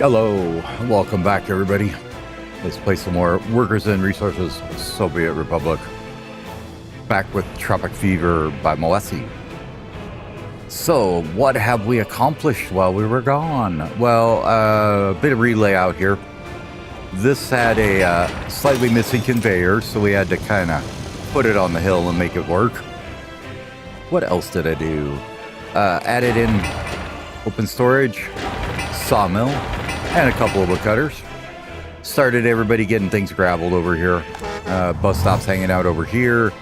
Hello, welcome back everybody. Let's play some more Workers and Resources Soviet Republic. Back with Tropic Fever by Moasi. So, what have we accomplished while we were gone? Well, a bit of relay out here. This had a slightly missing conveyor, so we had to kind of put it on the hill and make it work. What else did I do? Added in open storage, sawmill, and a couple of woodcutters. Started everybody getting things graveled over here. Bus stops hanging out over here.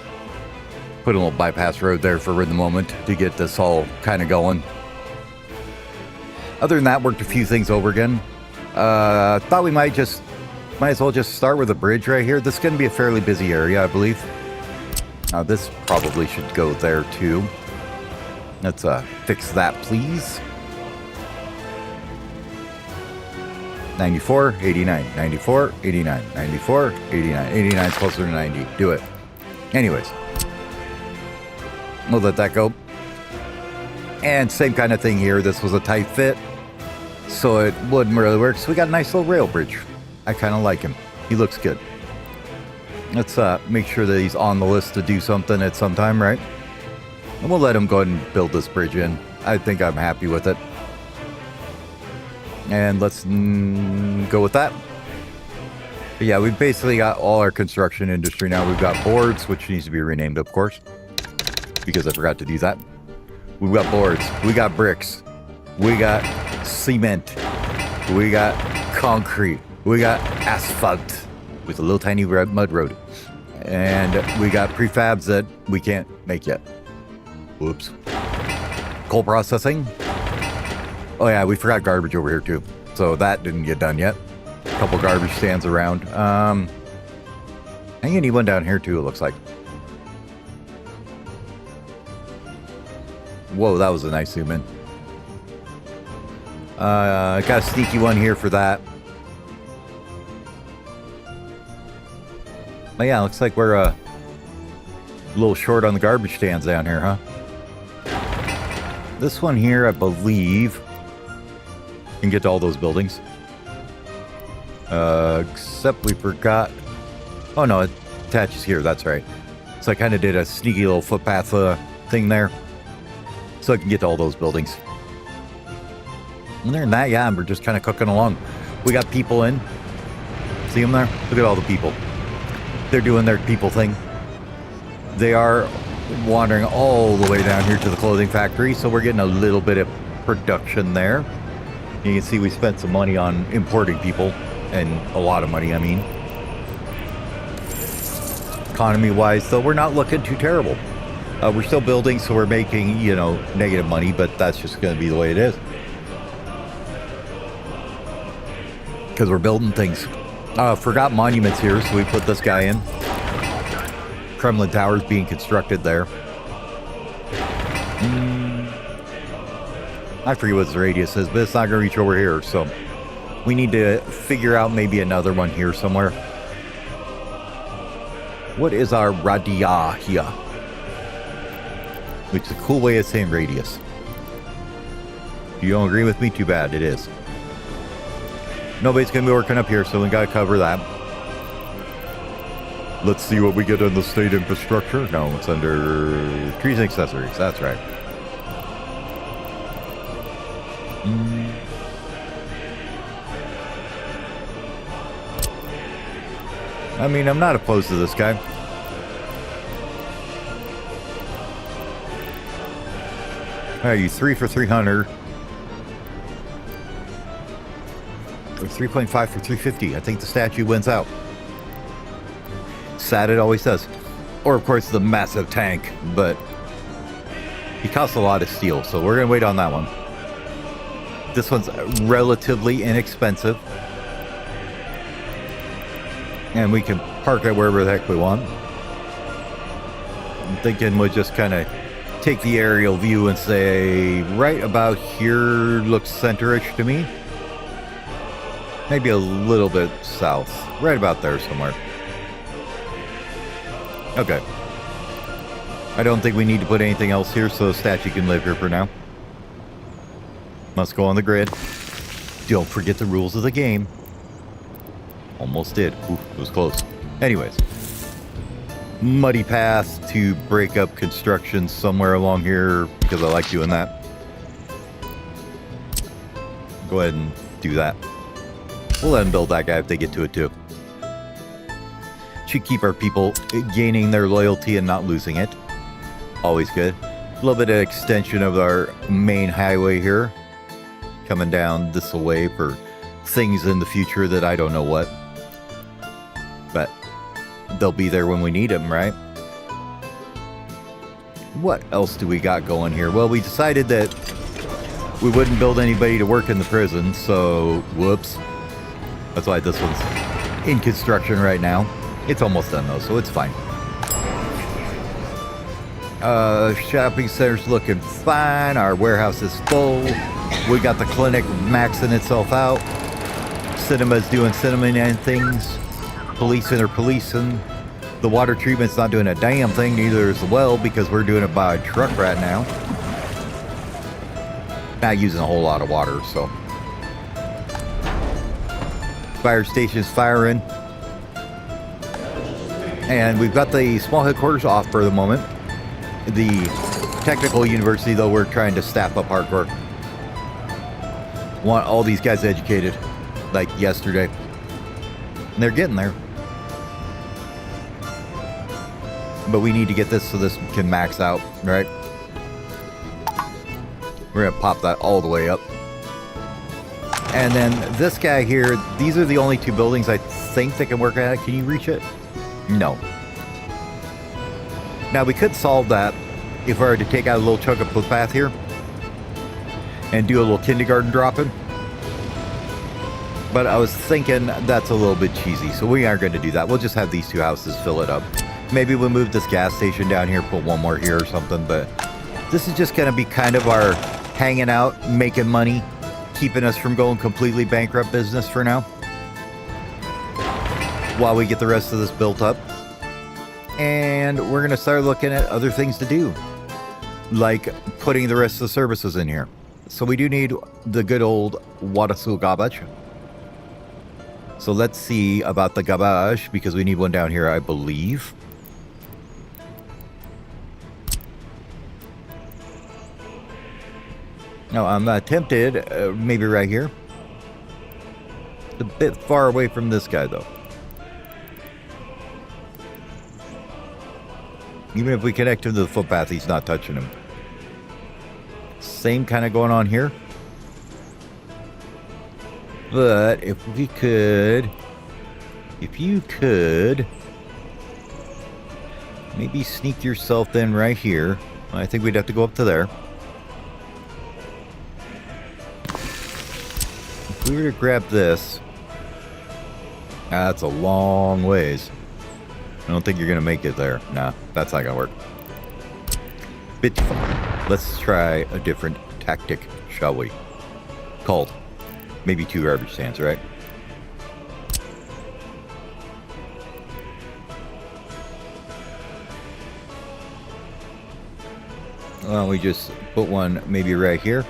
Put a little bypass road there for the moment to get this all kind of going. Other than that, worked a few things over again. Thought we might as well just start with a bridge right here. This is going to be a fairly busy area, I believe. This probably should go there too. Let's fix that, please. 94, 89, 94, 89, 94, 89. 89 is closer to 90. Do it. Anyways. We'll let that go. And same kind of thing here. This was a tight fit, so it wouldn't really work. So we got a nice little rail bridge. I kind of like him. He looks good. Let's make sure that he's on the list to do something at some time, right? And we'll let him go ahead and build this bridge in. I think I'm happy with it. And let's go with that. But yeah, we've basically got all our construction industry now. We've got boards, which needs to be renamed, of course, because I forgot to do that. We've got boards. We got bricks. We got cement. We got concrete. We got asphalt with a little tiny mud road. And we got prefabs that we can't make yet. Whoops. Coal processing. Oh yeah, we forgot garbage over here too. So that didn't get done yet. A couple garbage stands around. I think you need one down here too, it looks like. Whoa, that was a nice zoom in. Got a sneaky one here for that. Oh yeah, looks like we're a little short on the garbage stands down here, huh? This one here, I believe, can get to all those buildings. Except we forgot. Oh no, it attaches here, that's right. So I kind of did a sneaky little footpath thing there. So I can get to all those buildings. Other than that, yeah, we're just kind of cooking along. We got people in. See them there? Look at all the people. They're doing their people thing. They are wandering all the way down here to the clothing factory, so we're getting a little bit of production there. You can see we spent some money on importing people, and a lot of money, I mean. Economy-wise, though, we're not looking too terrible. We're still building, so we're making, you know, negative money, but that's just going to be the way it is. Because we're building things. Forgot monuments here, so we put this guy in. Kremlin Tower's being constructed there. I forget what the radius is, but it's not going to reach over here, so we need to figure out maybe another one here somewhere. What is our radia here? Which is a cool way of saying radius. You don't agree with me? Too bad, it is. Nobody's going to be working up here, so we got to cover that. Let's see what we get on the state infrastructure. No, it's under trees and accessories. That's right. I mean, I'm not opposed to this guy. Are you 3 for 300? Or 3.5 for 350. I think the statue wins out. Sad it always does. Or, of course, the massive tank, but he costs a lot of steel, so we're going to wait on that one. This one's relatively inexpensive. And we can park it wherever the heck we want. I'm thinking we'll just kind of take the aerial view and say, right about here looks center-ish to me. Maybe a little bit south. Right about there somewhere. Okay. I don't think we need to put anything else here, so the statue can live here for now. Must go on the grid. Don't forget the rules of the game. Almost did. Ooh, it was close. Anyways. Muddy path to break up construction somewhere along here because I like doing that. Go ahead and do that. We'll let them build that guy if they get to it too. Should keep our people gaining their loyalty and not losing it. Always good. A little bit of extension of our main highway here. Coming down this way for things in the future that I don't know what. But they'll be there when we need them, right? What else do we got going here? Well, we decided that we wouldn't build anybody to work in the prison, so whoops. That's why this one's in construction right now. It's almost done though, so it's fine. Shopping center's looking fine. Our warehouse is full. We got the clinic maxing itself out. Cinema's doing cinema and things. Policing are policing. The water treatment's not doing a damn thing, neither is the well, because we're doing it by truck right now. Not using a whole lot of water, so. Fire station's firing. And we've got the small headquarters off for the moment. The technical university, though, we're trying to staff up hardcore. Want all these guys educated, like yesterday. And they're getting there. But we need to get this so this can max out, right? We're going to pop that all the way up. And then this guy here, these are the only two buildings I think that can work at it. Can you reach it? No. Now, we could solve that if I were to take out a little chunk of footpath here and do a little kindergarten drop-in. But I was thinking that's a little bit cheesy, so we aren't going to do that. We'll just have these two houses fill it up. Maybe we'll move this gas station down here, put one more here or something, but this is just going to be kind of our hanging out, making money, keeping us from going completely bankrupt business for now, while we get the rest of this built up. And we're going to start looking at other things to do, like putting the rest of the services in here. So we do need the good old Wadasu garbage. So let's see about the garbage, because we need one down here, I believe. No, I'm tempted, maybe right here. It's a bit far away from this guy, though. Even if we connect him to the footpath, he's not touching him. Same kind of going on here. But if we could... If you could... maybe sneak yourself in right here. I think we'd have to go up to there. If we were to grab this... that's a long ways. I don't think you're going to make it there. Nah, that's not going to work. Bit too far. Let's try a different tactic, shall we? Called. Maybe 2 garbage stands, right? Why don't we just put one maybe right here?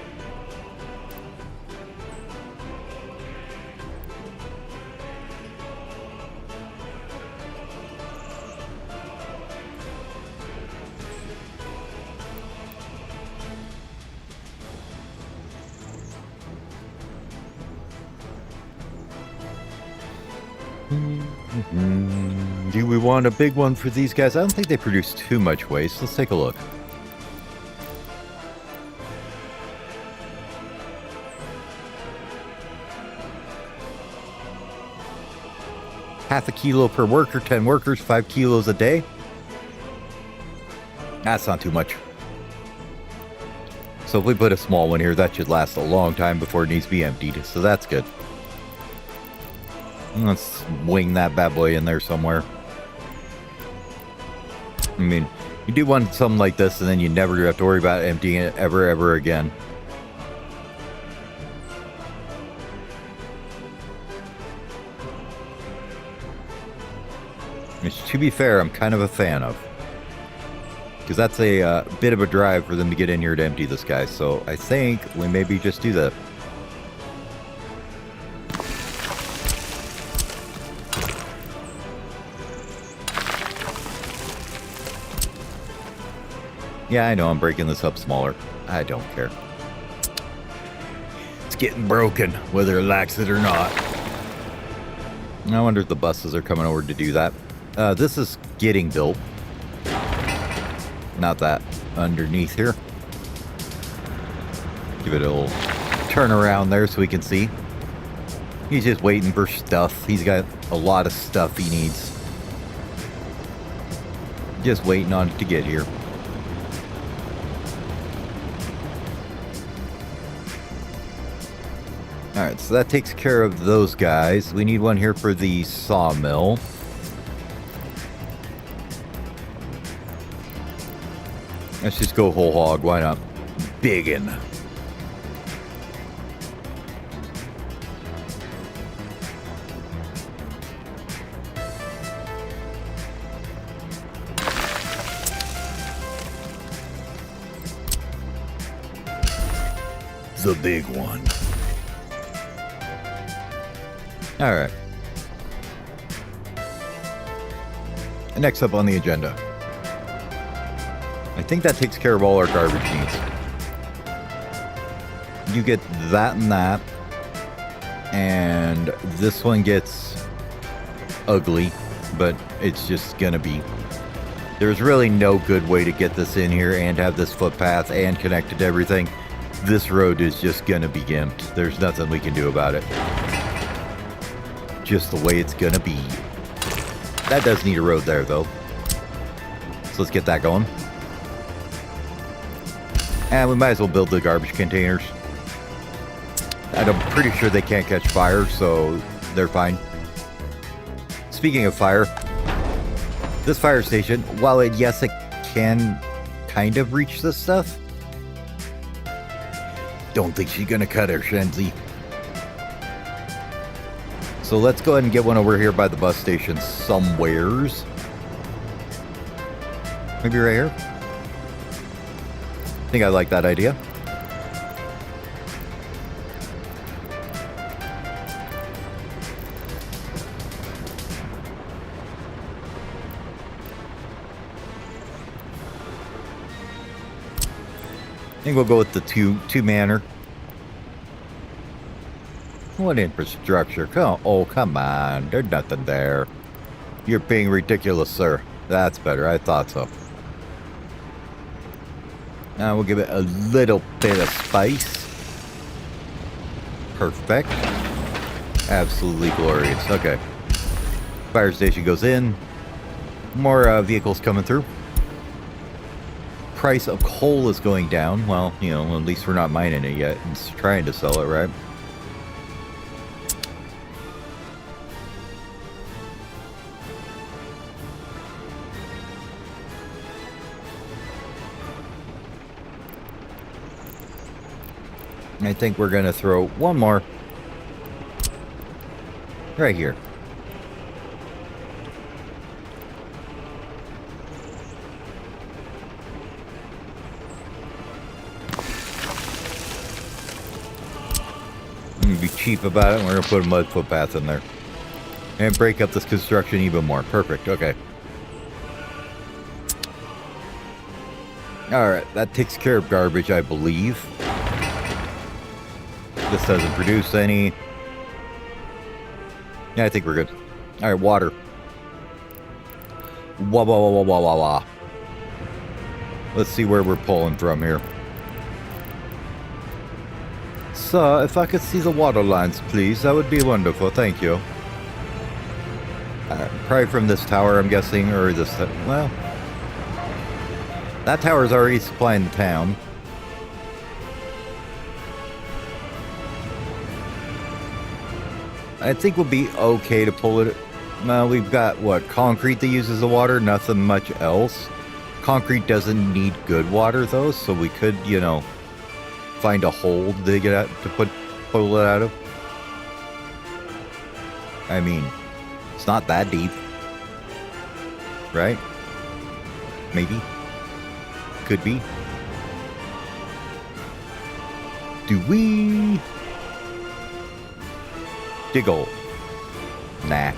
Do we want a big one for these guys? I don't think they produce too much waste. Let's take a look. Half a kilo per worker, 10 workers, 5 kilos a day. That's not too much. So if we put a small one here, that should last a long time before it needs to be emptied. So that's good. Let's wing that bad boy in there somewhere. I mean, you do want something like this and then you never have to worry about emptying it ever again. Which, to be fair, I'm kind of a fan of. Because that's a bit of a drive for them to get in here to empty this guy. So I think we maybe just do that. Yeah, I know I'm breaking this up smaller. I don't care. It's getting broken, whether it lacks it or not. I wonder if the buses are coming over to do that. This is getting built. Not that. Underneath here. Give it a little turn around there so we can see. He's just waiting for stuff. He's got a lot of stuff he needs. Just waiting on it to get here. Alright, so that takes care of those guys. We need one here for the sawmill. Let's just go whole hog. Why not? Biggin'. The big one. All right. Next up on the agenda. I think that takes care of all our garbage needs. You get that and that. And this one gets ugly, but it's just gonna be. There's really no good way to get this in here and have this footpath and connect it to everything. This road is just gonna be gimped. There's nothing we can do about it. Just the way it's gonna be. That does need a road there though. So let's get that going. And we might as well build the garbage containers. And I'm pretty sure they can't catch fire, so they're fine. Speaking of fire, this fire station, while it can kind of reach this stuff, don't think she's gonna cut her, Shenzi. So let's go ahead and get one over here by the bus station somewheres. Maybe right here? I think I like that idea. I think we'll go with the two-manner. What infrastructure? Come on. There's nothing there. You're being ridiculous, sir. That's better. I thought so. Now we'll give it a little bit of spice. Perfect. Absolutely glorious. Okay. Fire station goes in. More vehicles coming through. Price of coal is going down. Well, you know, at least we're not mining it yet. It's trying to sell it, right? I think we're going to throw one more right here. I'm going to be cheap about it, and we're going to put a mud footpath in there. And break up this construction even more. Perfect. Okay. Alright, that takes care of garbage, I believe. This doesn't produce any. Yeah, I think we're good. Alright, water. Wah, wah, wah, wah, wah, wah, wah. Let's see where we're pulling from here. So, if I could see the water lines, please, that would be wonderful. Thank you. Probably from this tower, I'm guessing, or this... Well... That tower is already supplying the town. I think we'll be okay to pull it. Well, we've got, what, concrete that uses the water, nothing much else. Concrete doesn't need good water, though, so we could, you know, find a hole to get out, to pull it out of. I mean, it's not that deep. Right? Maybe. Could be. Do we... Diggle. Nah.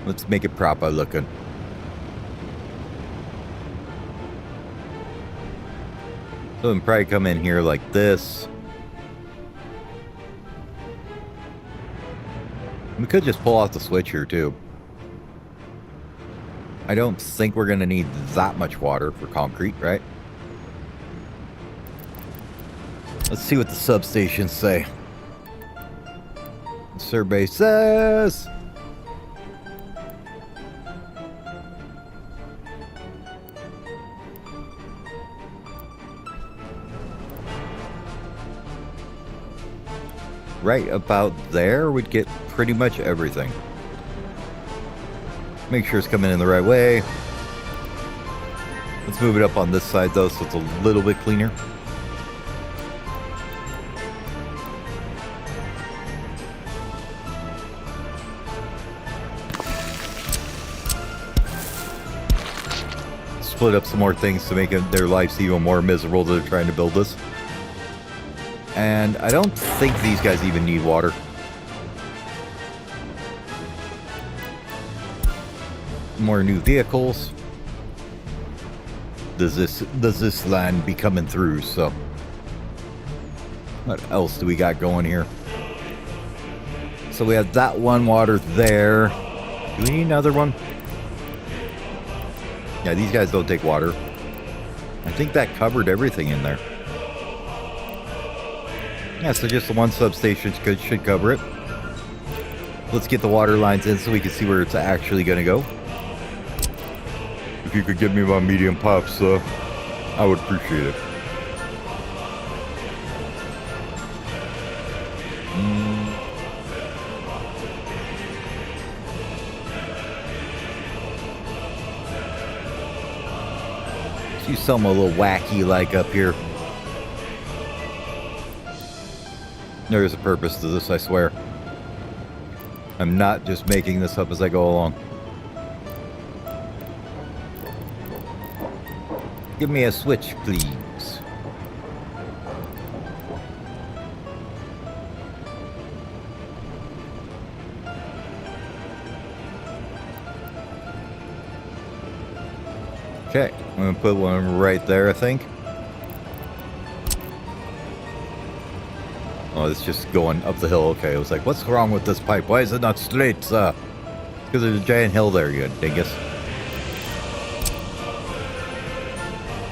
Let's make it proper looking. So we can probably come in here like this. We could just pull off the switch here too. I don't think we're going to need that much water for concrete, right? Let's see what the substations say. Survey says... right about there would get pretty much everything. Make sure it's coming in the right way. Let's move it up on this side though, so it's a little bit cleaner. Split up some more things to make their lives even more miserable that they're trying to build this. And I don't think these guys even need water. More new vehicles. Does this land be coming through? So what else do we got going here? So we have that one water there. Do we need another one? Yeah, these guys don't take water. I think that covered everything in there. Yeah, so just the one substation should cover it. Let's get the water lines in so we can see where it's actually going to go. If you could give me my medium pops, I would appreciate it. See something a little wacky like up here. There is a purpose to this, I swear. I'm not just making this up as I go along. Give me a switch, please. Okay, I'm gonna put one right there, I think. Oh, it's just going up the hill. Okay, I was like, what's wrong with this pipe? Why is it not straight? Because there's a giant hill there, you dingus.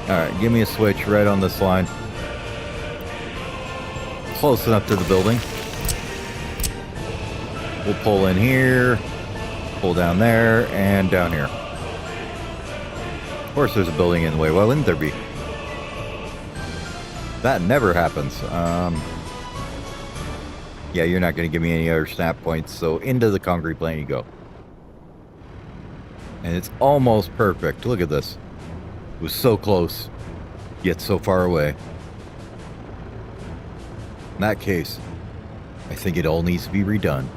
Alright, give me a switch right on this line. Close enough to the building. We'll pull in here, pull down there, and down here. Of course there's a building in the way. Why wouldn't there be? That never happens. Yeah, you're not going to give me any other snap points, so into the concrete plant you go. And it's almost perfect. Look at this. It was so close, yet so far away. In that case, I think it all needs to be redone.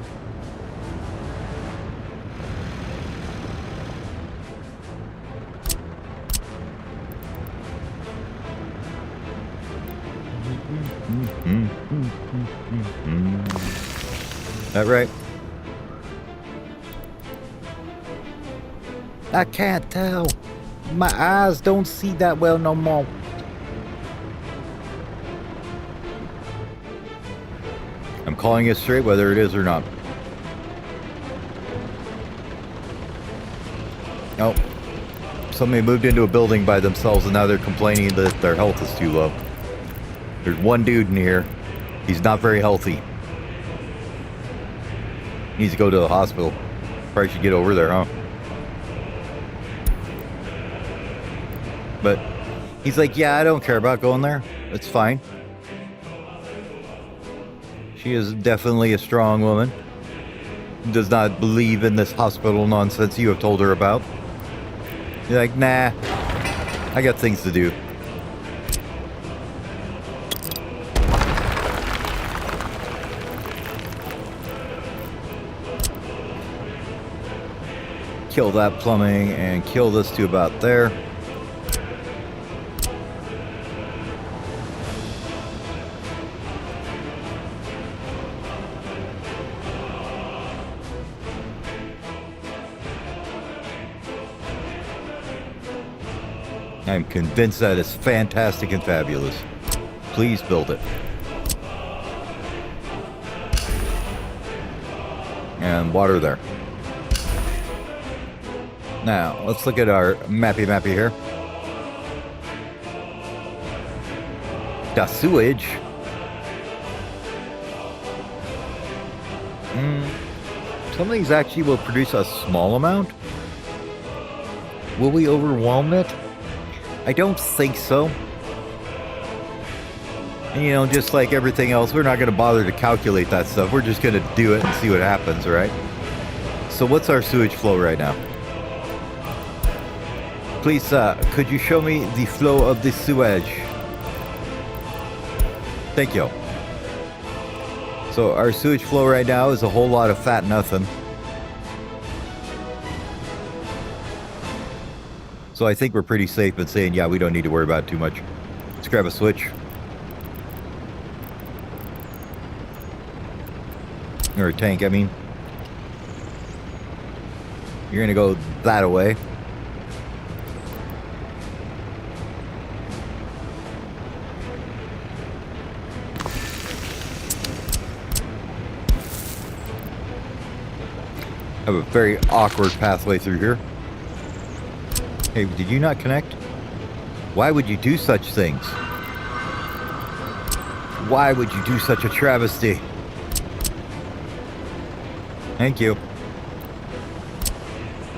That right? I can't tell. My eyes don't see that well no more. I'm calling it straight whether it is or not. Oh. Somebody moved into a building by themselves and now they're complaining that their health is too low. There's one dude in here. He's not very healthy. Needs to go to the hospital. Probably should get over there, huh? But he's like, yeah, I don't care about going there. It's fine. She is definitely a strong woman. Does not believe in this hospital nonsense you have told her about. You're like, nah, I got things to do. Kill that plumbing and kill this to about there. I'm convinced that it's fantastic and fabulous. Please build it. And water there. Now, let's look at our mappy here. The sewage. Some of these actually will produce a small amount. Will we overwhelm it? I don't think so. And, you know, just like everything else, we're not going to bother to calculate that stuff. We're just going to do it and see what happens, right? So what's our sewage flow right now? Please, could you show me the flow of the sewage? Thank you. So our sewage flow right now is a whole lot of fat nothing. So I think we're pretty safe in saying, yeah, we don't need to worry about it too much. Let's grab a switch. Or a tank, I mean. You're gonna go that way. Have a very awkward pathway through here. Hey, did you not connect? Why would you do such things? Why would you do such a travesty? Thank you.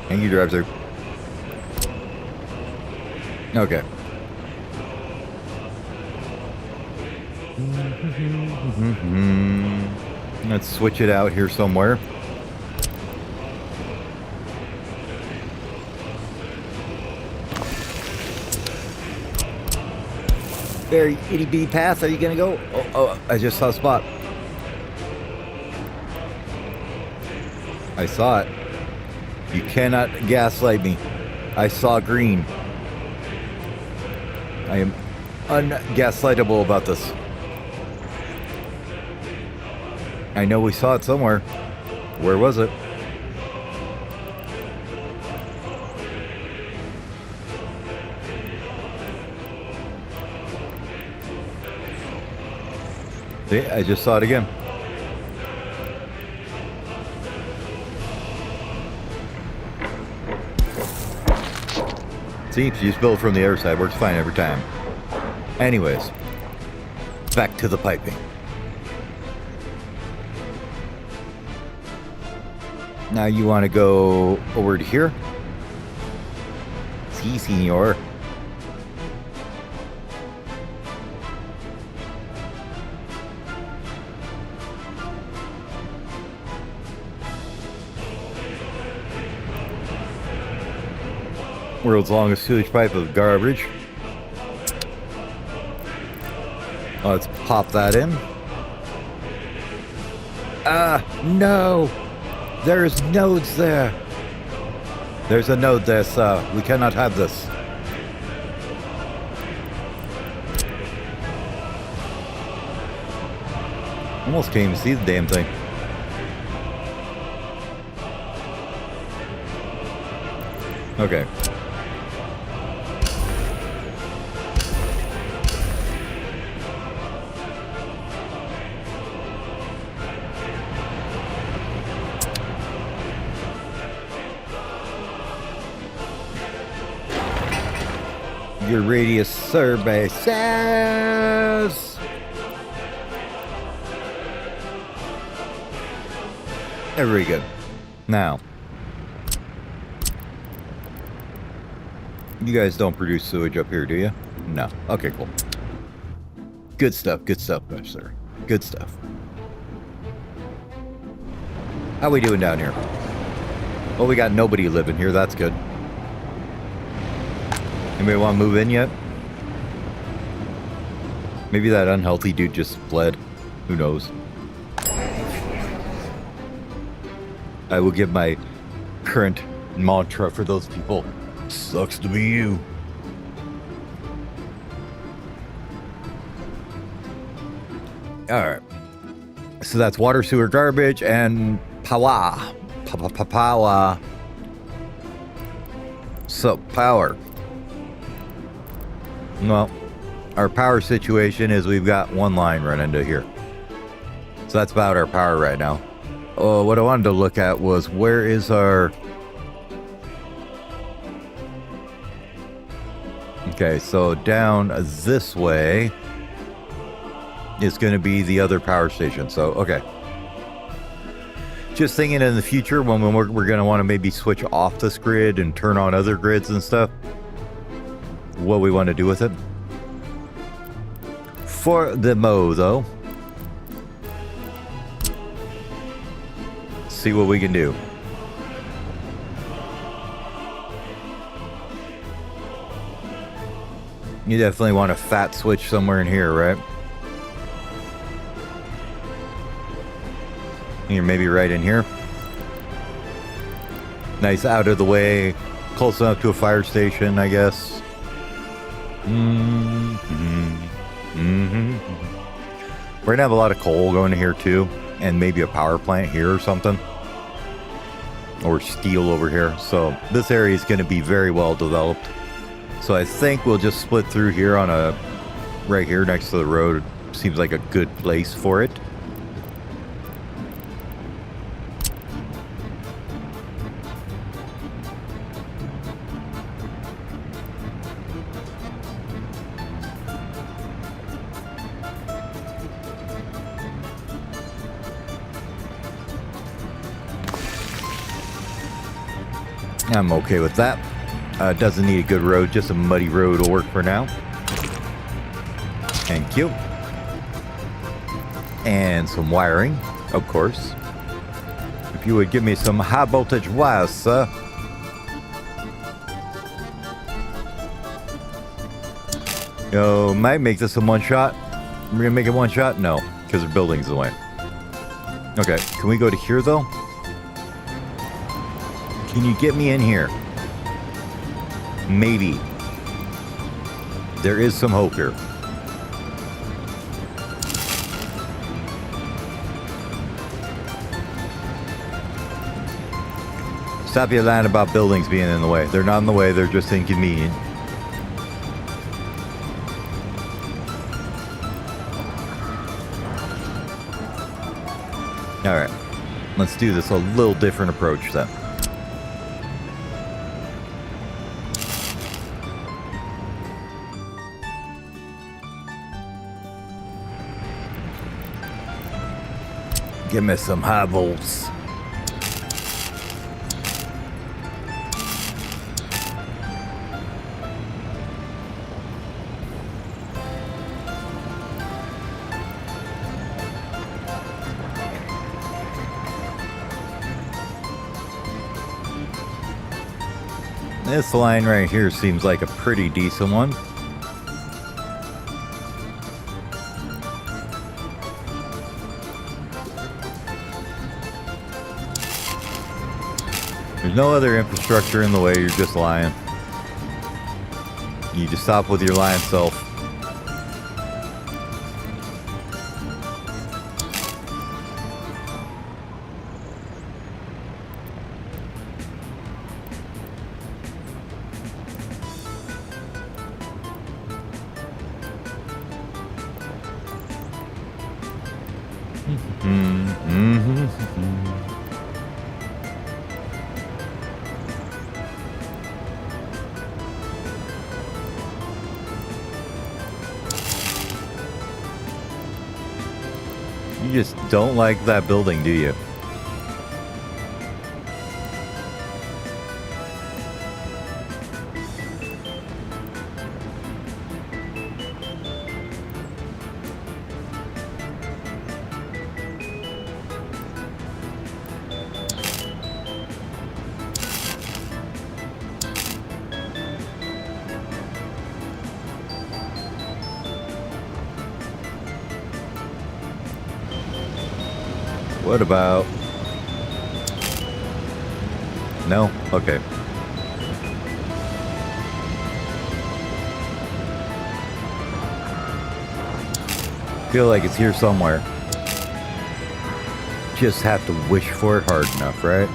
Thank you, drive through. Okay. Let's switch it out here somewhere. Very itty bitty path. Are you gonna go? Oh, I just saw a spot. I saw it. You cannot gaslight me. I saw green. I am ungaslightable about this. I know we saw it somewhere. Where was it? See, I just saw it again. See, if you just build from the other side, works fine every time. Anyways, back to the piping. Now you want to go over to here? Si, senor. World's longest sewage pipe of garbage. Let's pop that in. No! There's nodes there. There's a node there, sir. We cannot have this. Almost can't even see the damn thing. Okay. Your radius survey says. Very good. Now, you guys don't produce sewage up here, do you? No. Okay, cool. Good stuff, sir. Good stuff. How we doing down here? Well, we got nobody living here. That's good. Anybody want to move in yet? Maybe that unhealthy dude just fled. Who knows? I will give my current mantra for those people. Sucks to be you. Alright. So that's water, sewer, garbage, and power. Power. So, power. Well, our power situation is we've got one line running to here. So that's about our power right now. Oh, what I wanted to look at was where is our... Okay, so down this way is going to be the other power station. So, okay. Just thinking in the future when we're going to want to maybe switch off this grid and turn on other grids and stuff. What we want to do with it. For the Mo, though. See what we can do. You definitely want a fat switch somewhere in here, right? Here, maybe right in here. Nice out of the way. Close enough to a fire station, I guess. We're gonna have a lot of coal going to here too. And maybe a power plant here or something. Or steel over here. So this area is going to be very well developed. So I think we'll just split through here on a... Right here next to the road. Seems like a good place for it. I'm okay with that. Doesn't need a good road, just a muddy road will work for now. Thank you. And some wiring, of course. If you would give me some high voltage wires, sir. Yo, might make this a one shot. We're gonna make it one shot? No, because the building's the way. Okay, can we go to here though? Can you get me in here? Maybe. There is some hope here. Stop your line about buildings being in the way. They're not in the way, they're just inconvenient. Alright. Let's do this a little different approach then. Give me some high volts. This line right here seems like a pretty decent one. There's no other infrastructure in the way, you're just lying. You just stop with your lying self. You just don't like that building, do you? What about... No? Okay. Feel like it's here somewhere. Just have to wish for it hard enough, right?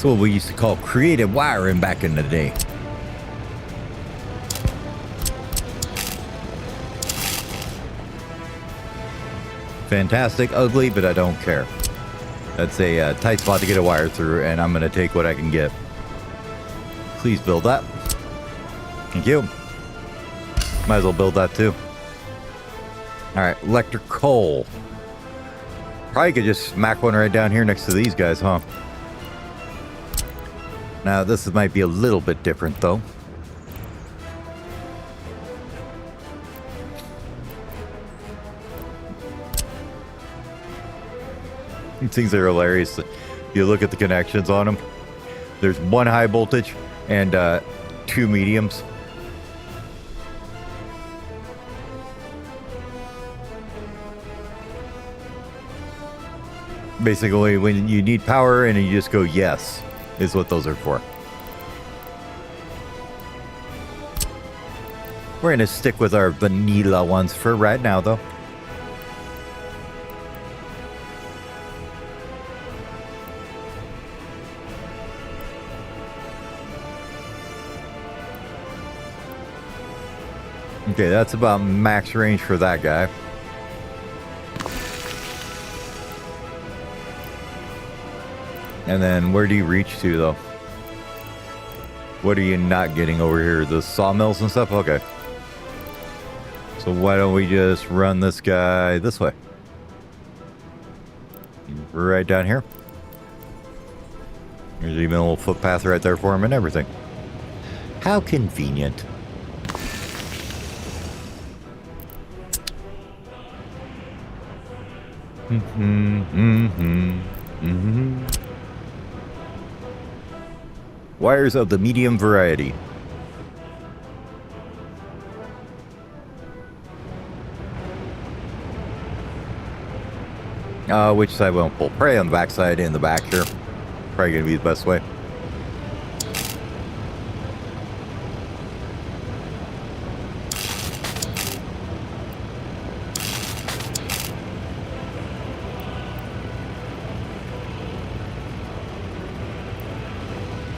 That's what we used to call creative wiring back in the day. Fantastic, ugly, but I don't care. That's a tight spot to get a wire through, and I'm going to take what I can get. Please build that. Thank you. Might as well build that too. Alright, electric coal. Probably could just smack one right down here next to these guys, huh? Now, this might be a little bit different, though. These things are hilarious. You look at the connections on them. There's one high voltage and 2 mediums. Basically, when you need power and you just go yes, is what those are for. We're going to stick with our vanilla ones for right now, though. Okay, that's about max range for that guy. And then where do you reach to, though? What are you not getting over here? The sawmills and stuff? Okay. So why don't we just run this guy this way? Right down here. There's even a little footpath right there for him and everything. How convenient. Wires of the medium variety. Which side won't pull? Probably on the back side in the back here. Probably gonna be the best way.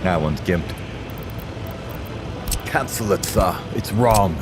That one's gimped. Cancel it, sir. It's wrong.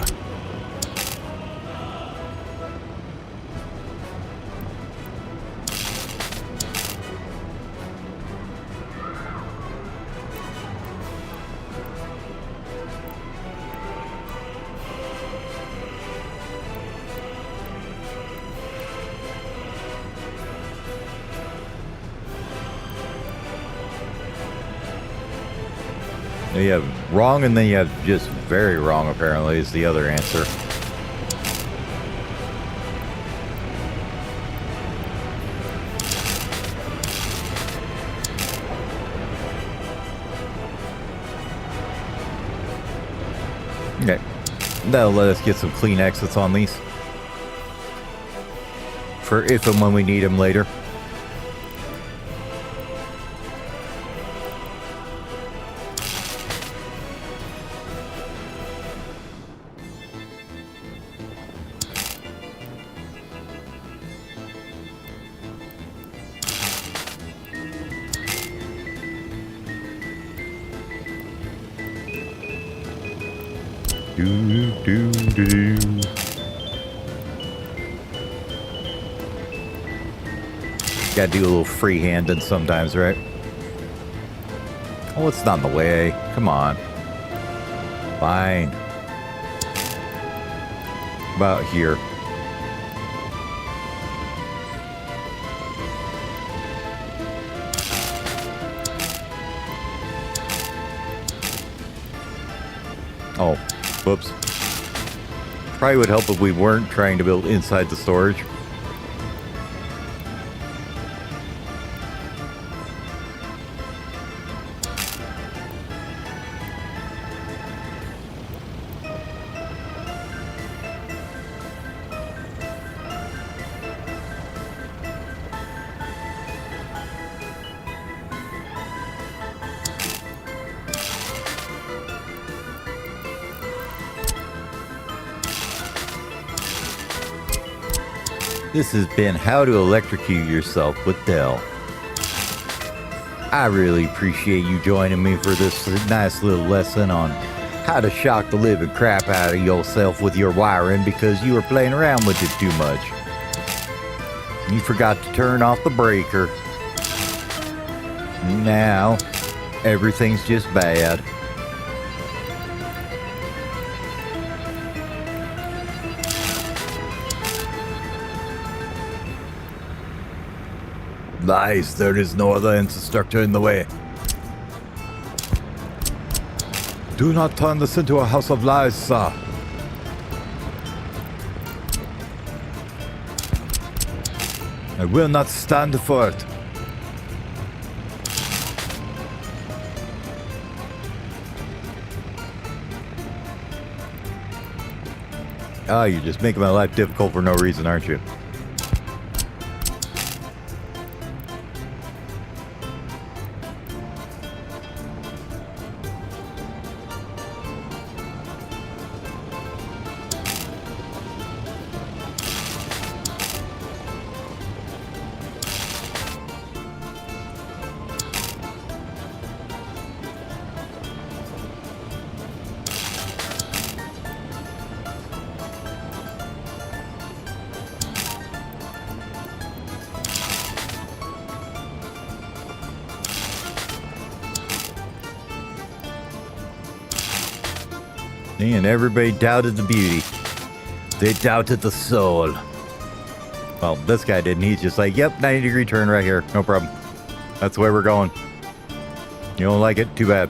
You have wrong, and then you have just very wrong, apparently, is the other answer. Okay. That'll let us get some clean exits on these. For if and when we need them later. Gotta do a little freehanding sometimes, right? Oh, it's not in the way. Come on. Fine. About here. Oh, whoops. Probably would help if we weren't trying to build inside the storage. This has been How to Electrocute Yourself with Dell. I really appreciate you joining me for this nice little lesson on how to shock the living crap out of yourself with your wiring because you were playing around with it too much. You forgot to turn off the breaker. Now, everything's just bad. Lies, there is no other infrastructure in the way. Do not turn this into a house of lies, sir. I will not stand for it. Oh, you're just making my life difficult for no reason, aren't you? And everybody doubted the beauty. They doubted the soul. Well, this guy didn't. He's just like, yep, 90-degree turn right here. No problem. That's the way we're going. You don't like it? Too bad.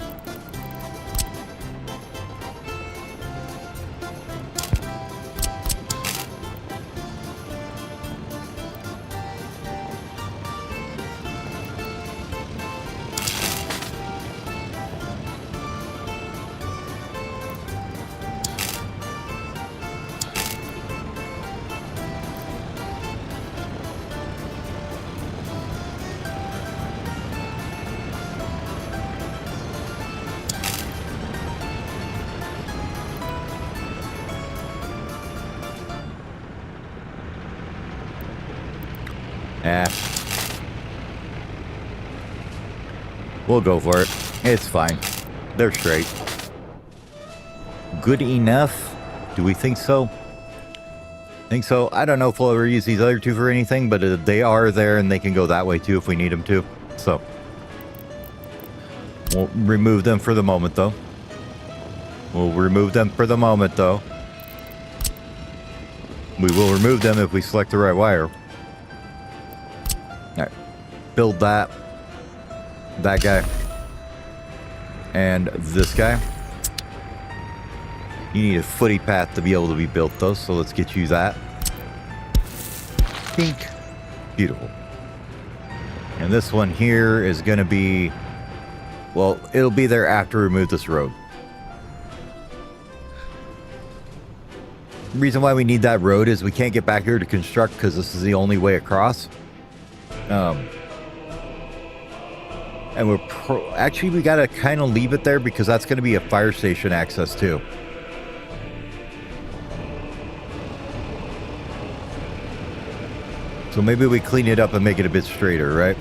We'll go for it. It's fine. They're straight. Good enough? Do we think so? Think so? I don't know if we'll ever use these other two for anything, but they are there and they can go that way too if we need them to. So, we'll remove them for the moment though. We will remove them if we select the right wire. Alright. Build that. That guy. And this guy. You need a footy path to be able to be built though, so let's get you that. Pink. Beautiful. And this one here is going to be, well, it'll be there after we remove this road. The reason why we need that road is we can't get back here to construct because this is the only way across. And actually we gotta kind of leave it there because that's going to be a fire station access too. So maybe we clean it up and make it a bit straighter, right?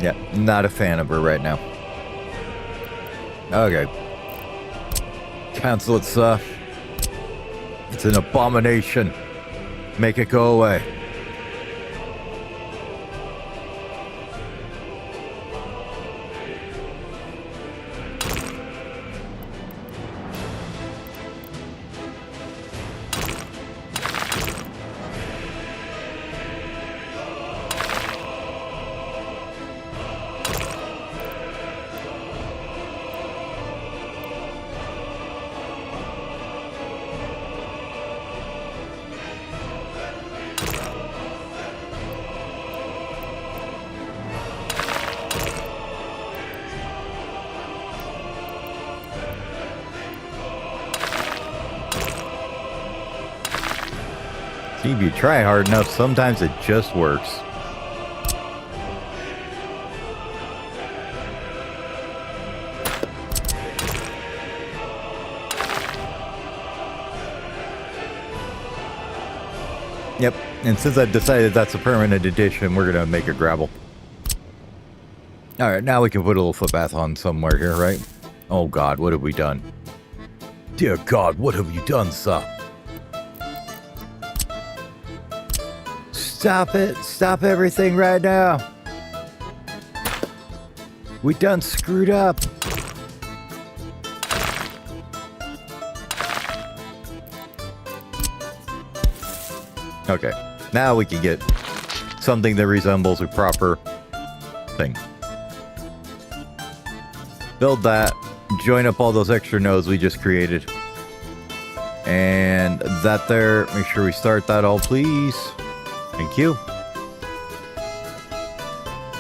Yeah, not a fan of her right now. Okay. Cancel it, sir. It's an abomination. Make it go away. See, if you try hard enough, sometimes it just works. Yep, and since I've decided that's a permanent addition, we're going to make it gravel. Alright, now we can put a little footpath on somewhere here, right? Oh God, what have we done? Dear God, what have you done, sir? Stop it. Stop everything right now. We done screwed up. Okay, now we can get something that resembles a proper thing. Build that, join up all those extra nodes we just created. And that there, make sure we start that all, please. Thank you.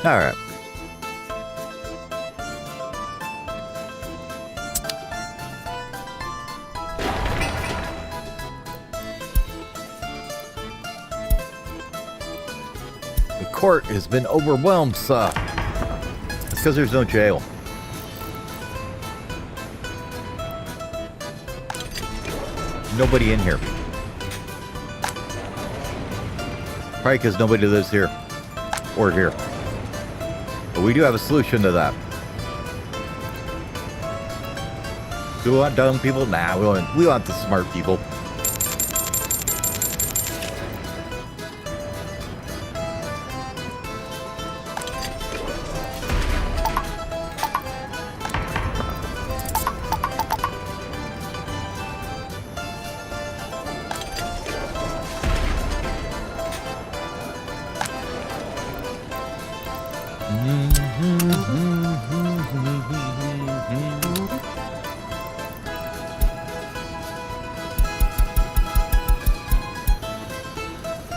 All right. The court has been overwhelmed, sir. It's because there's no jail. Nobody in here. Probably because nobody lives here. Or here. But we do have a solution to that. Do we want dumb people? Nah, we want the smart people.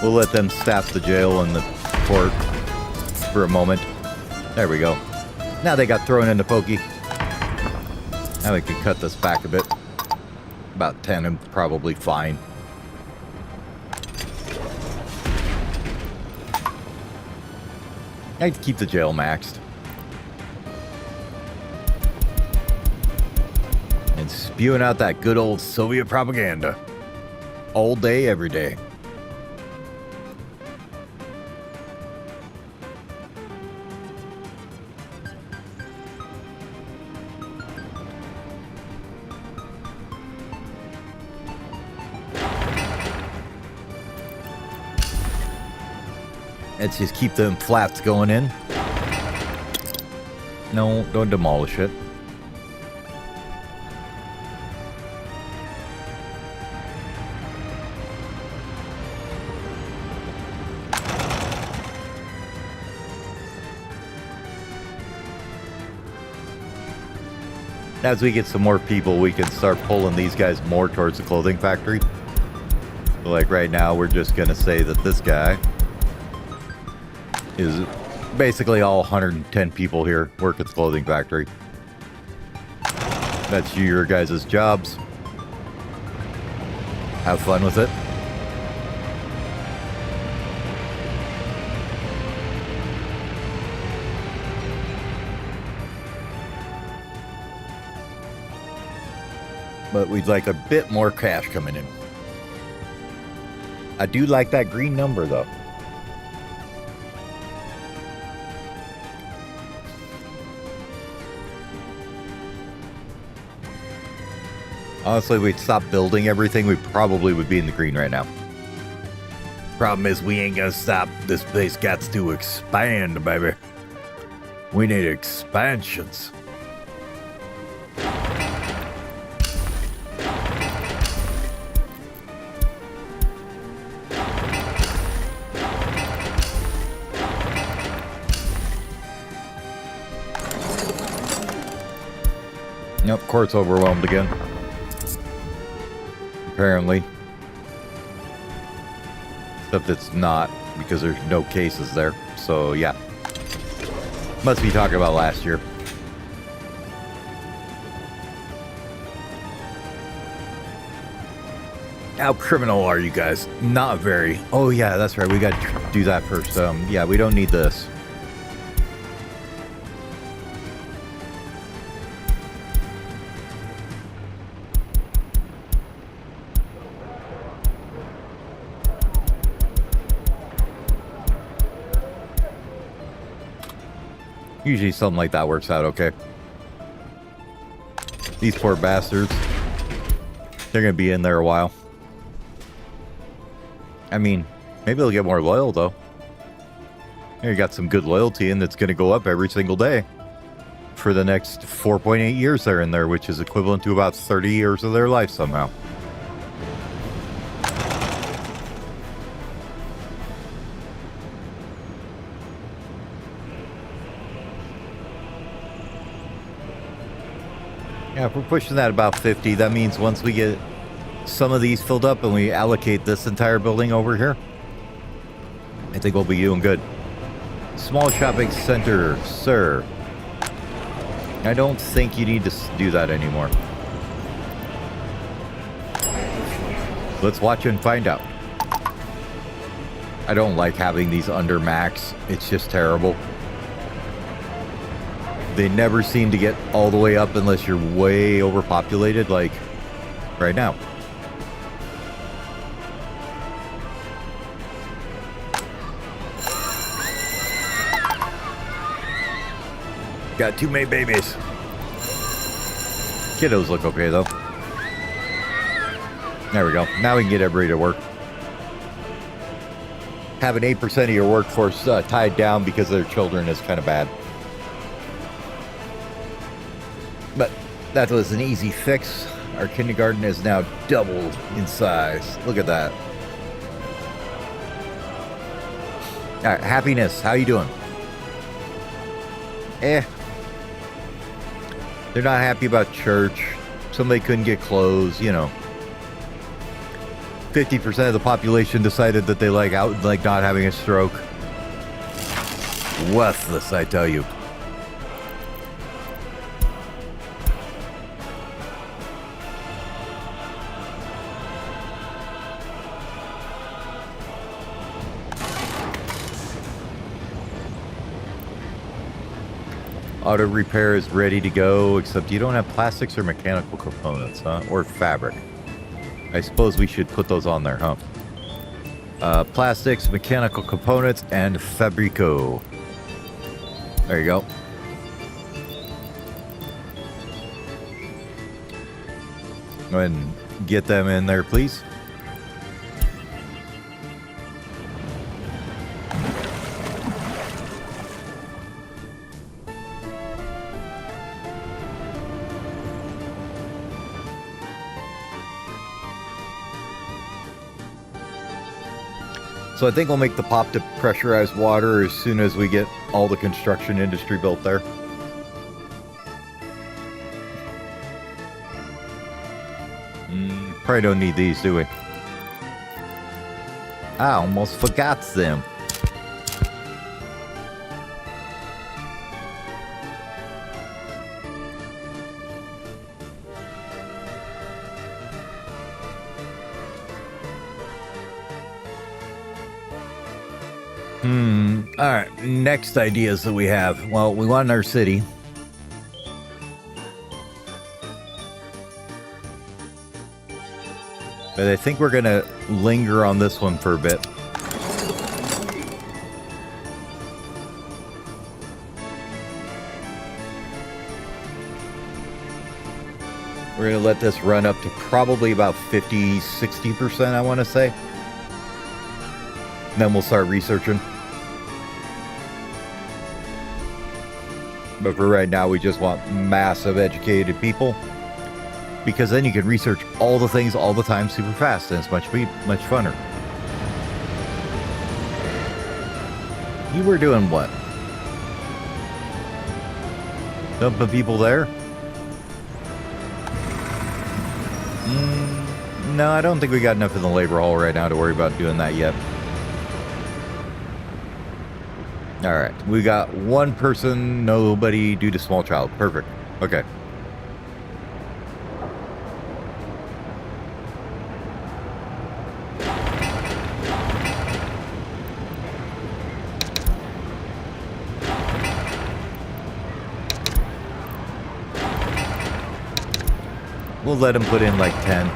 We'll let them staff the jail and the court for a moment. There we go. Now they got thrown into pokey. Now we can cut this back a bit. About 10 and probably fine. I'd keep the jail maxed. And spewing out that good old Soviet propaganda. All day, every day. Let's just keep them flats going in. No, don't demolish it. As we get some more people, we can start pulling these guys more towards the clothing factory. So like right now, we're just going to say that this guy is basically all 110 people here work at the clothing factory. That's your guys' jobs. Have fun with it. But we'd like a bit more cash coming in. I do like that green number though. Honestly, if we'd stop building everything, we probably would be in the green right now. Problem is, we ain't gonna stop. This place got to expand, baby. We need expansions. Yep, court's overwhelmed again. Apparently. Except it's not, because there's no cases there. So, yeah. Must be talking about last year. How criminal are you guys? Not very. Oh, yeah, that's right. We got to do that first. Yeah, we don't need this. Usually something like that works out okay. These poor bastards. They're going to be in there a while. I mean, maybe they'll get more loyal, though. You got some good loyalty, and that's going to go up every single day for the next 4.8 years they're in there, which is equivalent to about 30 years of their life somehow. Yeah, if we're pushing that about 50, that means once we get some of these filled up and we allocate this entire building over here, I think we'll be doing good. Small shopping center, sir. I don't think you need to do that anymore. Let's watch and find out. I don't like having these under max. It's just terrible. They never seem to get all the way up unless you're way overpopulated, like right now. Got too many babies. Kiddos look okay, though. There we go. Now we can get everybody to work. Having 8% of your workforce tied down because of their children is kind of bad. But that was an easy fix. Our kindergarten is now doubled in size. Look at that. All right, happiness. How you doing? They're not happy about church. Somebody couldn't get clothes, you know. 50% of the population decided that they like not having a stroke. Worthless, I tell you. Auto repair is ready to go, except you don't have plastics or mechanical components, huh? Or fabric. I suppose we should put those on there, huh? Plastics, mechanical components, and Fabrico. There you go. Go ahead and get them in there, please. So I think we'll make the pop to pressurized water as soon as we get all the construction industry built there. Probably don't need these, do we? I almost forgot them. Alright, next ideas that we have. Well, we want our city. But I think we're going to linger on this one for a bit. We're going to let this run up to probably about 50-60%, I want to say. And then we'll start researching. But for right now, we just want massive educated people. Because then you can research all the things all the time super fast, and it's much funner. You were doing what? Dumping people there? No, I don't think we got enough in the labor hall right now to worry about doing that yet. Alright, we got one person, nobody due to small child. Perfect. Okay. We'll let him put in like 10.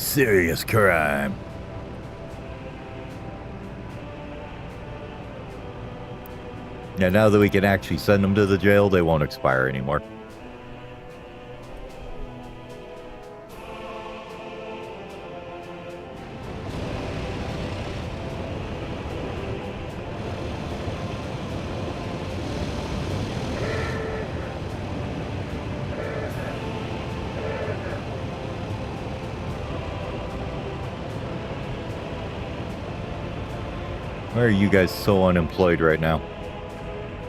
serious crime. Yeah, now that we can actually send them to the jail, they won't expire anymore. Why are you guys so unemployed right now?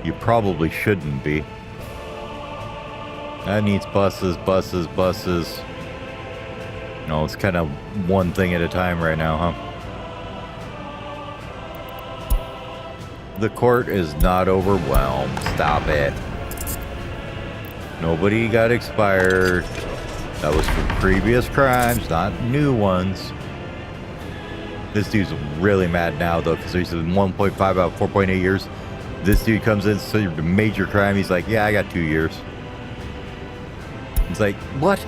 You probably shouldn't be. That needs buses, buses, buses. No, it's kind of one thing at a time right now, huh? The court is not overwhelmed. Stop it. Nobody got expired. That was for previous crimes, not new ones. This dude's really mad now, though, because he's in 1.5 out of 4.8 years. This dude comes in, so a major crime. He's like, yeah, I got 2 years. It's like, what?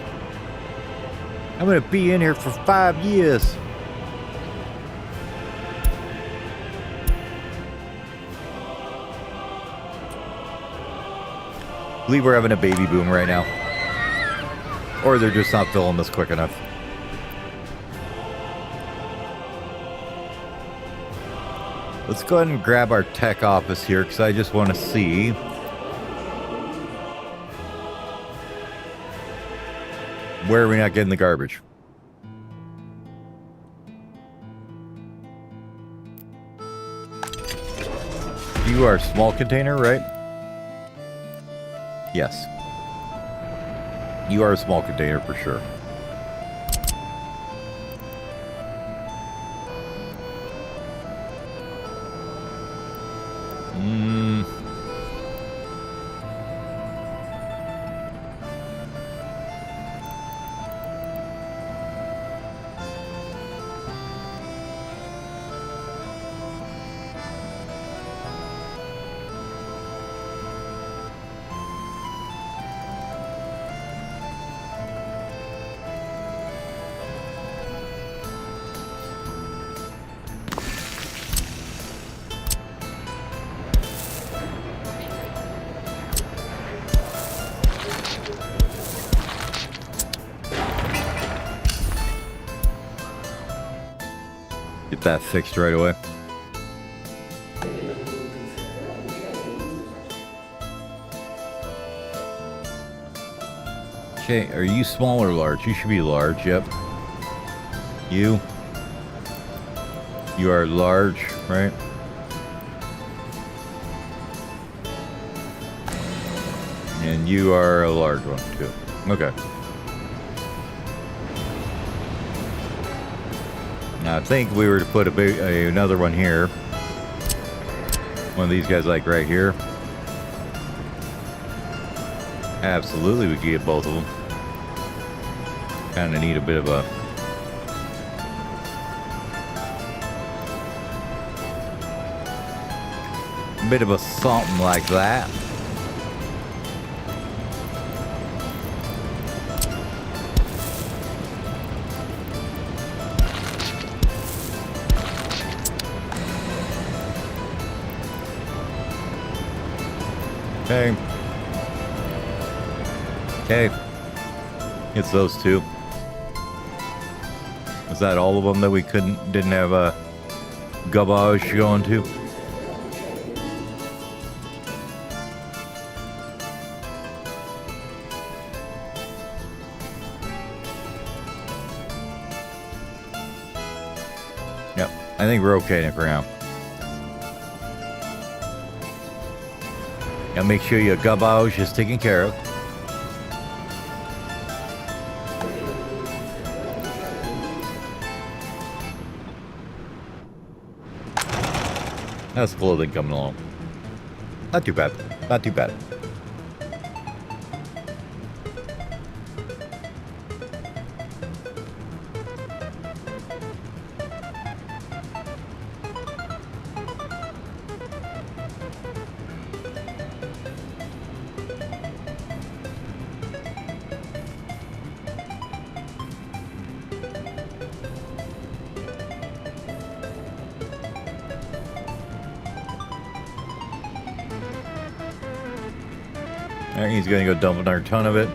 I'm going to be in here for 5 years. I believe we're having a baby boom right now. Or they're just not filling this quick enough. Let's go ahead and grab our tech office here, because I just want to see where are we not getting the garbage. You are a small container, right? Yes. You are a small container for sure. Get that fixed right away. Okay, are you small or large? You should be large, yep. You are large, right? And you are a large one, too. Okay. Now, I think we were to put another one here. One of these guys, like right here. Absolutely, we could get both of them. Kind of need a bit of a something like that. Okay. Okay. It's those two. Is that all of them that we didn't have a garbage going to? Yep. I think we're okay for now. Now make sure your garbage is taken care of. That's clothing coming along. Not too bad. Not too bad. And he's going to go dump another ton of it.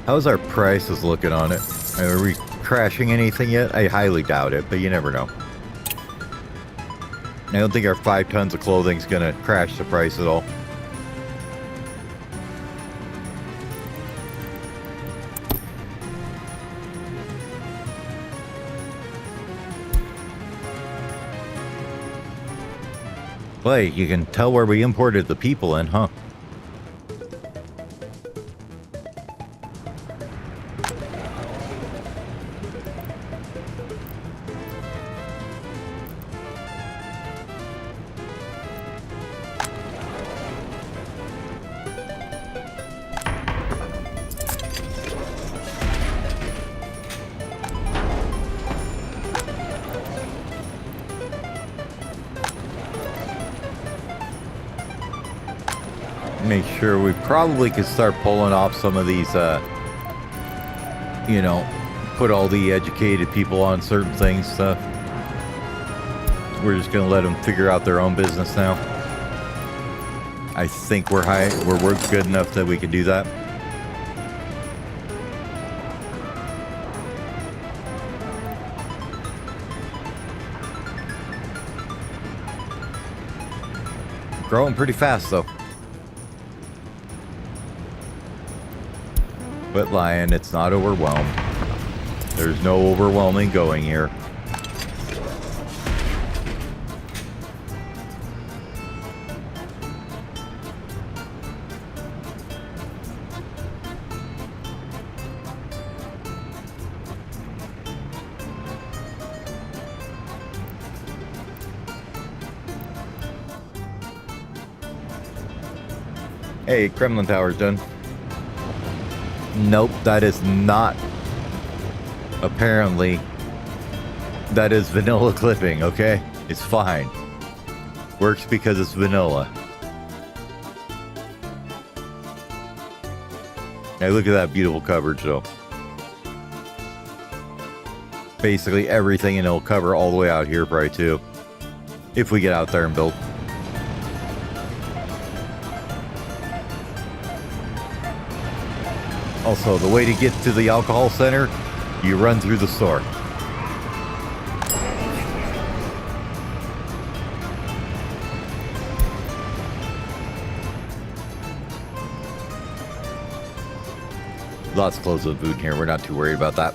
How's our prices looking on it? Are we crashing anything yet? I highly doubt it, but you never know. I don't think our 5 tons of clothing is going to crash the price at all. Wait, you can tell where we imported the people in, huh? Make sure we probably could start pulling off some of these, you know, put all the educated people on certain things stuff. We're just going to let them figure out their own business now. I think we're good enough that we can do that. Growing pretty fast though. But Lion, it's not overwhelmed. There's no overwhelming going here. Hey, Kremlin Tower's done. Nope, that is not. Apparently, that is vanilla clipping, okay? It's fine. Works because it's vanilla. Hey, look at that beautiful coverage, though. Basically everything, and it'll cover all the way out here, probably, too. If we get out there and build. Also, the way to get to the alcohol center, you run through the store. Lots of clothes and food in here. We're not too worried about that.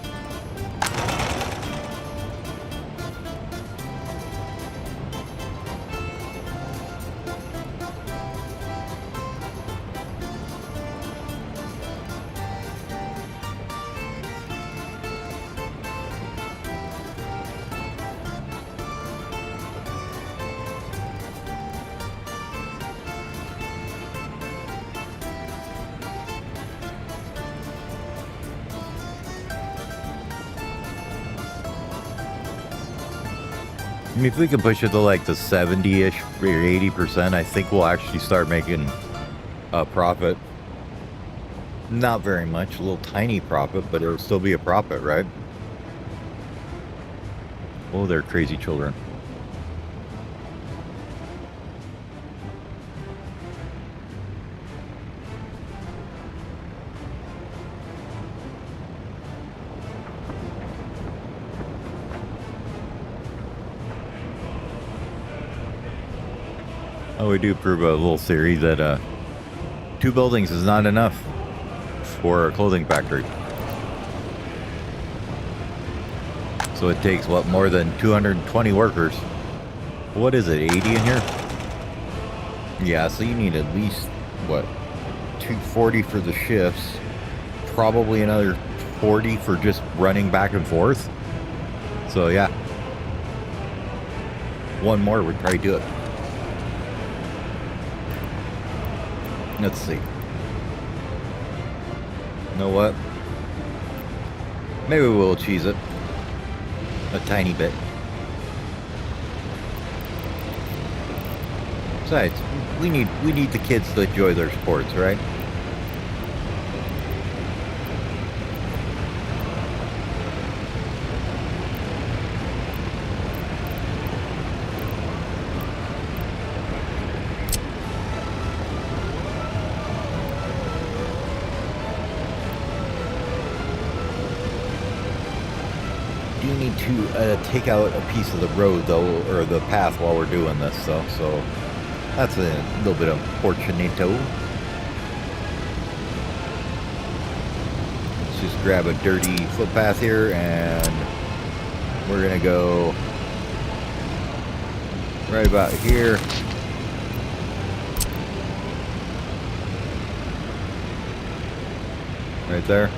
I mean, if we can push it to like the 70-ish or 80%, I think we'll actually start making a profit. Not very much, a little tiny profit, but it'll still be a profit, right? Oh, they're crazy children. Oh, we do prove a little theory that 2 buildings is not enough for a clothing factory. So it takes, what, more than 220 workers? What is it, 80 in here? Yeah, so you need at least, what, 240 for the shifts. Probably another 40 for just running back and forth. So yeah. One more would probably do it. Let's see. You know what? Maybe we'll cheese it a tiny bit. Besides, we need the kids to enjoy their sports, right? need to take out a piece of the road, though, or the path while we're doing this, though. So that's a little bit of fortunito. Let's just grab a dirty footpath here, and we're going to go right about here. Right there.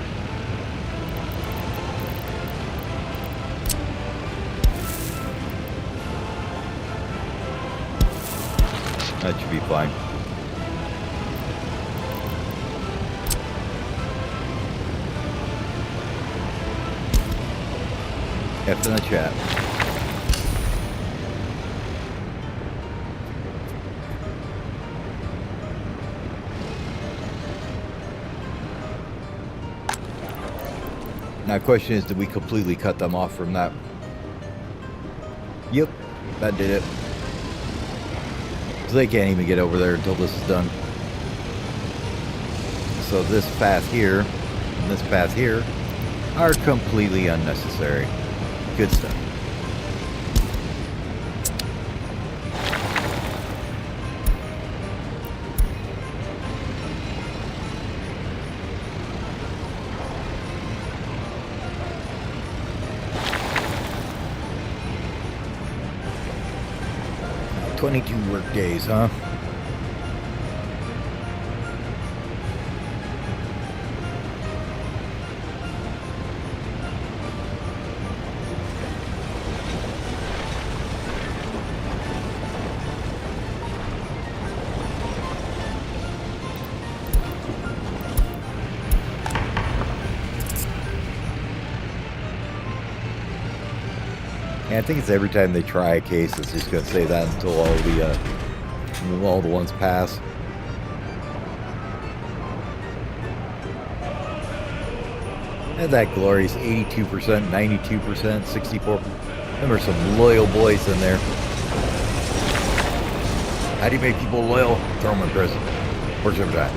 That should be fine. F in the chat. Now, the question is, did we completely cut them off from that? Yep, that did it. So they can't even get over there until this is done. So this path here and this path here are completely unnecessary. Good stuff. Now, 22 work days, huh? I think it's every time they try a case, it's just going to say that until all the ones pass. And that glorious 82%, 92%, 64%. There are some loyal boys in there. How do you make people loyal? Throw them in prison. Works every time.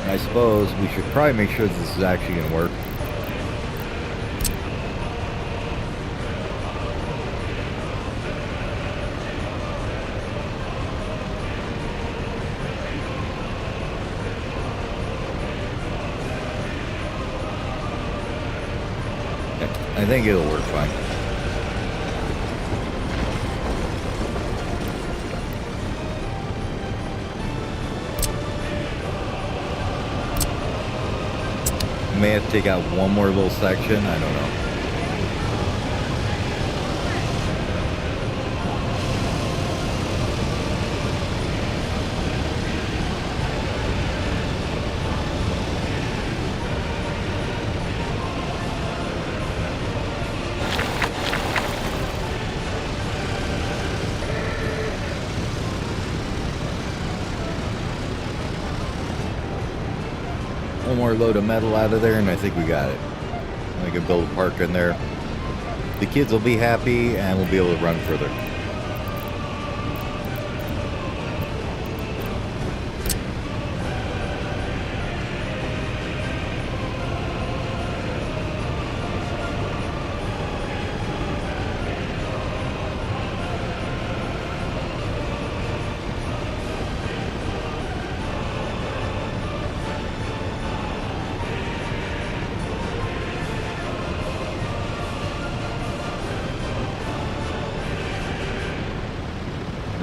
And I suppose we should probably make sure this is actually going to work. I think it'll work fine. May have to take out one more little section. I don't know. One more load of metal out of there, and I think we got it. We can build a park in there. The kids will be happy, and we'll be able to run further.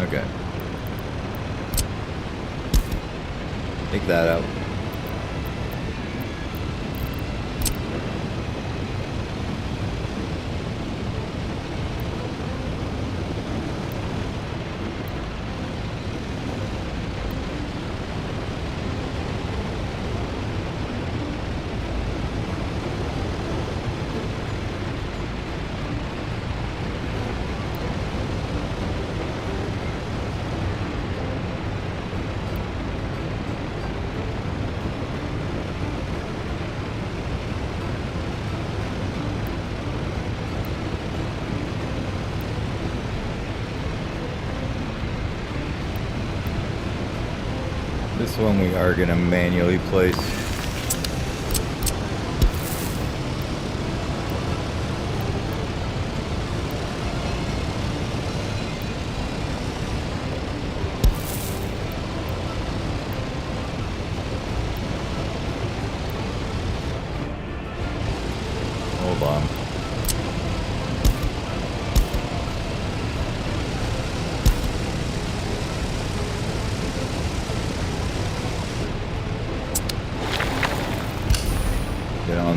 Okay. Take that out. This one we are going to manually place.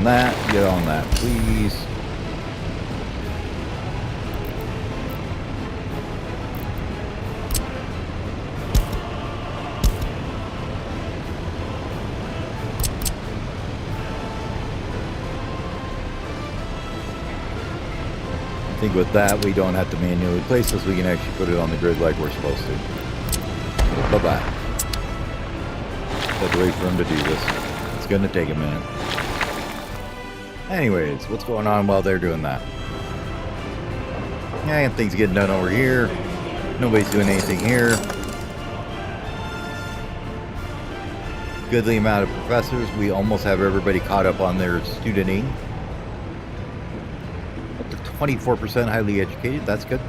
on that. Get on that, please. I think with that, we don't have to manually place this. We can actually put it on the grid like we're supposed to. Bye-bye. Have to wait for him to do this. It's going to take a minute. Anyways, what's going on while they're doing that? Yeah, things getting done over here. Nobody's doing anything here. Goodly amount of professors. We almost have everybody caught up on their studenting. Up to 24% highly educated. That's good.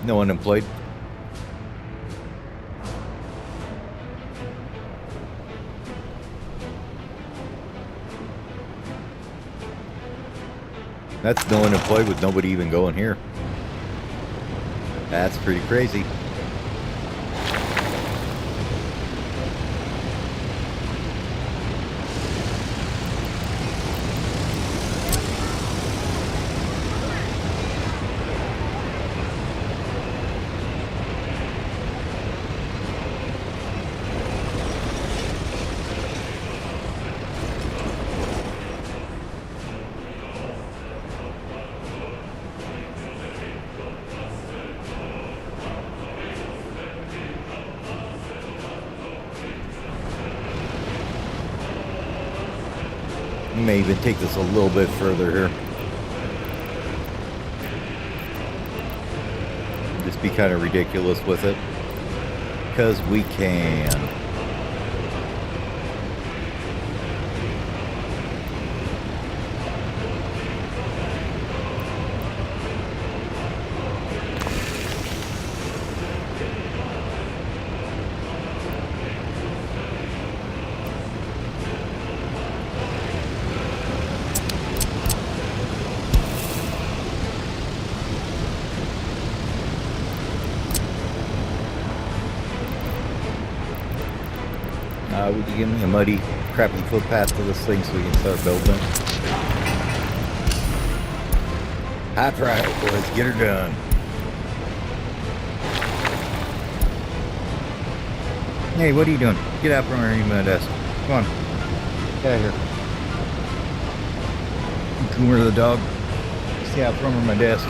No unemployed. That's no unemployed with nobody even going here. That's pretty crazy. May even take this a little bit further here. Just be kind of ridiculous with it. Because we can. Would you give me a muddy, crappy footpath to this thing so we can start building? That's right, boys. Get her done. Hey, what are you doing? Get out from underneath my desk. Come on. Get out of here. Coomer the dog. Stay out from my desk.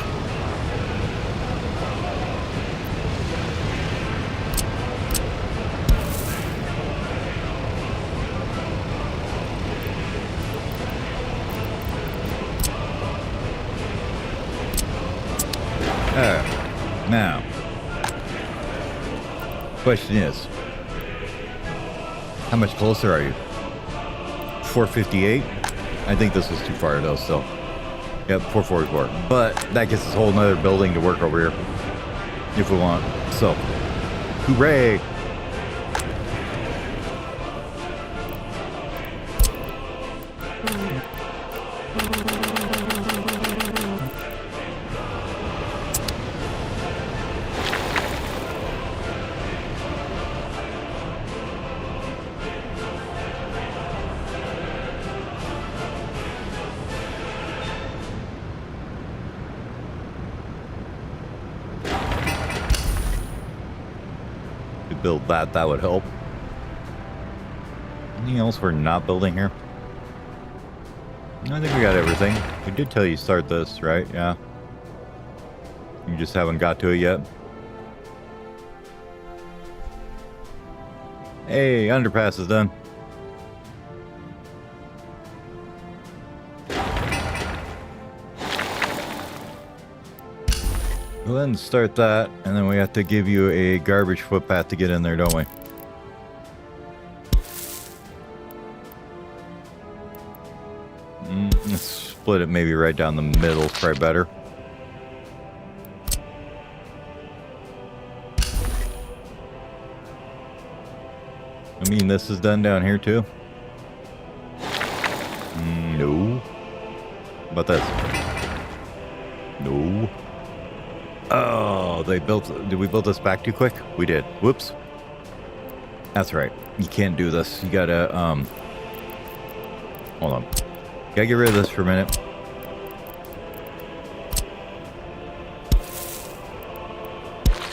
Now, question is, how much closer are you? 458? I think this was too far though, still. Yep, 444. But that gets us a whole nother building to work over here, if we want. So, hooray! Build that would help. Anything else we're not building here? I think we got everything. We did tell you start this, right? Yeah. You just haven't got to it yet. Hey, underpass is done. Go ahead and start that, and then we have to give you a garbage footpath to get in there, don't we? Let's split it maybe right down the middle, is probably better. I mean, this is done down here too? No. How about this? No. Oh, Oh, did we build this back too quick? We did. Whoops. That's right. You can't do this. You gotta, hold on. Gotta get rid of this for a minute.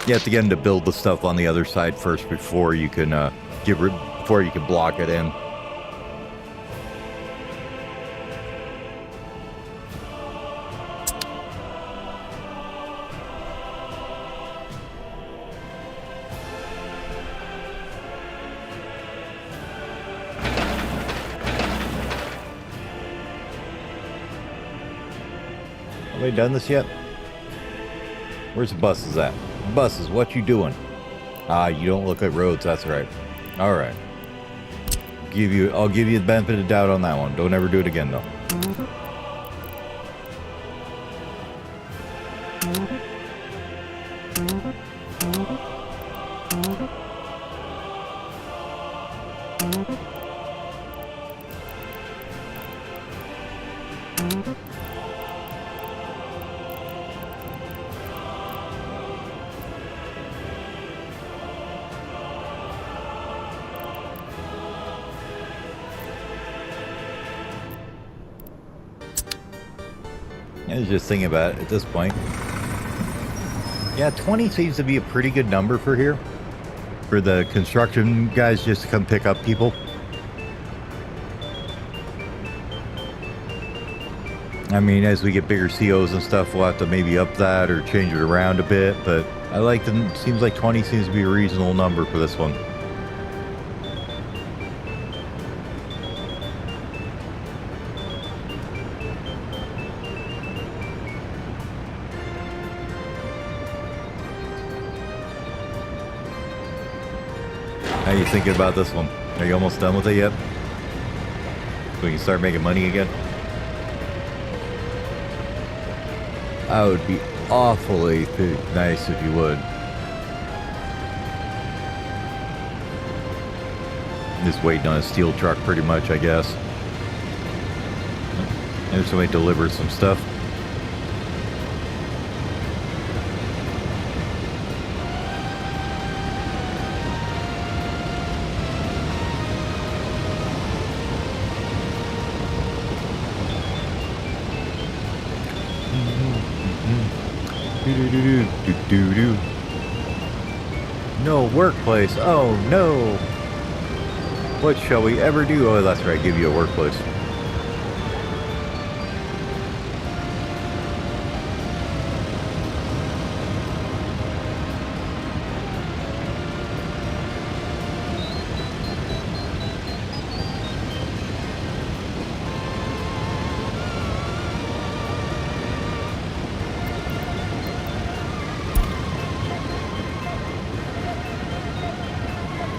You have to get him to build the stuff on the other side first before you can, before you can block it in. Have we done this yet? Where's the buses at? Buses, what you doing? Ah, you don't look at roads, that's right. All right. I'll give you the benefit of the doubt on that one. Don't ever do it again, though. I was just thinking about it at this point. Yeah, 20 seems to be a pretty good number for here. For the construction guys just to come pick up people. I mean, as we get bigger COs and stuff, we'll have to maybe up that or change it around a bit. But I like them. Seems like 20 seems to be a reasonable number for this one. How are you thinking about this one? Are you almost done with it yet? So we can start making money again? That would be awfully nice if you would. Just waiting on a steel truck pretty much, I guess. There's somebody delivered some stuff. No workplace. Oh no. What shall we ever do? Oh, that's right. Give you a workplace.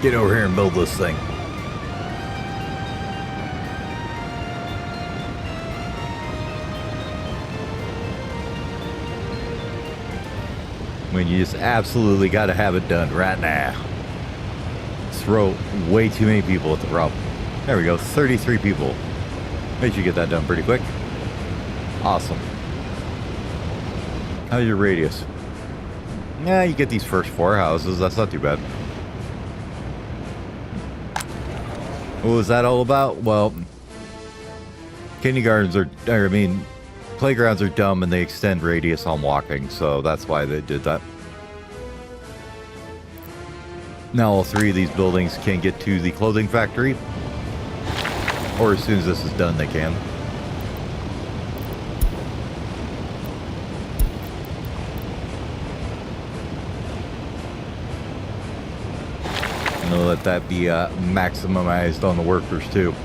Get over here and build this thing. When you just absolutely got to have it done right now. Throw way too many people at the problem. There we go, 33 people. Made you get that done pretty quick. Awesome. How's your radius? Yeah, you get these first 4 houses. That's not too bad. What was that all about? Well, playgrounds are dumb and they extend radius on walking, so that's why they did that. Now all 3 of these buildings can get to the clothing factory, or as soon as this is done, they can. And let that be maximized on the workers too.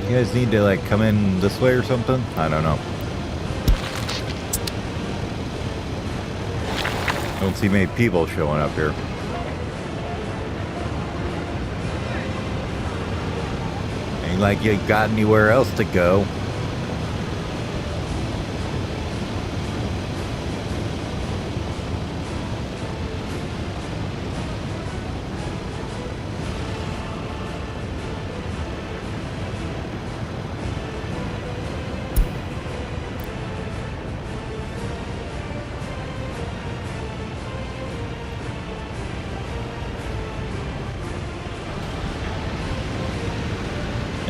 You guys need to like come in this way or something? I don't know. Don't see many people showing up here. Ain't like you got anywhere else to go.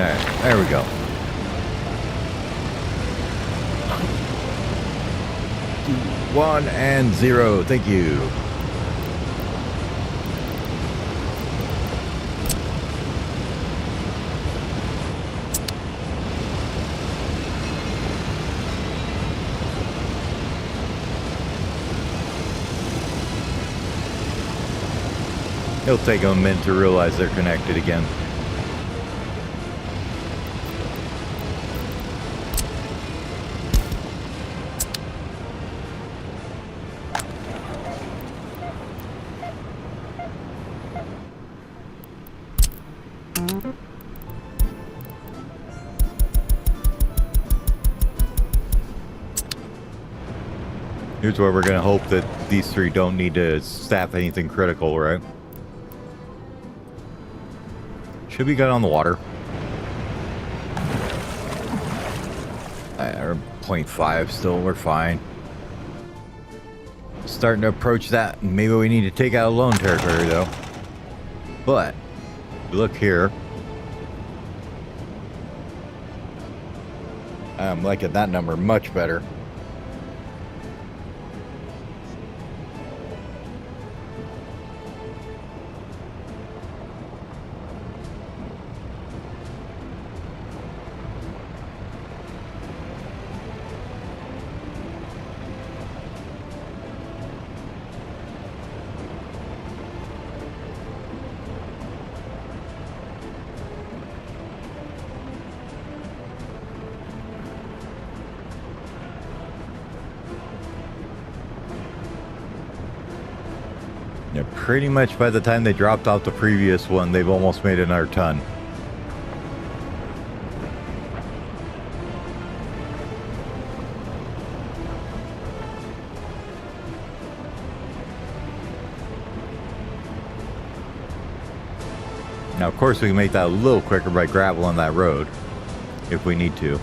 Alright, there we go. One and 0. Thank you. It'll take them a minute to realize they're connected again. Here's where we're going to hope that these three don't need to staff anything critical, right? Should be good on the water. We're 0.5 still, we're fine. Starting to approach that. Maybe we need to take out alone territory though. But, look here. I'm liking that number much better. Yeah, pretty much by the time they dropped off the previous one, they've almost made another ton. Now, of course, we can make that a little quicker by graveling that road, if we need to.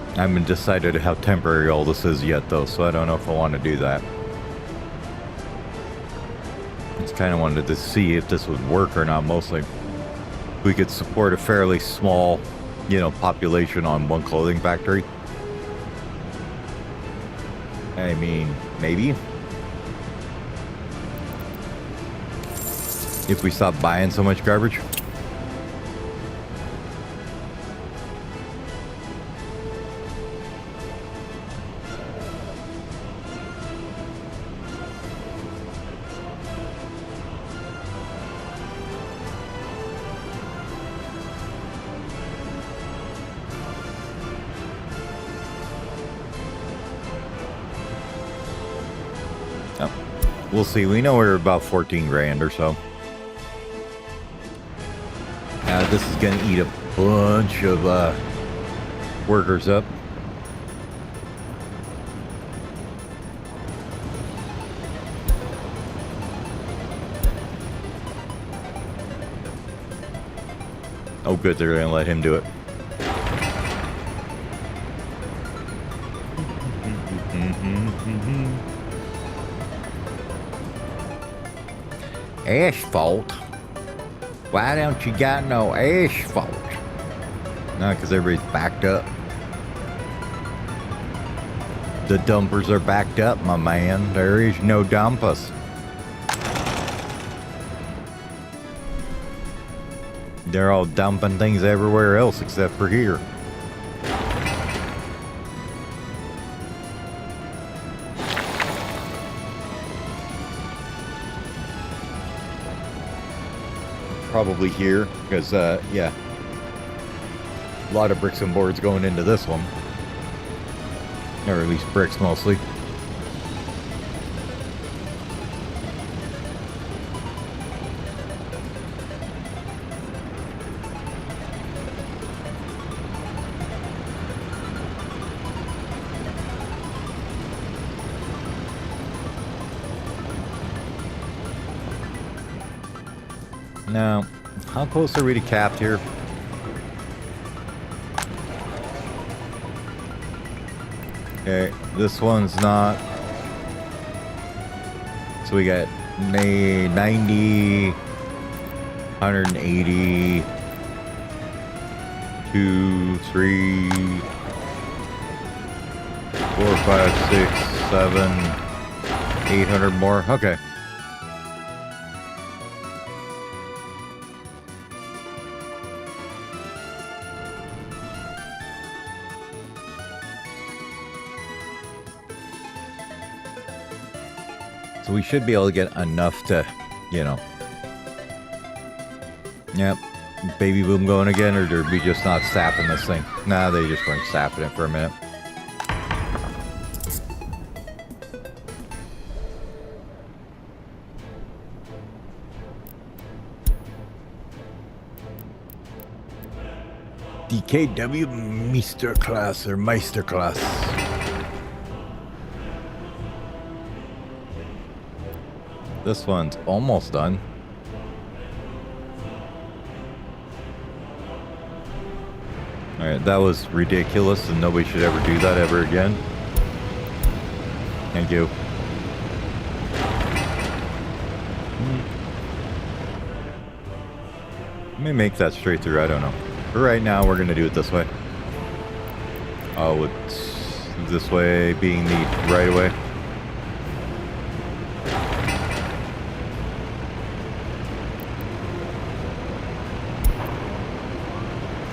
I haven't decided how temporary all this is yet, though, so I don't know if I want to do that. Just kind of wanted to see if this would work or not, mostly. We could support a fairly small, you know, population on one clothing factory. I mean, maybe. If we stop buying so much garbage. We'll see. We know we're about 14 grand or so. This is going to eat a bunch of workers up. Oh, good. They're going to let him do it. Asphalt? Why don't you got no asphalt? No, because everybody's backed up. The dumpers are backed up, my man. There is no dumpers. They're all dumping things everywhere else except for here. Probably here, because, yeah. A lot of bricks and boards going into this one. Or at least bricks, mostly. Now, how close are we to capped here? Okay, this one's not. So we got 90, 180, 2, 3, 4, 5, 6, 7, 800 more. Okay. So we should be able to get enough to, you know. Yep. Baby boom going again, or did we just not sapping this thing? Nah, they just weren't sapping it for a minute. DKW Meisterklasse or Meisterklasse. This one's almost done. Alright, that was ridiculous and nobody should ever do that ever again. Thank you. Let me make that straight through, I don't know. For right now, we're going to do it this way. Oh, it's this way being the right way.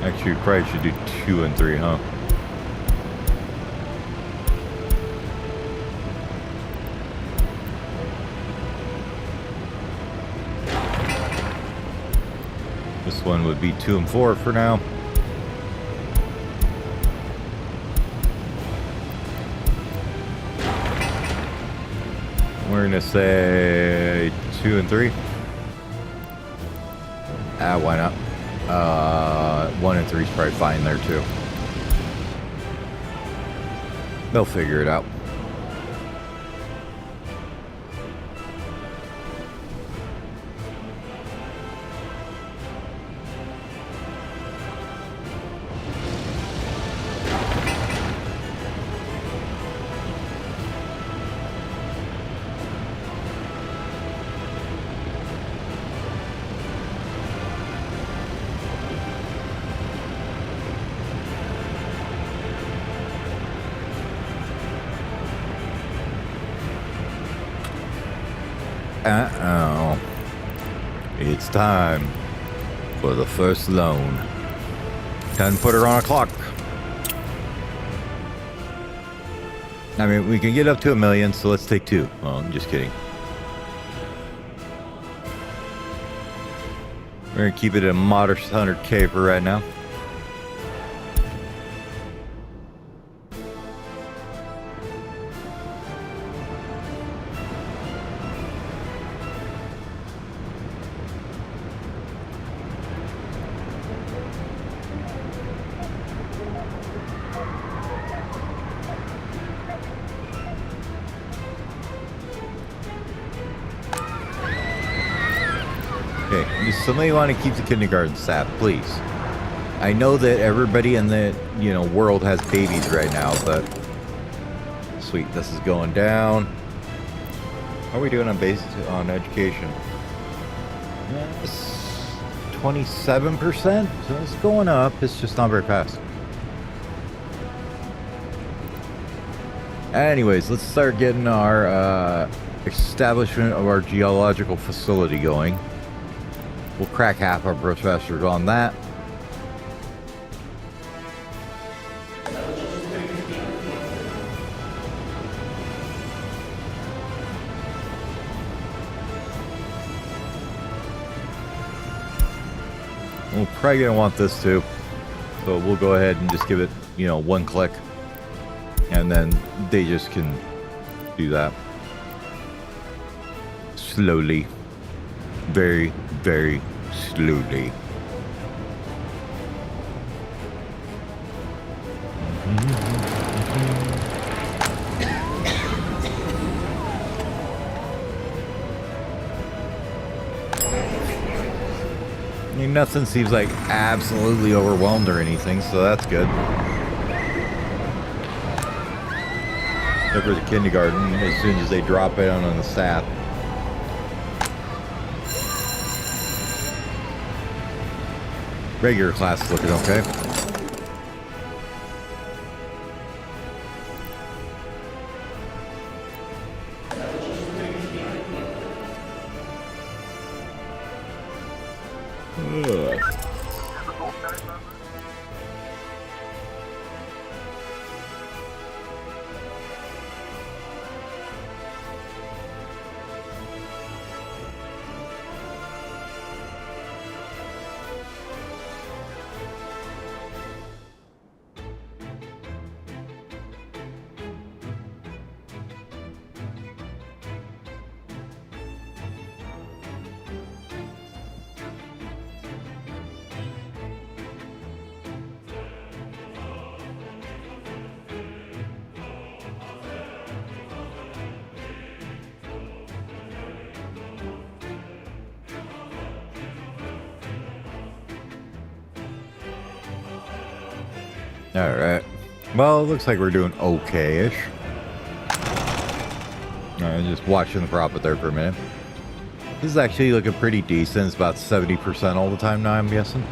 Actually, we probably should do 2 and 3, huh? This one would be 2 and 4 for now. We're gonna say 2 and 3. Why not? 1 and 3 is probably fine there too. They'll figure it out. Uh-oh. It's time for the first loan. Time to put her on a clock. I mean, we can get up to 1 million, so let's take 2. Oh, I'm just kidding. We're gonna keep it at a modest 100K for right now. Okay, does somebody want to keep the kindergarten staff, please? I know that everybody in the, world has babies right now, but sweet, this is going down. How are we doing on education? Yes, 27%, so it's going up. It's just not very fast. Anyways, let's start getting our establishment of our geological facility going. We'll crack half our professors on that. We're probably gonna want this too, so we'll go ahead and just give it, 1 click, and then they just can do that slowly, very, very slowly. I mean, nothing seems like absolutely overwhelmed or anything, so that's good. Except for the kindergarten, as soon as they drop in on the staff. Regular class is looking okay. All right. Well, it looks like we're doing okay-ish. All right, just watching the profit there for a minute. This is actually looking pretty decent. It's about 70% all the time now, I'm guessing.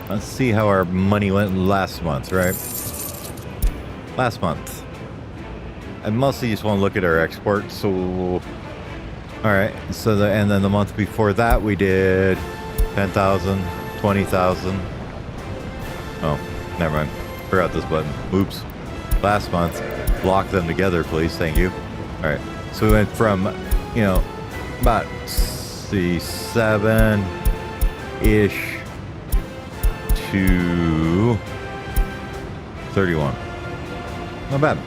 Let's see how our money went last month, right? Last month. I mostly just want to look at our exports. So, all right. So, and then the month before that, we did 10,000, 20,000. Oh, never mind. Forgot this button. Oops. Last month. Lock them together, please. Thank you. All right. So we went from, you know, about 7-ish to 31. Not bad.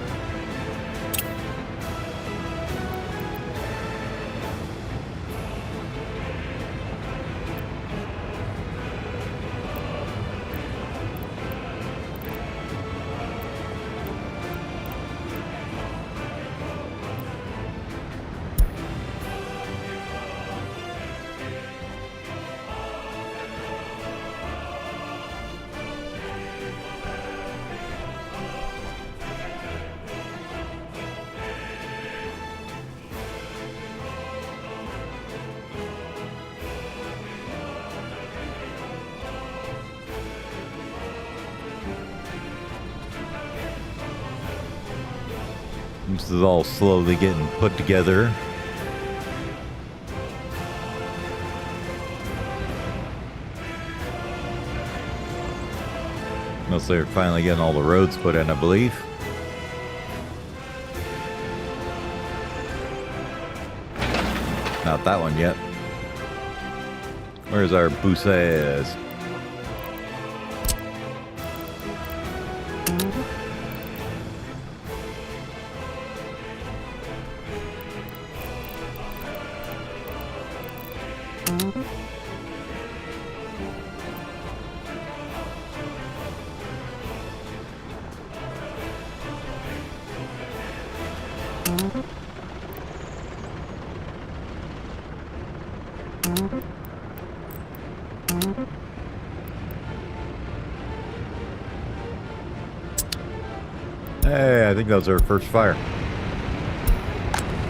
This is all slowly getting put together. Mostly they're finally getting all the roads put in, I believe. Not that one yet. Where's our buses? Hey, I think that was our first fire.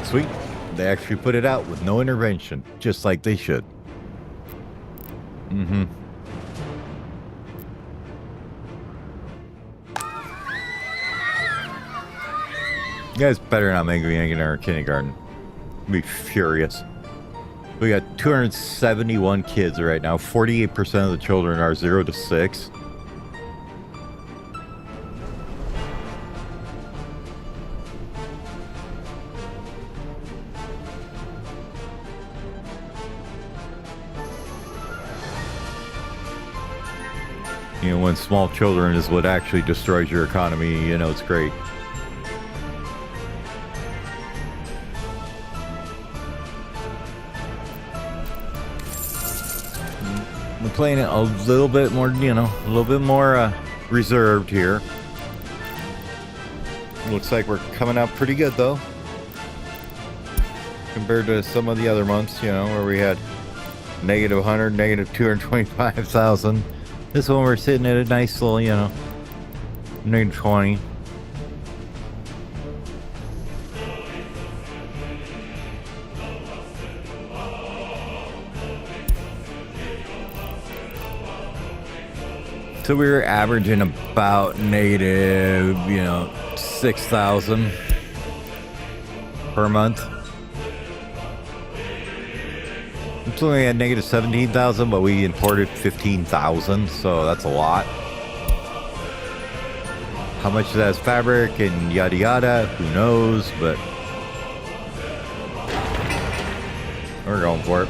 Sweet. They actually put it out with no intervention, just like they should. Mm-hmm. You guys better not make me in our kindergarten. I'll be furious. We got 271 kids right now. 48% of the children are 0 to 6. You know, when small children is what actually destroys your economy, you know, it's great. We're playing it a little bit more, you know, a little bit more reserved here. Looks like we're coming out pretty good, though. Compared to some of the other months, you know, where we had negative 100, negative 225,000. This one we're sitting at a nice little, you know, negative 20. So we were averaging about negative, 6,000 per month. It's only at negative 17,000, but we imported 15,000, so that's a lot. How much of that is fabric and yada yada, who knows, but we're going for it.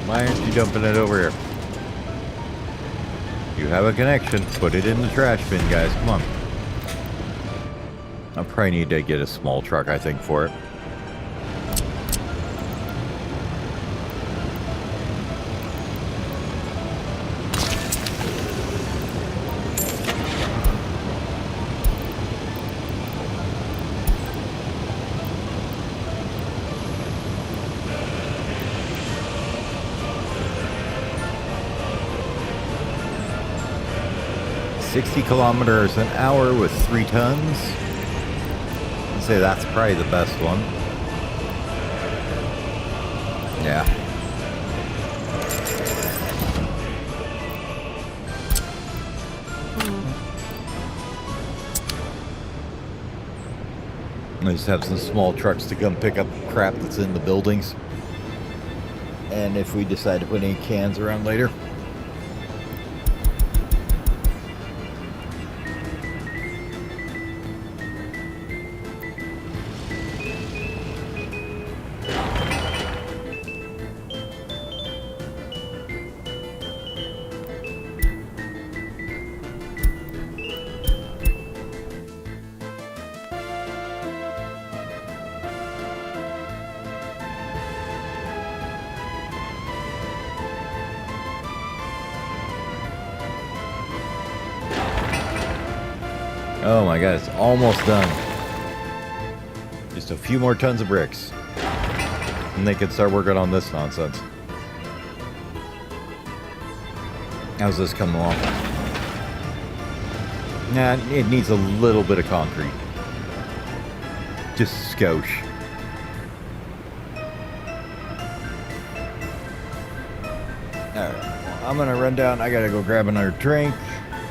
Why aren't you dumping it over here? You have a connection. Put it in the trash bin, guys. Come on. I probably need to get a small truck, I think, for it. $60 kilometers an hour with 3 tons. I'd say that's probably the best one. Yeah. I just have some small trucks to come pick up crap that's in the buildings. And if we decide to put any cans around later. Oh my god, it's almost done. Just a few more tons of bricks. And they can start working on this nonsense. How's this coming along? Nah, it needs a little bit of concrete. Just a skosh. Alright, well, I'm gonna run down. I gotta go grab another drink.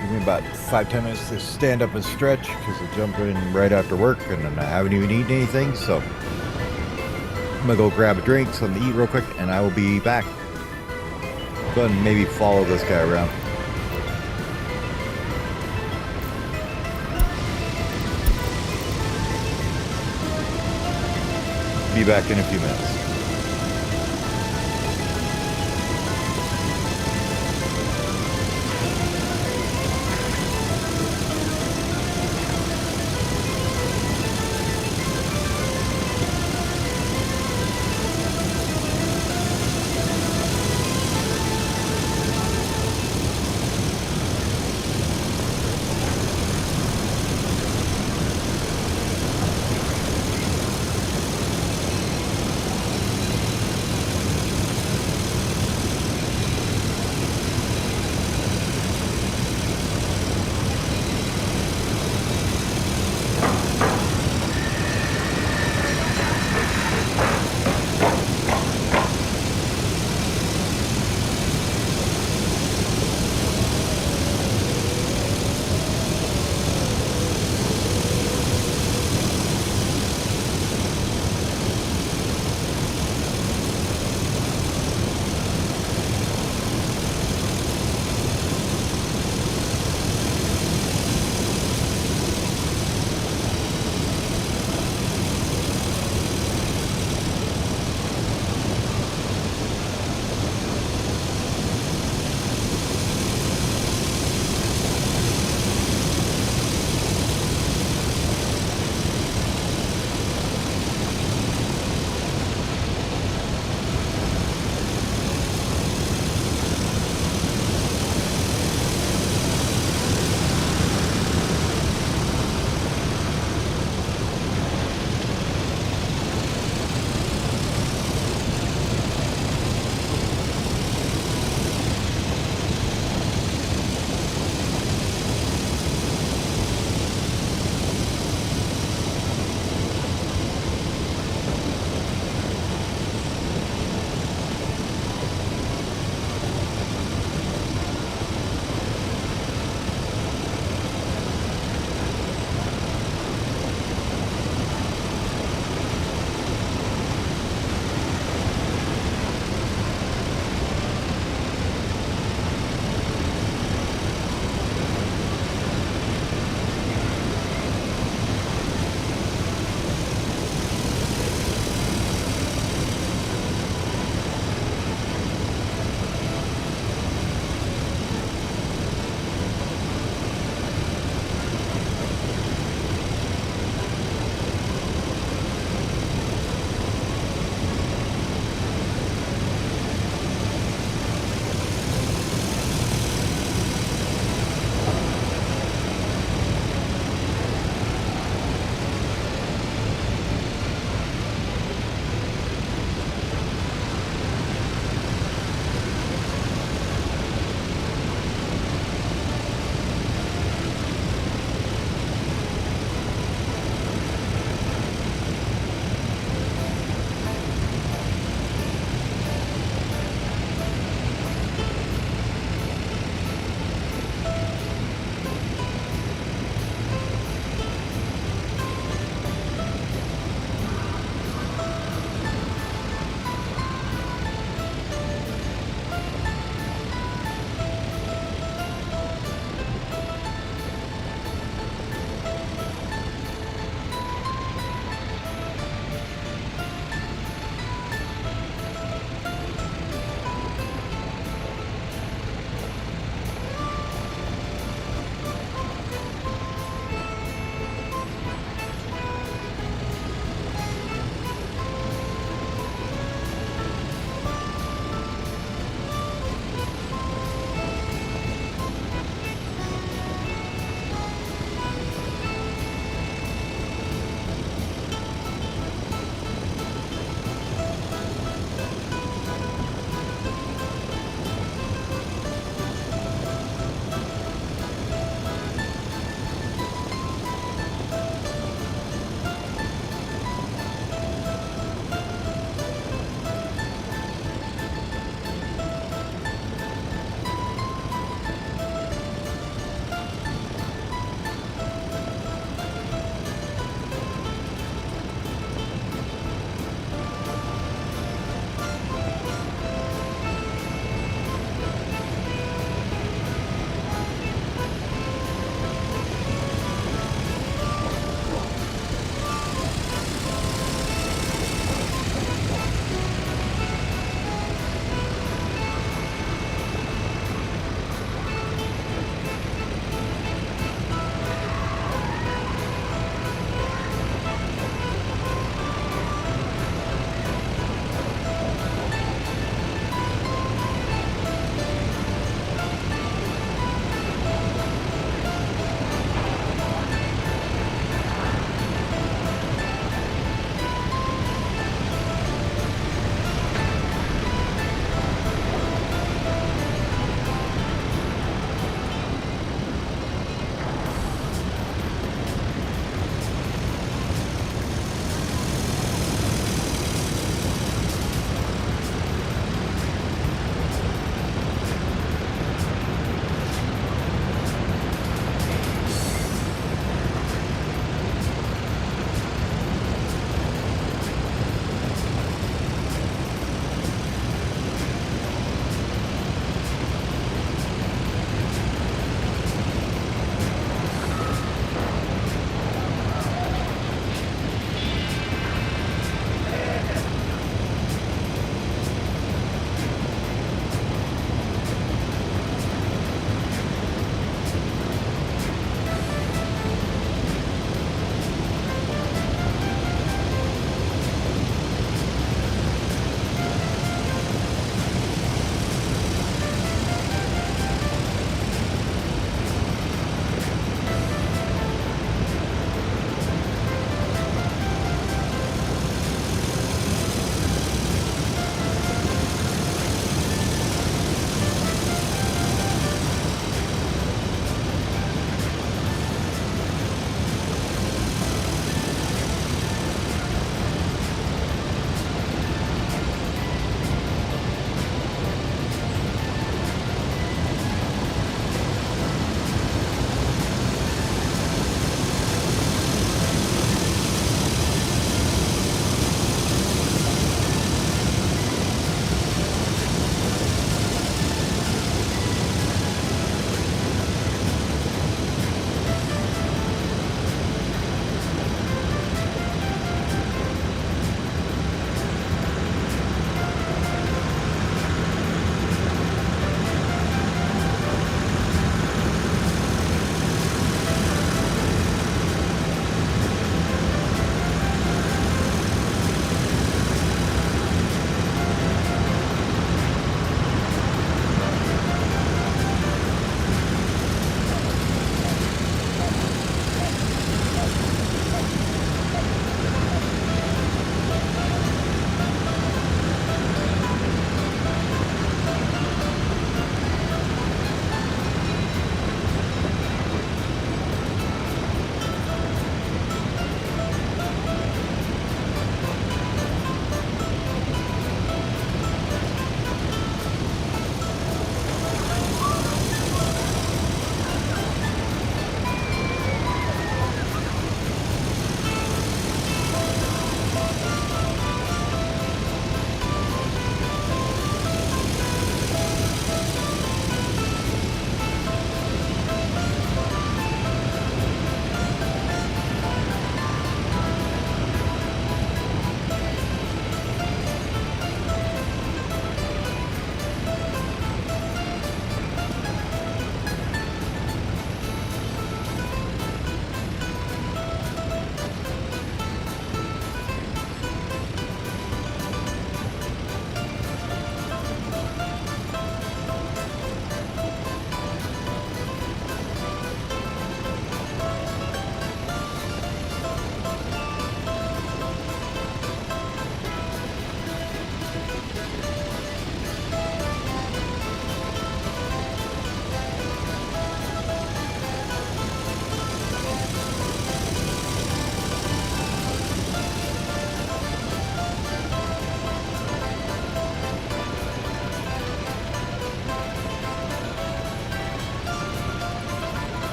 Give me about 5-10 minutes to stand up and stretch because I jumped in right after work and I haven't even eaten anything. So I'm gonna go grab a drink, something to eat real quick, and I will be back. Go ahead and maybe follow this guy around. Be back in a few minutes.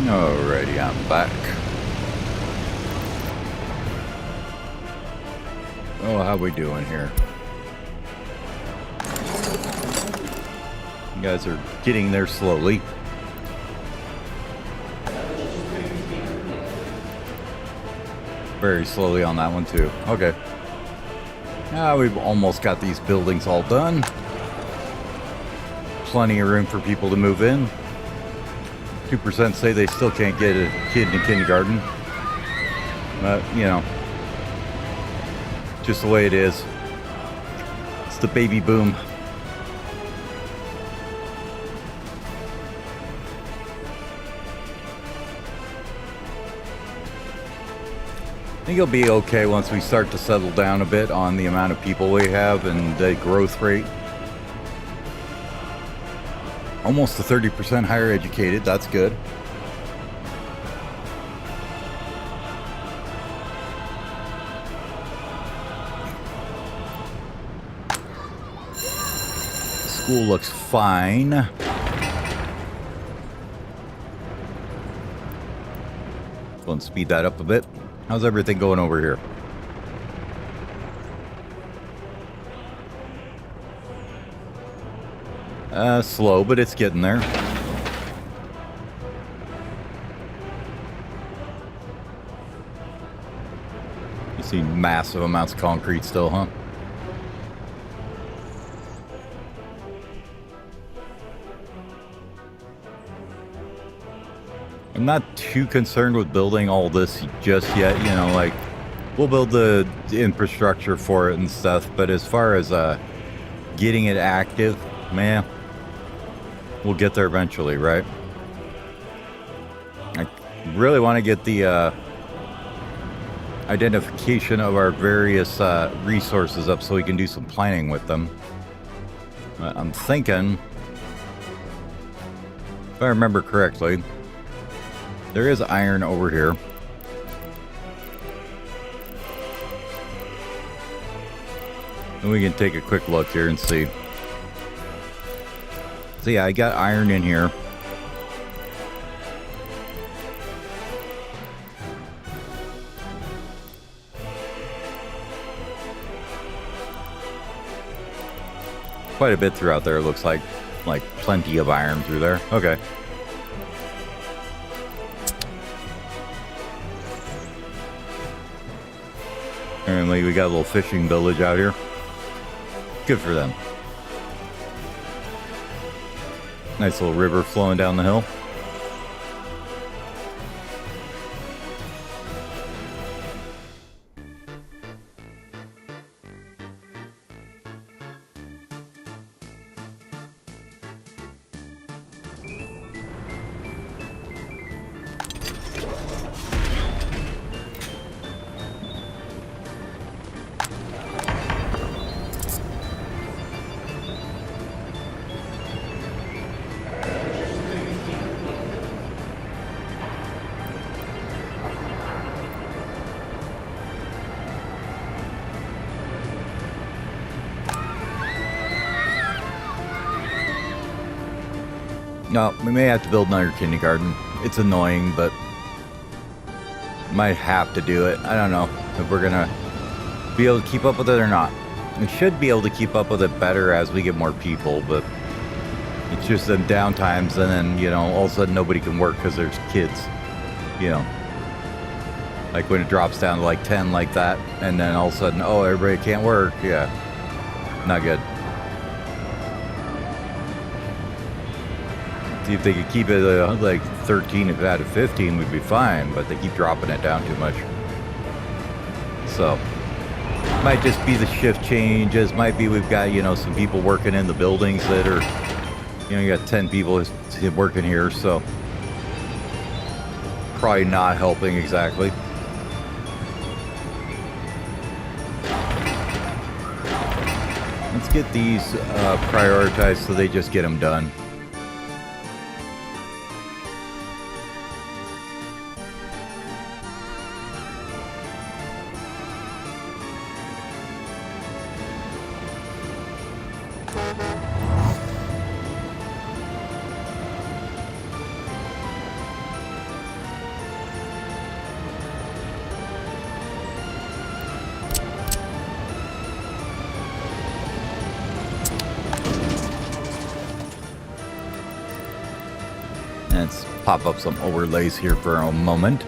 Alrighty, I'm back. Oh, how we doing here? You guys are getting there slowly. Very slowly on that one too. Okay. Now we've almost got these buildings all done. Plenty of room for people to move in. 2% say they still can't get a kid in kindergarten. But, you know, just the way it is. It's the baby boom. I think it'll be okay once we start to settle down a bit on the amount of people we have and the growth rate. Almost to 30% higher educated, that's good. School looks fine. Go and speed that up a bit. How's everything going over here? Slow, but it's getting there. You see massive amounts of concrete still, huh? I'm not too concerned with building all this just yet, you know, like, we'll build the infrastructure for it and stuff, but as far as getting it active, man, we'll get there eventually, right? I really want to get the identification of our various resources up so we can do some planning with them. I'm thinking, if I remember correctly, there is iron over here. And we can take a quick look here and see. So yeah, I got iron in here. Quite a bit throughout there, it looks like plenty of iron through there. Okay. Apparently we got a little fishing village out here. Good for them. Nice little river flowing down the hill. No, we may have to build another kindergarten. It's annoying, but might have to do it. I don't know if we're gonna be able to keep up with it or not. We should be able to keep up with it better as we get more people, but it's just in downtimes, and then, you know, all of a sudden nobody can work because there's kids, you know. Like when it drops down to like 10 like that, and then all of a sudden, oh, everybody can't work. Yeah, not good. See if they could keep it like 13 out of 15 would be fine, but they keep dropping it down too much. So, might just be the shift changes. Might be we've got, you know, some people working in the buildings that are, you know, you got 10 people working here, so probably not helping exactly. Let's get these prioritized so they just get them done. Let's pop up some overlays here for a moment.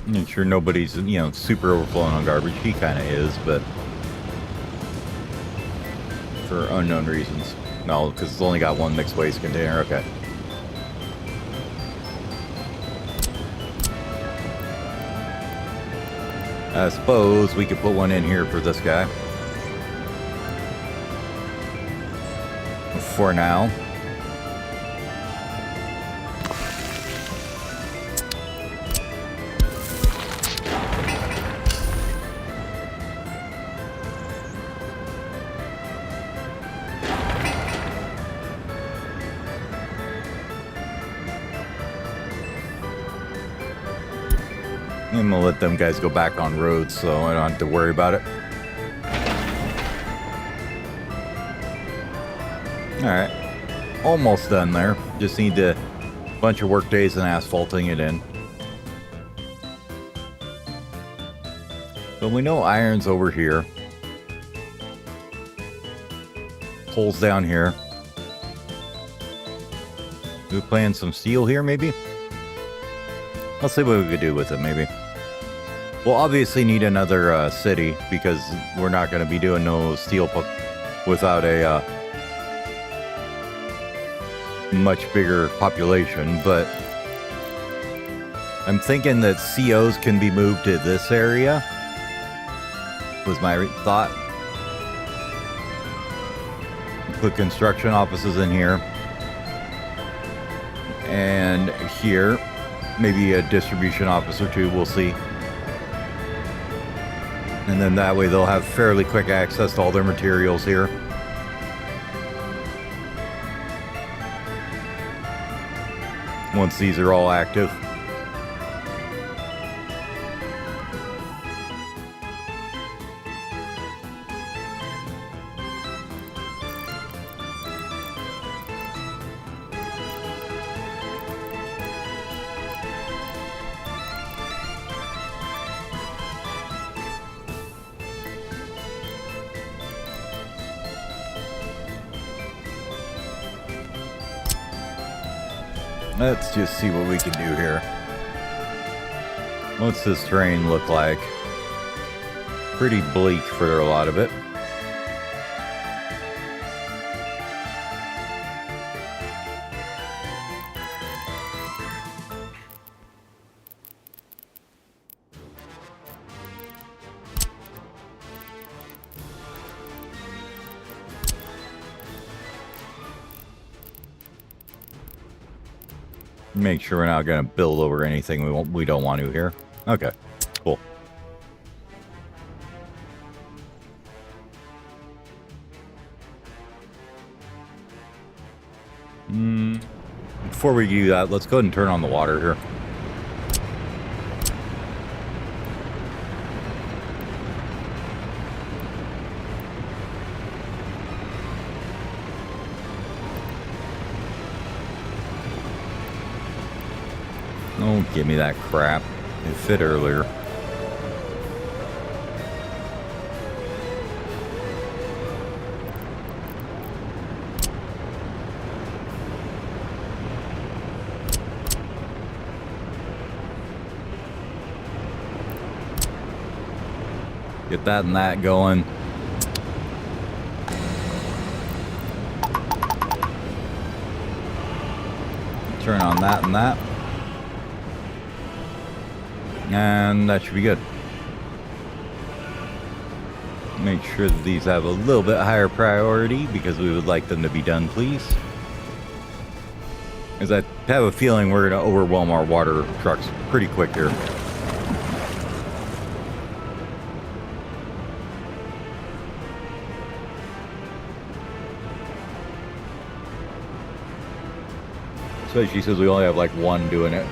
Make sure nobody's, you know, super overflowing on garbage. He kind of is, but for unknown reasons. No, because it's only got one mixed waste container. Okay. I suppose we could put one in here for this guy. For now. I'm gonna let them guys go back on roads so I don't have to worry about it. Alright. Almost done there. Just need a bunch of work days and asphalting it in. So we know iron's over here. Coal's down here. We playing some steel here maybe? Let's see what we could do with it maybe. We'll obviously need another city because we're not going to be doing no steel without a much bigger population, but I'm thinking that COs can be moved to this area, was my thought. Put construction offices in here. And here, maybe a distribution office or two, we'll see. And then that way they'll have fairly quick access to all their materials here. Once these are all active. Let's just see what we can do here. What's this terrain look like? Pretty bleak for a lot of it. Make sure we're not going to build over anything we don't want to here. Okay, cool. Before we do that, let's go ahead and turn on the water here. Don't give me that crap. It fit earlier. Get that and that going. Turn on that and that. And that should be good. Make sure that these have a little bit higher priority because we would like them to be done, please. Because I have a feeling we're going to overwhelm our water trucks pretty quick here. Especially since we only have like one doing it.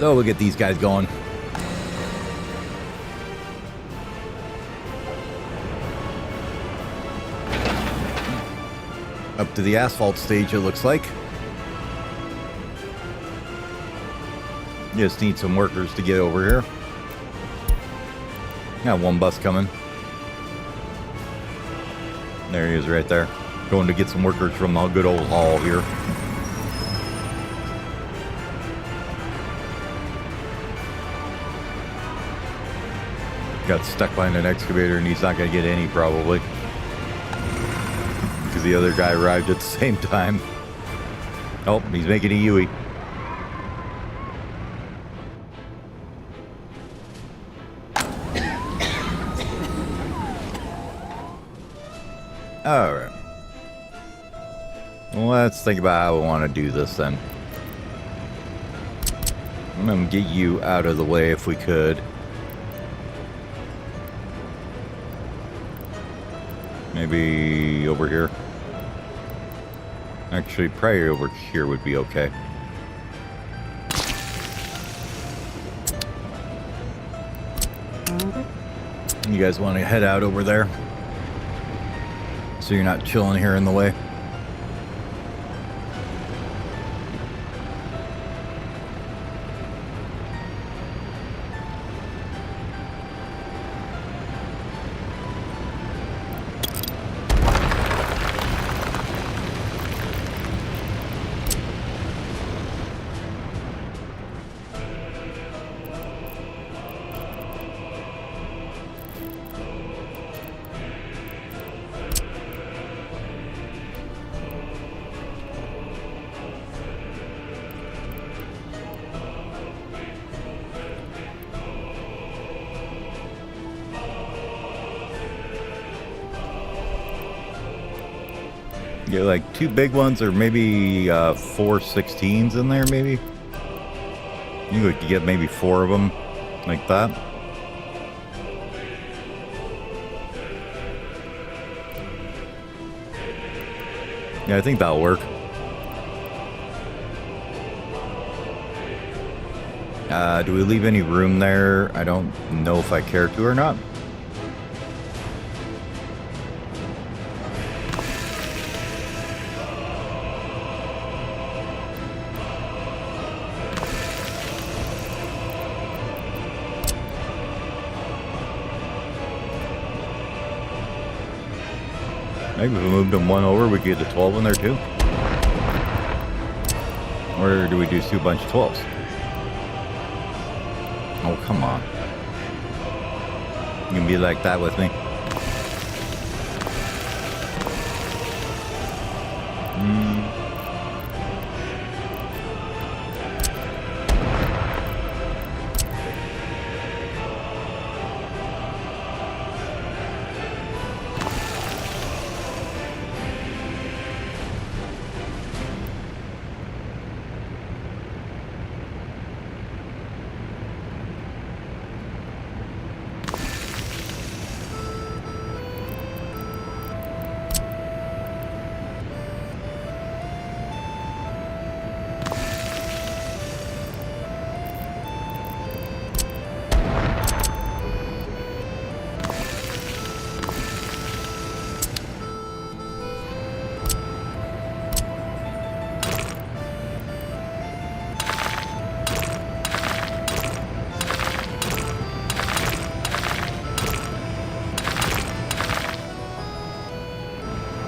So we'll get these guys going. Up to the asphalt stage, it looks like. Just need some workers to get over here. Got one bus coming. There he is right there. Going to get some workers from the good old hall here. Got stuck behind an excavator and he's not going to get any probably. Because the other guy arrived at the same time. Oh, he's making a Yui. Alright. Let's think about how we want to do this then. I'm going to get you out of the way if we could. Maybe over here. Actually, probably over here would be okay. You guys want to head out over there? So you're not chilling here in the way. Get like 2 big ones or maybe 4 16s in there maybe. You could get maybe 4 of them like that. Yeah, I think that'll work. Do we leave any room there? I don't know if I care to or not. Maybe if we moved them one over, we could get the 12 in there too. Or do we do 2 bunch of 12s? Oh, come on. You can be like that with me.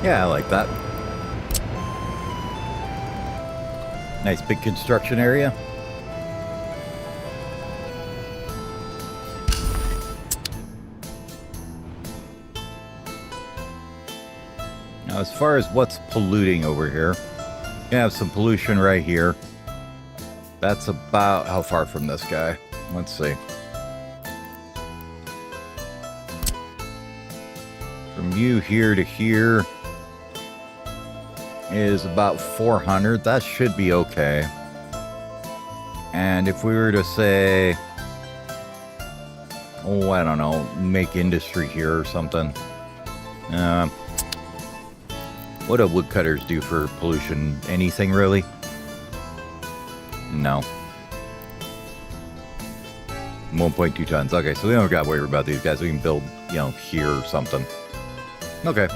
Yeah, I like that. Nice big construction area. Now, as far as what's polluting over here, you have some pollution right here. That's about how far from this guy? Let's see. From you here to here is about 400. That should be okay. And if we were to say, oh, I don't know, make industry here or something. What do woodcutters do for pollution? Anything really? No. 1.2 tons. Okay, so we don't got to worry about these guys. We can build, you know, here or something. Okay.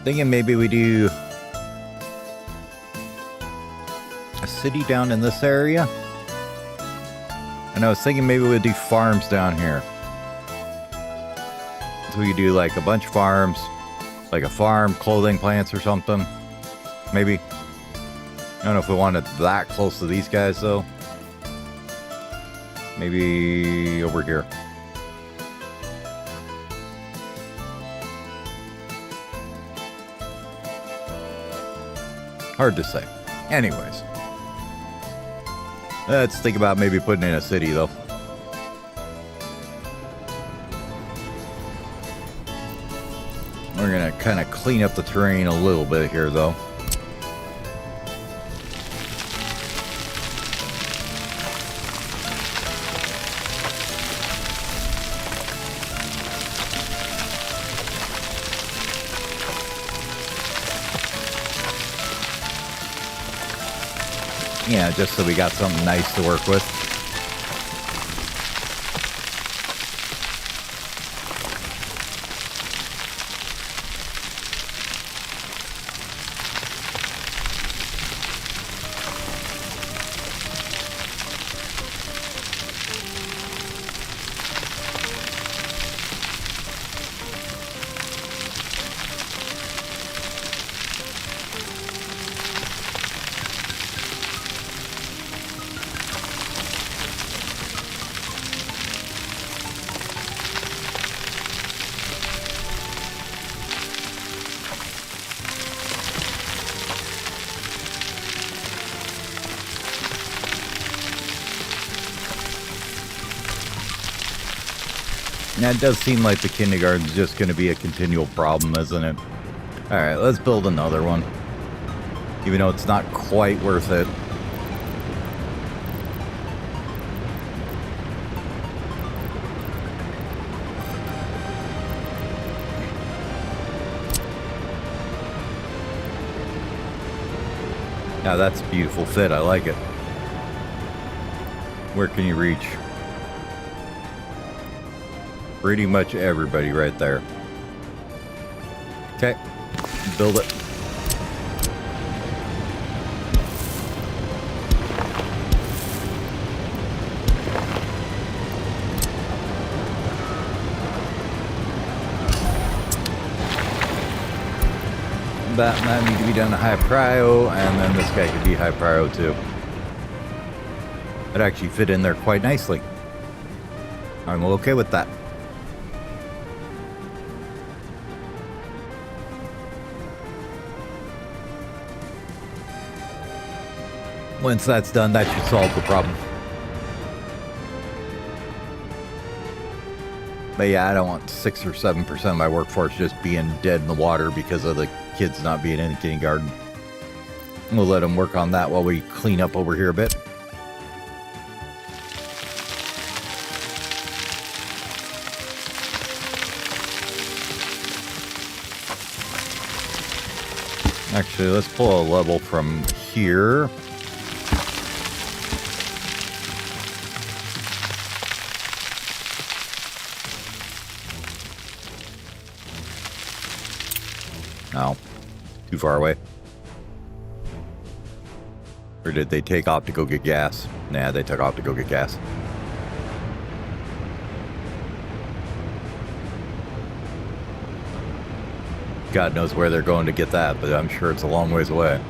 Thinking maybe we do a city down in this area. And I was thinking maybe we'd do farms down here. So we could do like a bunch of farms, like a farm, clothing plants or something. Maybe. I don't know if we wanted that close to these guys though. Maybe over here. Hard to say. Anyways. Let's think about maybe putting in a city though. We're gonna kind of clean up the terrain a little bit here though. Yeah, just so we got something nice to work with. Now, it does seem like the kindergarten's just going to be a continual problem, isn't it? Alright, let's build another one. Even though it's not quite worth it. Now, that's a beautiful fit. I like it. Where can you reach? Pretty much everybody right there. Okay, build it. That need to be done a high prio, and then this guy could be high prio too. It actually fit in there quite nicely. I'm okay with that. Once that's done, that should solve the problem. But yeah, I don't want 6 or 7% of my workforce just being dead in the water because of the kids not being in the kindergarten. We'll let them work on that while we clean up over here a bit. Actually, let's pull a level from here. No, too far away. Or did they take off to go get gas? Nah, they took off to go get gas. God knows where they're going to get that, but I'm sure it's a long ways away.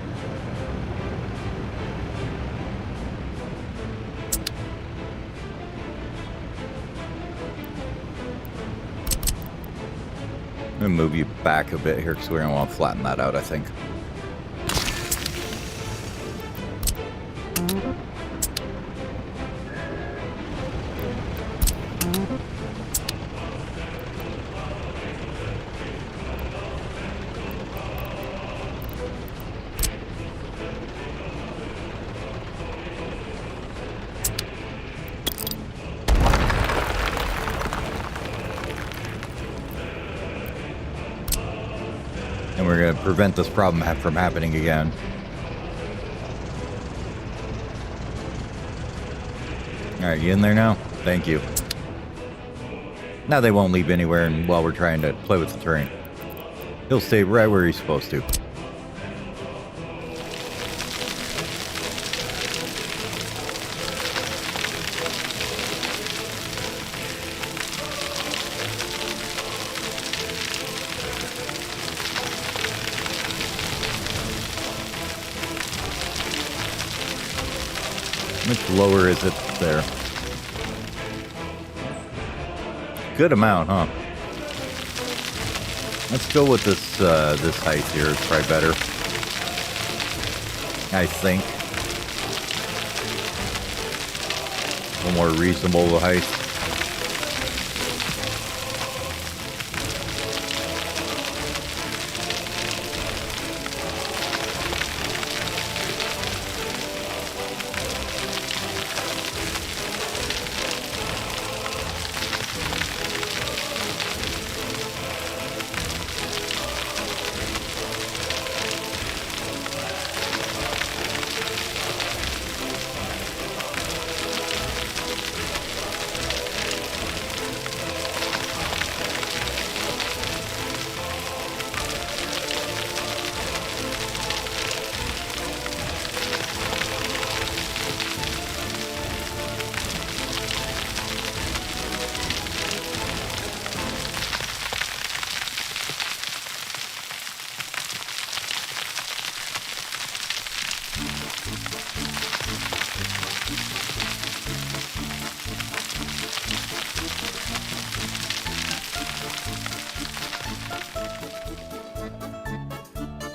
I'm going to move you back a bit here because we're going to want to flatten that out, I think. And we're going to prevent this problem from happening again. Alright, you in there now? Thank you. Now they won't leave anywhere while we're trying to play with the terrain. He'll stay right where he's supposed to. How much lower is it there? Good amount, huh? Let's go with this this height here. It's probably better, I think. A little more reasonable height.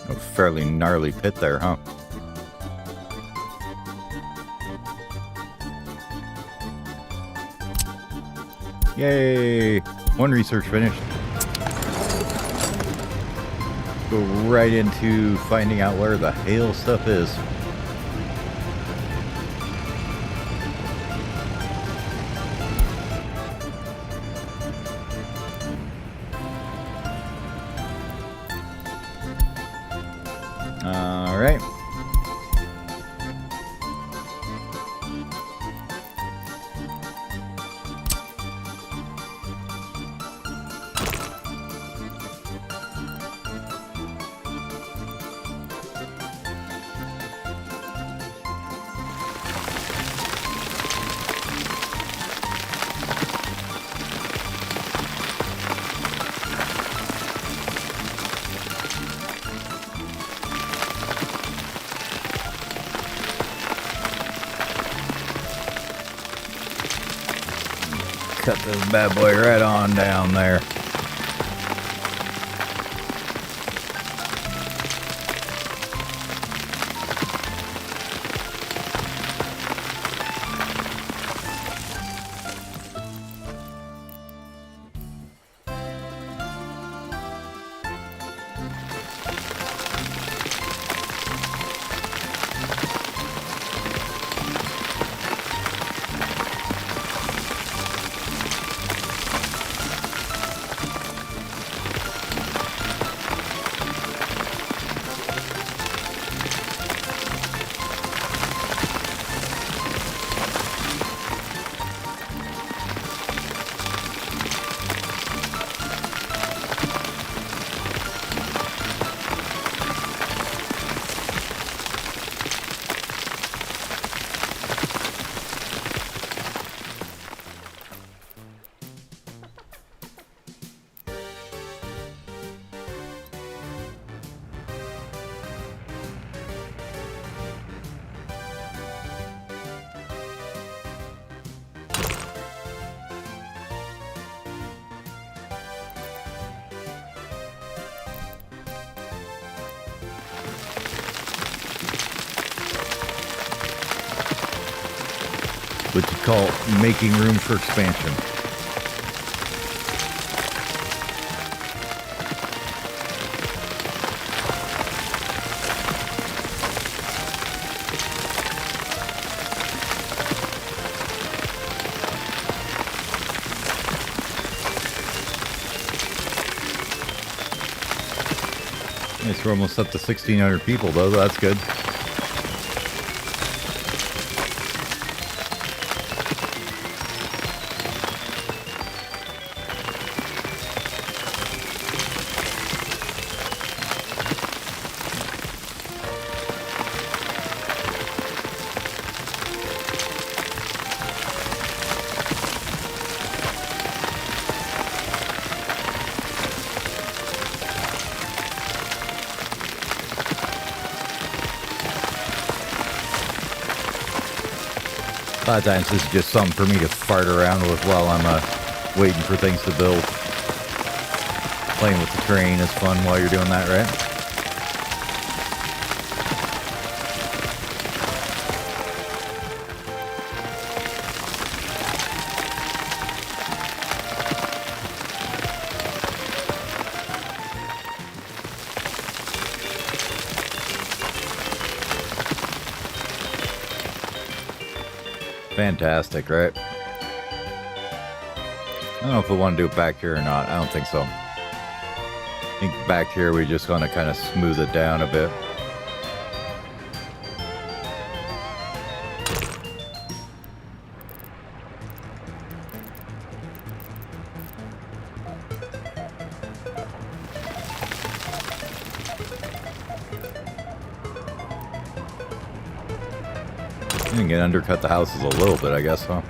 A fairly gnarly pit there, huh? Yay! One research finished. Go right into finding out where the hail stuff is. All right. Cut this bad boy right on down there. What you call making room for expansion. Nice, we're almost up to 1,600 people though, that's good. A lot of times this is just something for me to fart around with while I'm waiting for things to build. Playing with the terrain is fun while you're doing that, right? Fantastic, right? I don't know if we want to do it back here or not. I don't think so. I think back here we just want to kind of smooth it down a bit. You can undercut the houses a little bit, I guess, huh?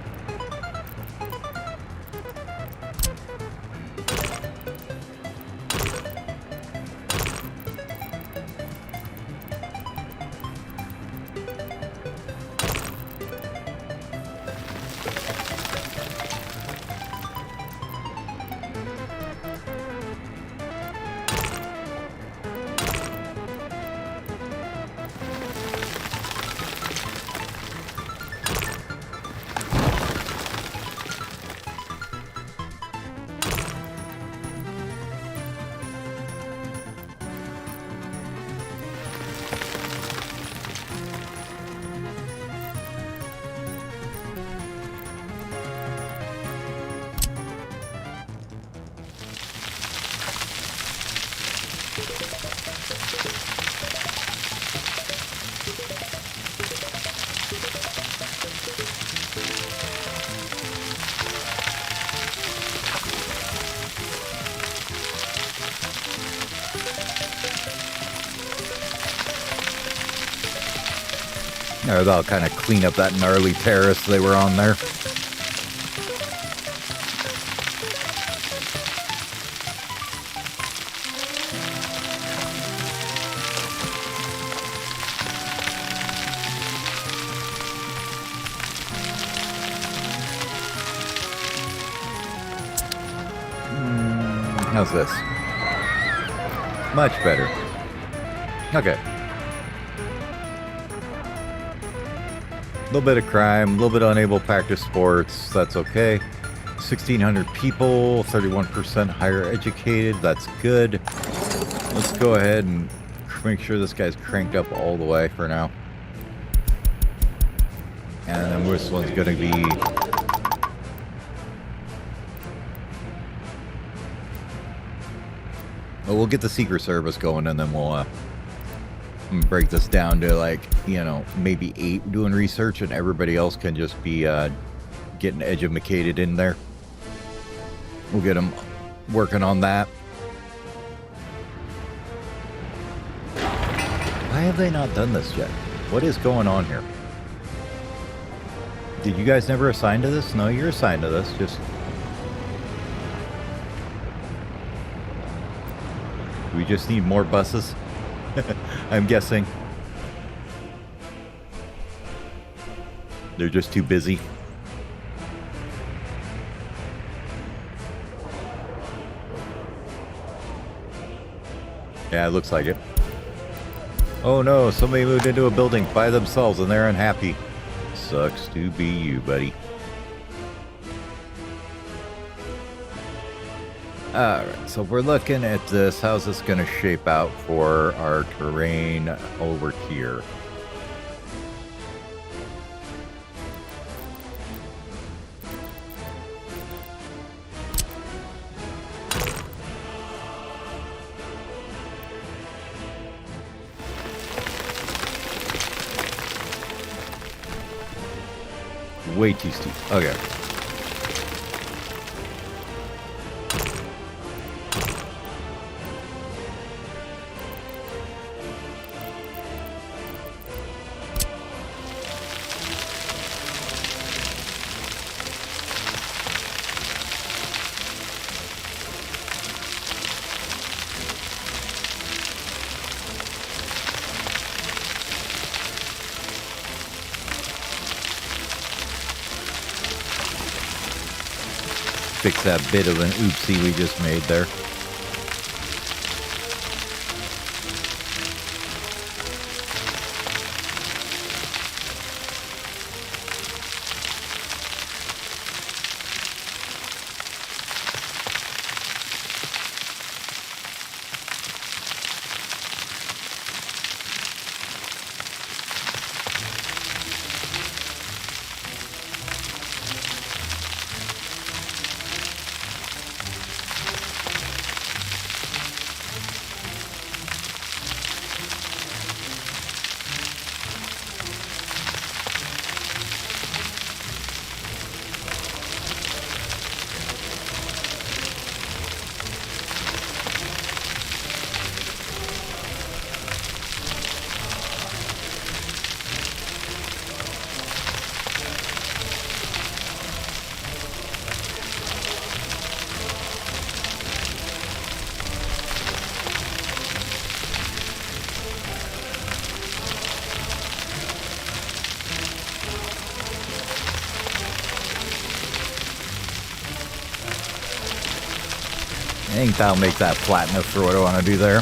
Or they'll kind of clean up that gnarly terrace they were on there. How's this? Much better. Okay. A little bit of crime, a little bit unable to practice sports, that's okay. 1,600 people, 31% higher educated, that's good. Let's go ahead and make sure this guy's cranked up all the way for now. And then this one's gonna be... Well, we'll get the Secret Service going and then we'll break this down to, like, you know, maybe 8 doing research and everybody else can just be getting educated in there. We'll get them working on that. Why have they not done this yet? What is going on here? Did you guys never assign to this? No, you're assigned to this. Just... we just need more buses. I'm guessing. They're just too busy. Yeah, it looks like it. Oh no, somebody moved into a building by themselves and they're unhappy. Sucks to be you, buddy. Alright, so we're looking at this. How's this going to shape out for our terrain over here? Way too steep. Okay. fix that bit of an oopsie we just made there. I think that'll make that flat enough for what I want to do there.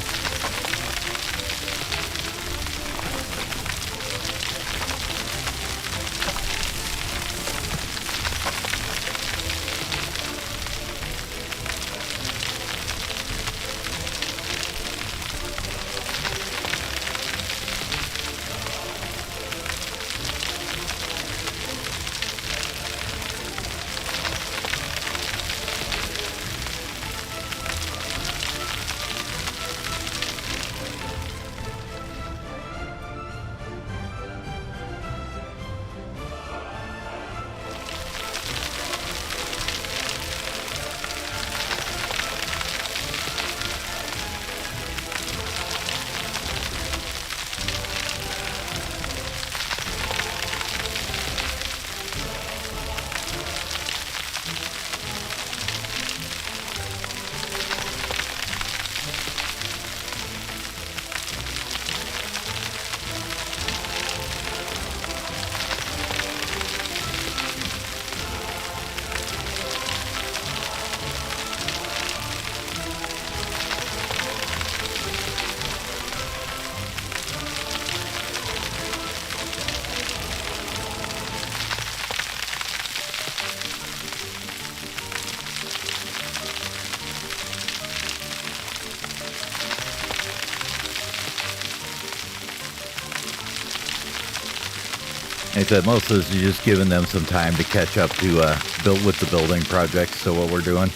Like I said, most of this is just giving them some time to catch up to build with the building project. So what we're doing,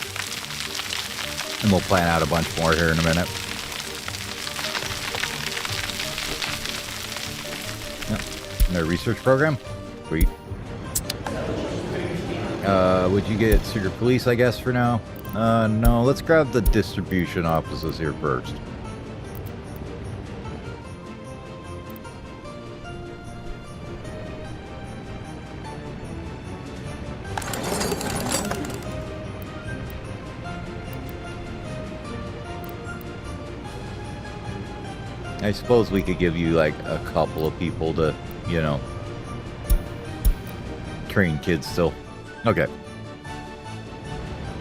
and we'll plan out a bunch more here in a minute. Yep. Their research program, sweet. Would you get secret police? I guess for now. No, let's grab the distribution offices here first. I suppose we could give you like a couple of people to, you know, train kids still. Okay.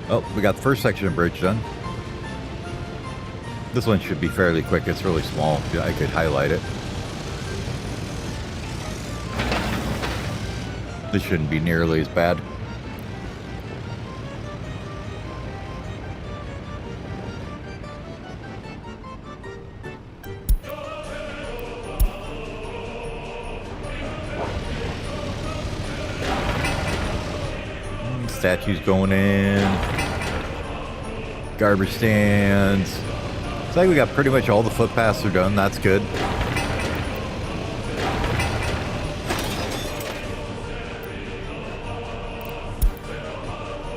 Oh, we got the first section of bridge done. This one should be fairly quick. It's really small. I could highlight it. This shouldn't be nearly as bad. Statues going in. Garbage stands. It's like we got pretty much all the footpaths are done. That's good.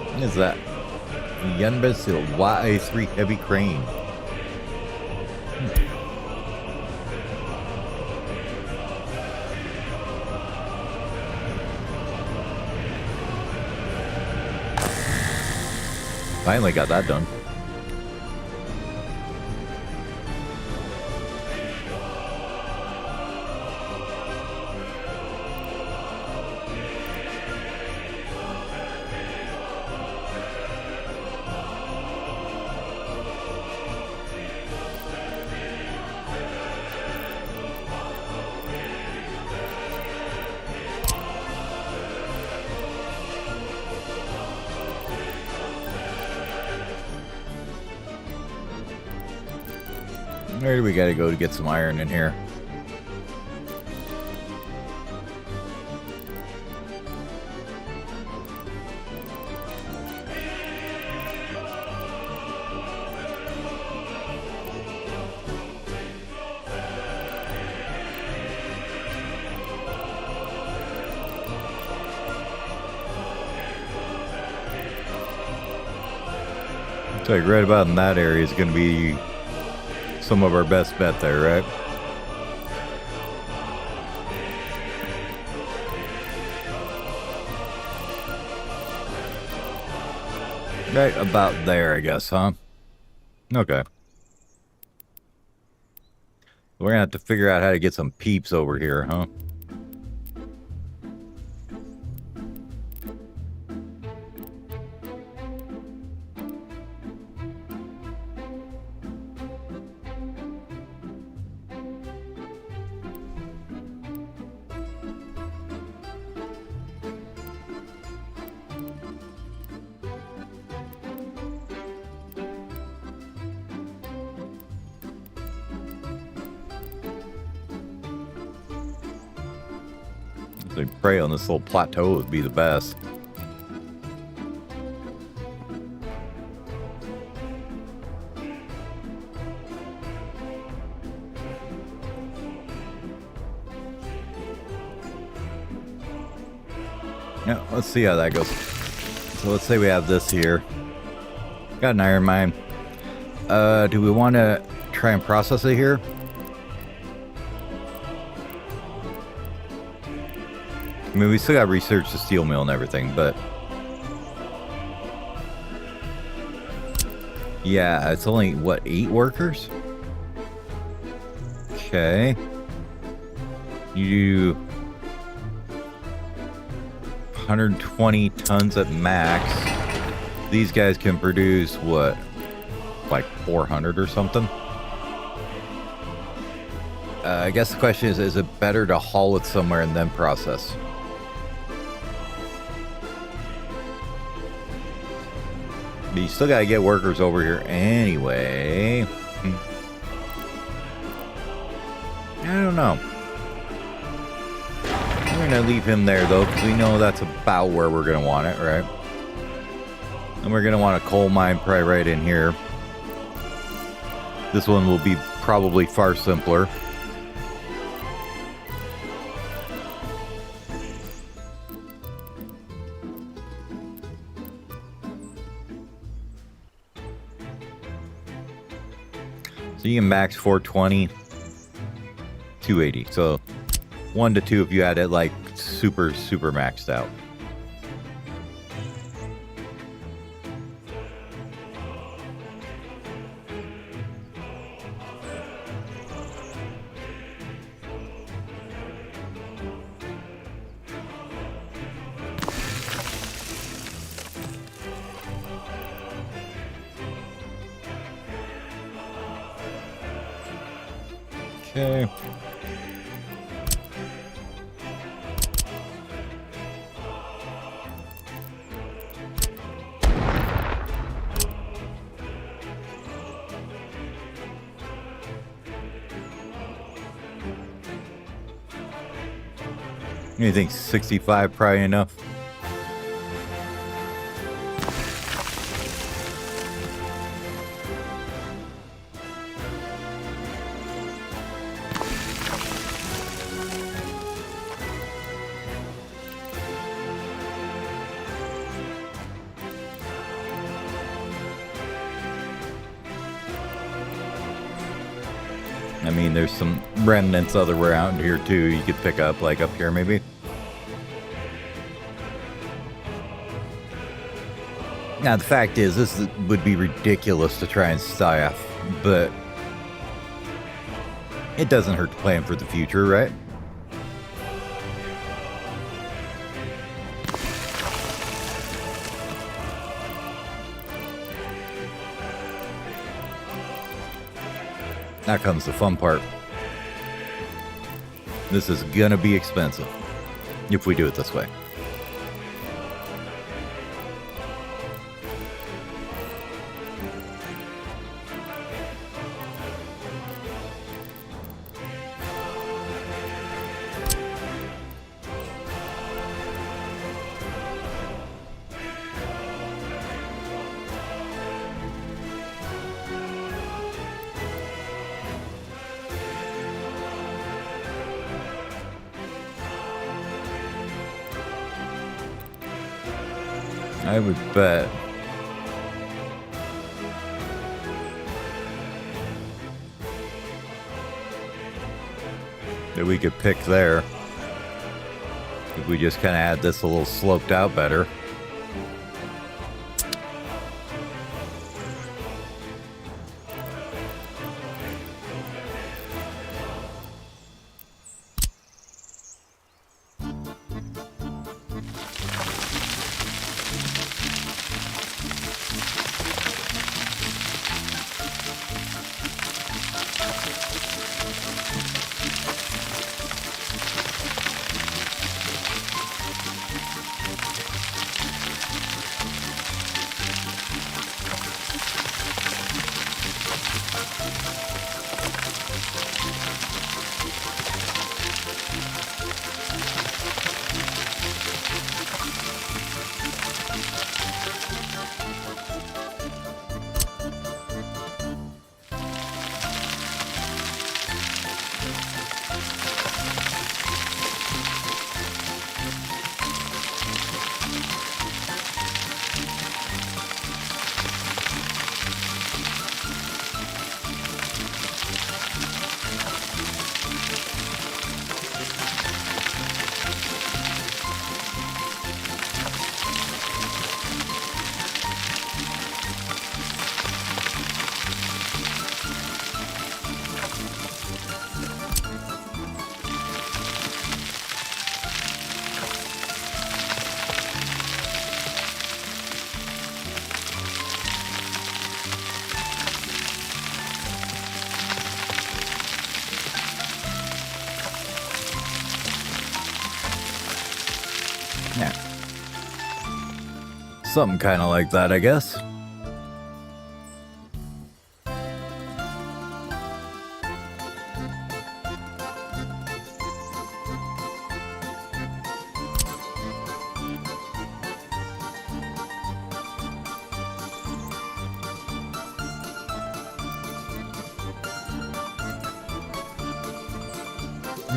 What is that? Yenbis YA3 heavy crane. Finally got that done. Where do we gotta go to get some iron in here? Looks like right about in that area is going to be some of our best bet there, right? Right about there, I guess, huh? Okay. We're going to have to figure out how to get some peeps over here, huh? They prey on this little plateau would be the best. Yeah, let's see how that goes. So let's say we have this here. Got an iron mine. Do we want to try and process it here? I mean, we still got to research the steel mill and everything, but yeah, it's only, what, 8 workers? Okay. You do 120 tons at max. These guys can produce, what, like 400 or something? I guess the question is it better to haul it somewhere and then process? But you still gotta get workers over here anyway. I don't know. We're gonna leave him there though, because we know that's about where we're gonna want it, right? And we're gonna want a coal mine probably right in here. This one will be probably far simpler. So you can max 420, 280. So 1 to 2 if you had it like super maxed out. Okay. You think 65 probably enough? I mean, there's some remnants other around here too you could pick up, like up here maybe. Now, the fact is, this would be ridiculous to try and staff, but it doesn't hurt to plan for the future, right? Now comes the fun part. This is gonna be expensive if we do it this way. I would bet. That we could pick there. If we just kind of had this a little sloped out better. Yeah. Something kind of like that, I guess.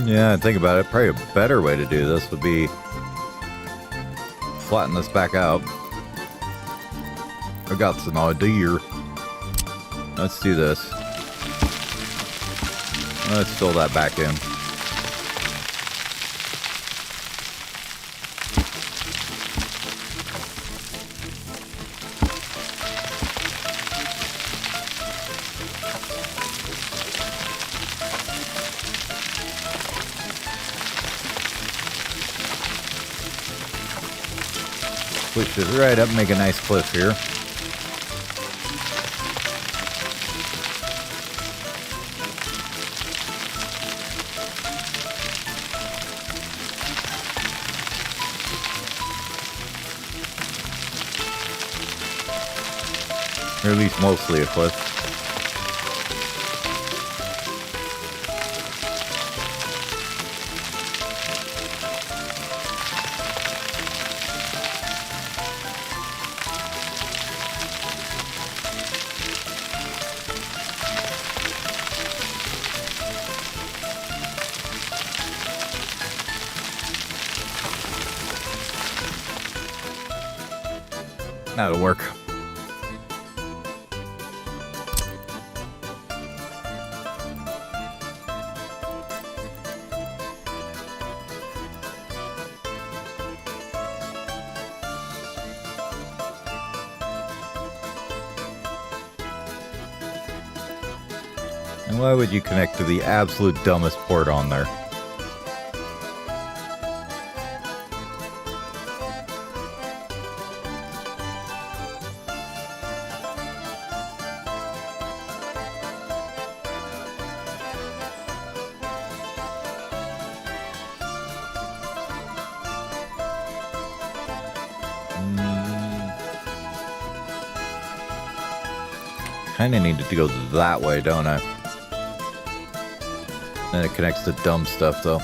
Yeah, think about it. Probably a better way to do this would be flatten this back out. I got some idea. Let's do this. Let's fill that back in. Push it right up, make a nice cliff here. Or at least mostly a cliff. That'll work. And why would you connect to the absolute dumbest port on there? Kinda needed to go that way, don't I? Then it connects to dumb stuff, though.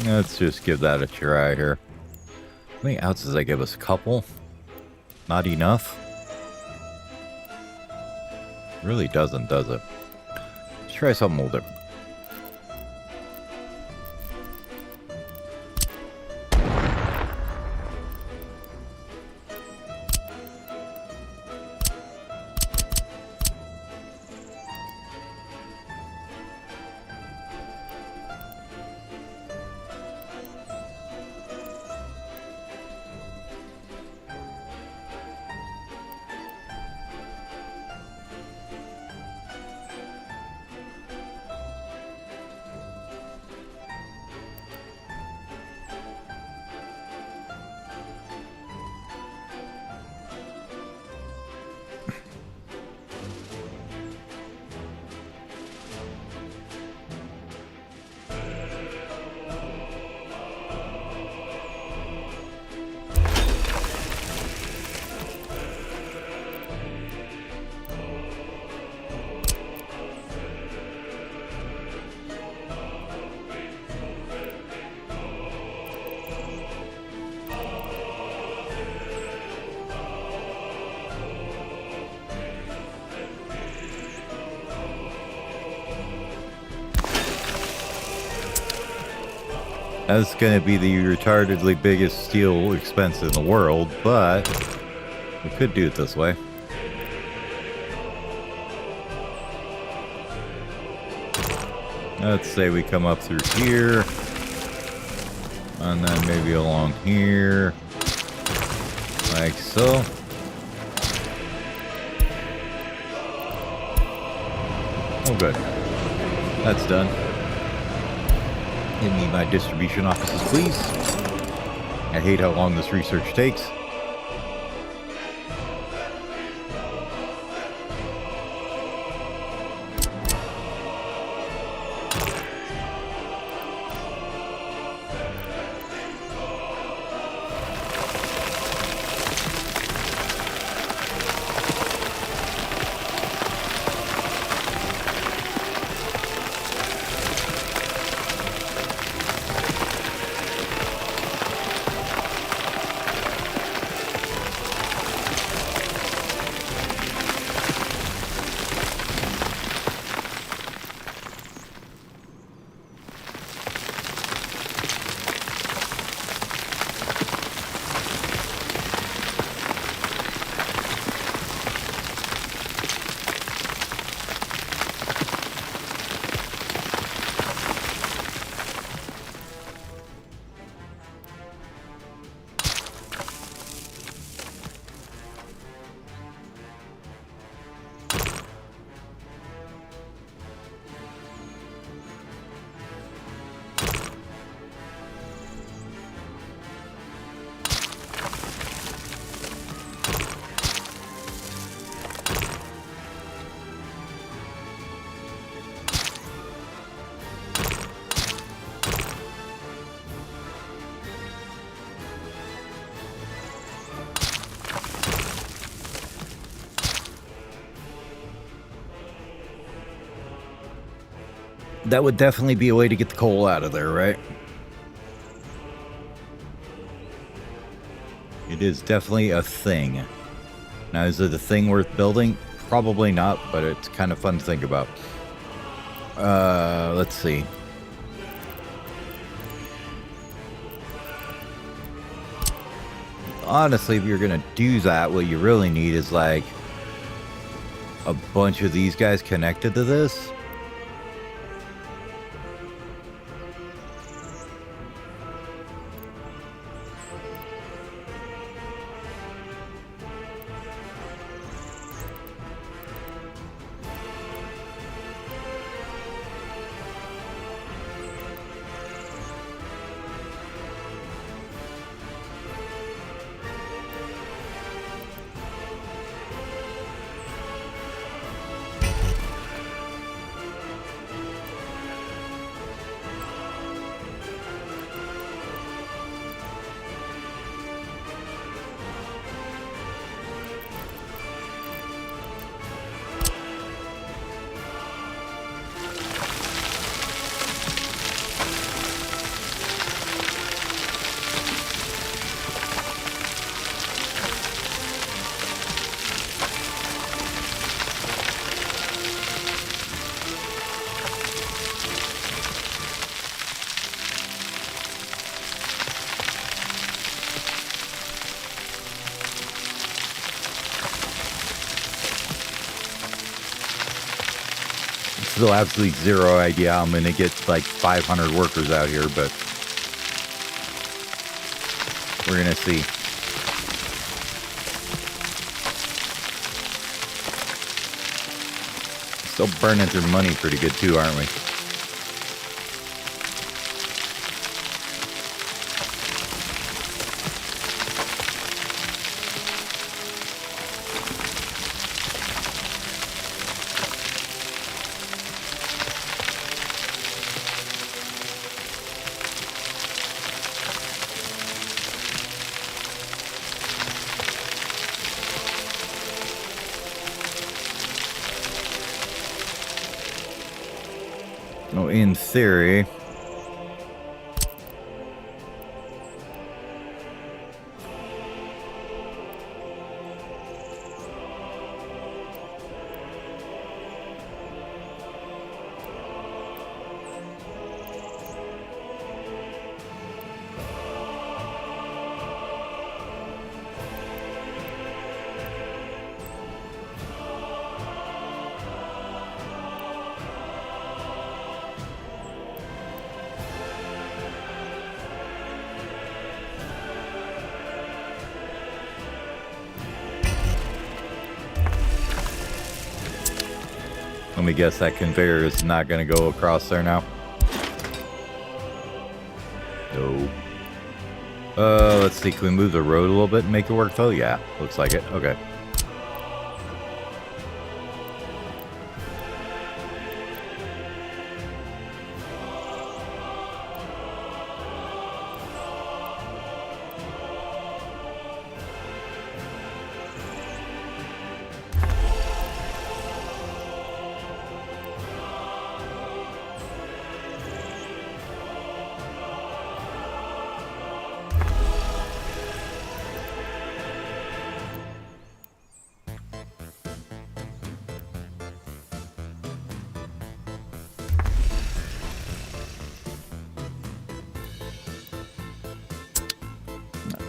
Let's just give that a try here. How many ounces does that give us? A couple? Not enough? Really doesn't, does it? Let's try something a little different. That's going to be the retardedly biggest steel expense in the world, but we could do it this way. Let's say we come up through here, and then maybe along here, like so. Oh, good. That's done. Give me my distribution offices, please. I hate how long this research takes. That would definitely be a way to get the coal out of there, right? It is definitely a thing. Now, is it a thing worth building? Probably not, but it's kind of fun to think about. Let's see. Honestly, if you're gonna do that, what you really need is like a bunch of these guys connected to this. still absolutely zero idea how I'm going to get like 500 workers out here, but we're going to see. Still burning through money pretty good too, aren't we? Oh, in theory. Let me guess, that conveyor is not going to go across there now. No. Let's see. Can we move the road a little bit and make it work though? Yeah, looks like it. Okay.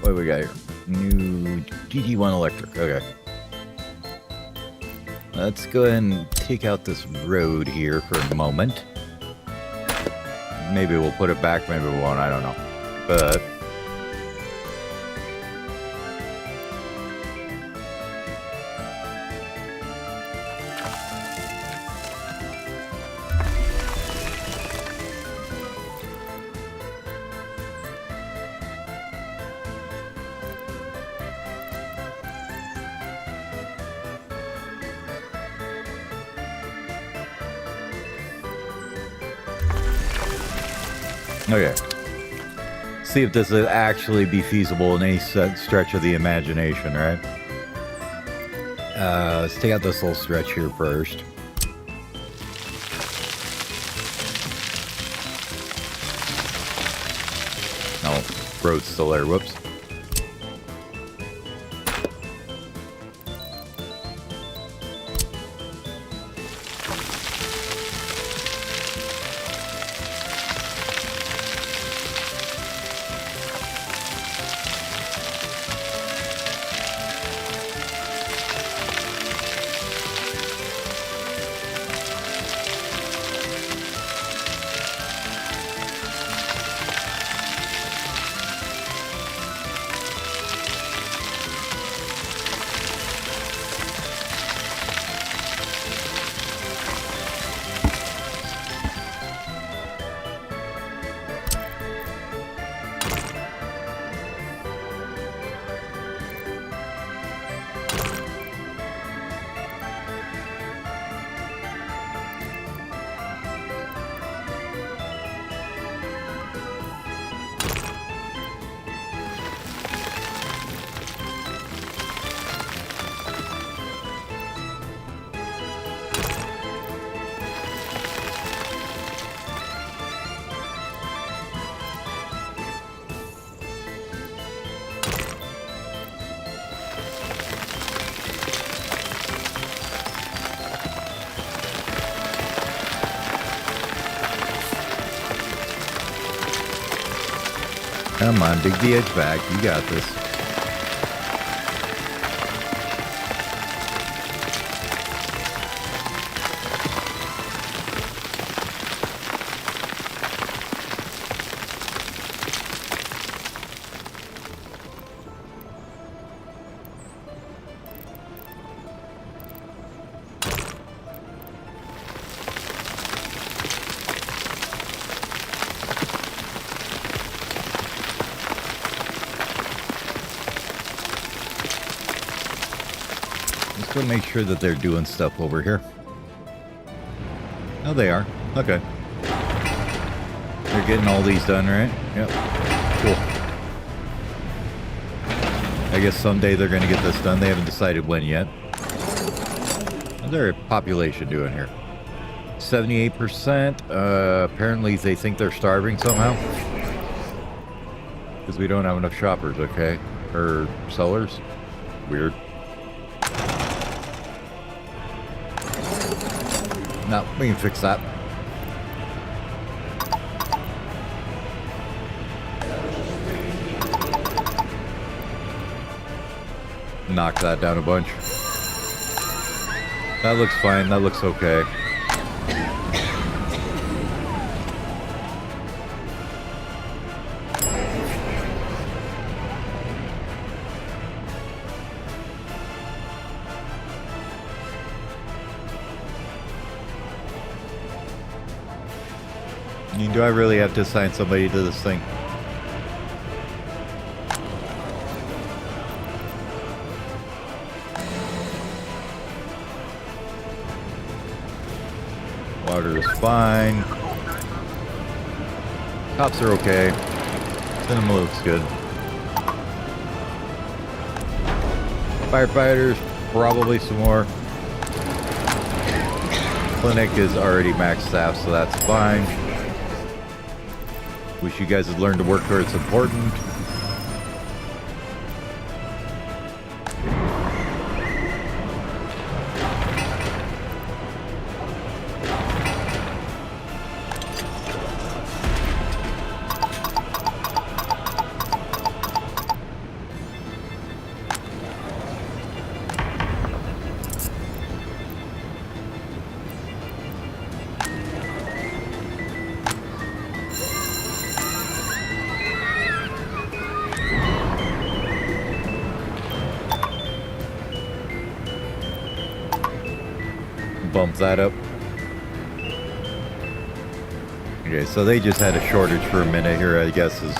What do we got here? New GT1 electric. Okay. Let's go ahead and take out this road here for a moment. Maybe we'll put it back, maybe we won't, I don't know. But okay. See if this will actually be feasible in any stretch of the imagination, right? Let's take out this little stretch here first. Oh, road's still there. Whoops. Come on, dig the edge back. You got this. Let's go make sure that they're doing stuff over here. Oh, they are. Okay. They're getting all these done, right? Yep. Cool. I guess someday they're going to get this done. They haven't decided when yet. How's their population doing here? 78%. Apparently they think they're starving somehow. Because we don't have enough shoppers, okay? Or sellers. Weird. No, we can fix that. Knock that down a bunch. That looks fine. That looks okay. I mean, do I really have to assign somebody to this thing? Water is fine. Cops are okay. Cinema looks good. Firefighters, probably some more. Clinic is already maxed staff, so that's fine. Wish you guys had learned to work where it's important. Bump that up. Okay, so they just had a shortage for a minute here, I guess, is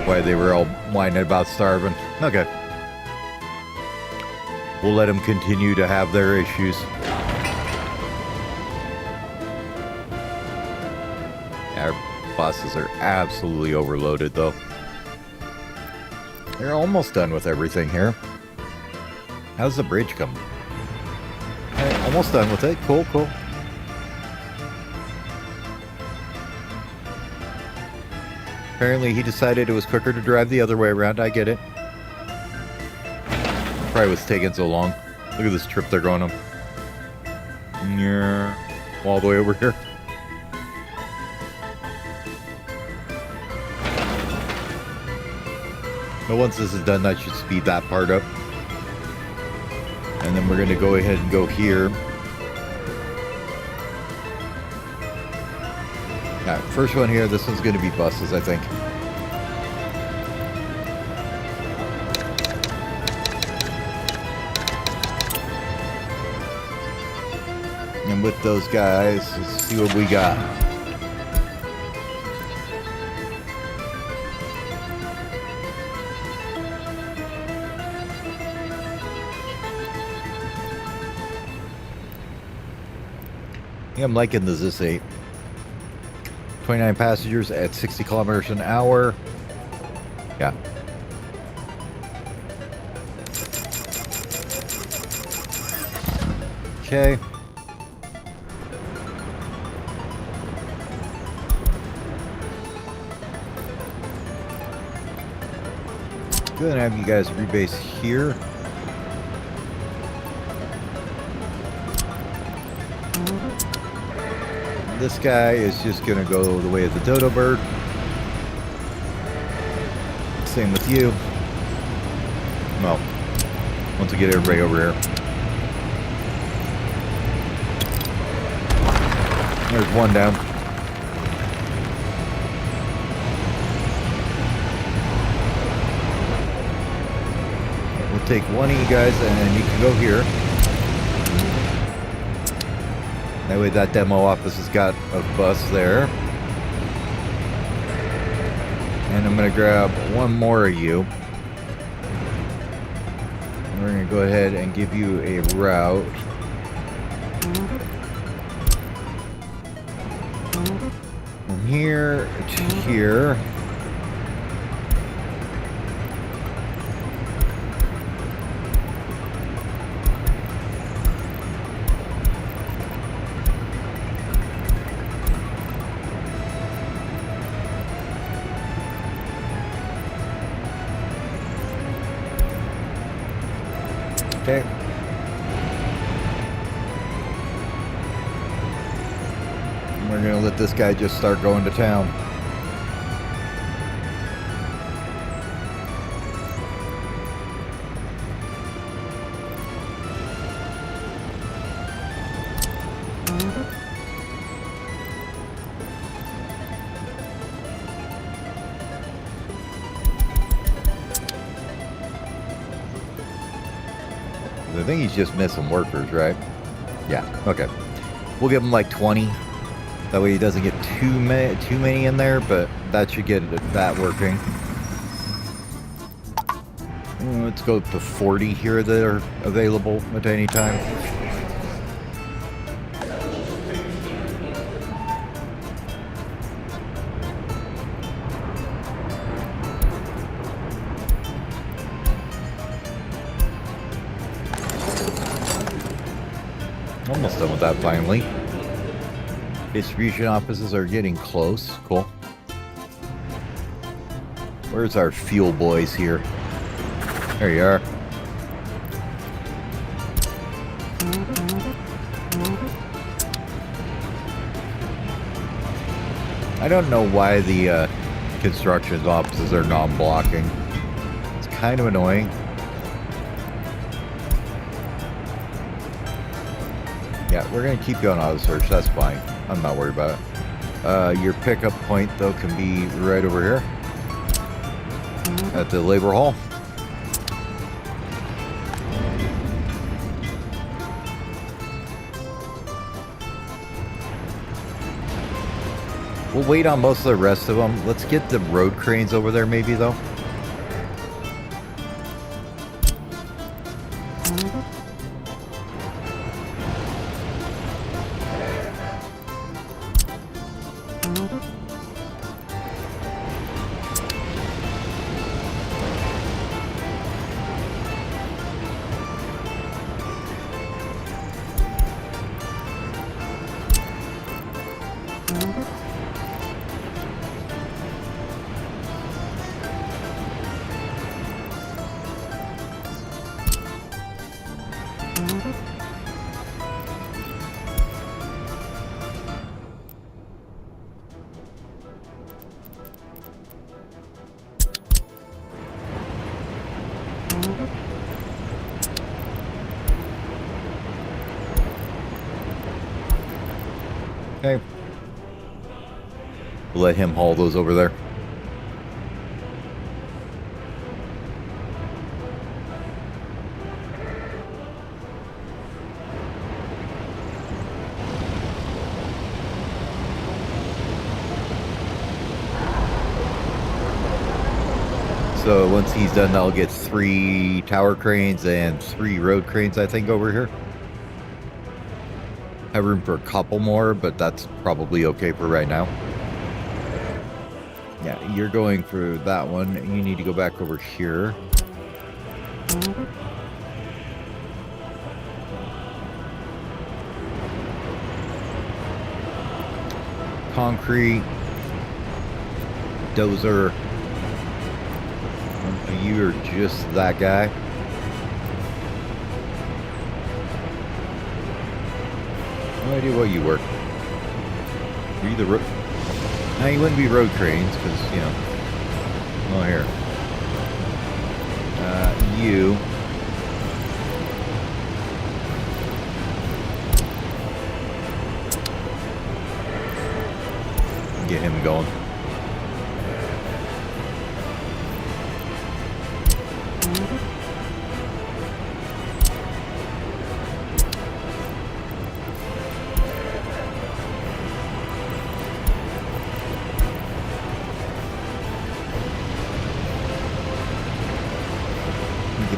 why they were all whining about starving. Okay. We'll let them continue to have their issues. Our buses are absolutely overloaded, though. They're almost done with everything here. How's the bridge coming? Almost done with it. Cool, cool. Apparently he decided it was quicker to drive the other way around. I get it. Probably was taking so long. Look at this trip they're going on. Yeah, all the way over here. But once this is done, that should speed that part up. And then we're going to go ahead and go here. Alright, first one here. This one's going to be buses, I think. And with those guys, let's see what we got. Yeah, I'm liking the Zis 8. 29 passengers at 60 kilometers an hour. Yeah. Okay. Go ahead and have you guys rebase here. This guy is just going to go the way of the dodo bird. Same with you. Well, once we get everybody over here. There's one down. We'll take one of you guys and you can go here. That way that demo office has got a bus there. And I'm going to grab one more of you. We're going to go ahead and give you a route. From here to here. Okay. We're going to let this guy just start going to town. I think he's just missing workers, right? Yeah, okay. We'll give him like 20. That way he doesn't get too many in there, but that should get that working. Let's go to 40 here that are available at any time. Almost done with that finally. Distribution offices are getting close. Cool. Where's our fuel boys here? There you are. I don't know why the construction offices are non-blocking. It's kind of annoying. Yeah, we're going to keep going auto search. That's fine. I'm not worried about it. Your pickup point, though, can be right over here at the labor hall. We'll wait on most of the rest of them. Let's get the road cranes over there, maybe, though. Okay. We'll let him haul those over there. So once he's done, I'll get 3 tower cranes and 3 road cranes, I think, over here. Have room for a couple more, but that's probably okay for right now. Yeah, you're going for that one. You need to go back over here. Concrete. Dozer. You are just that guy. No idea what you work. Were you the road? No, you wouldn't be road cranes, because, you know. Oh, here. You. Get him going.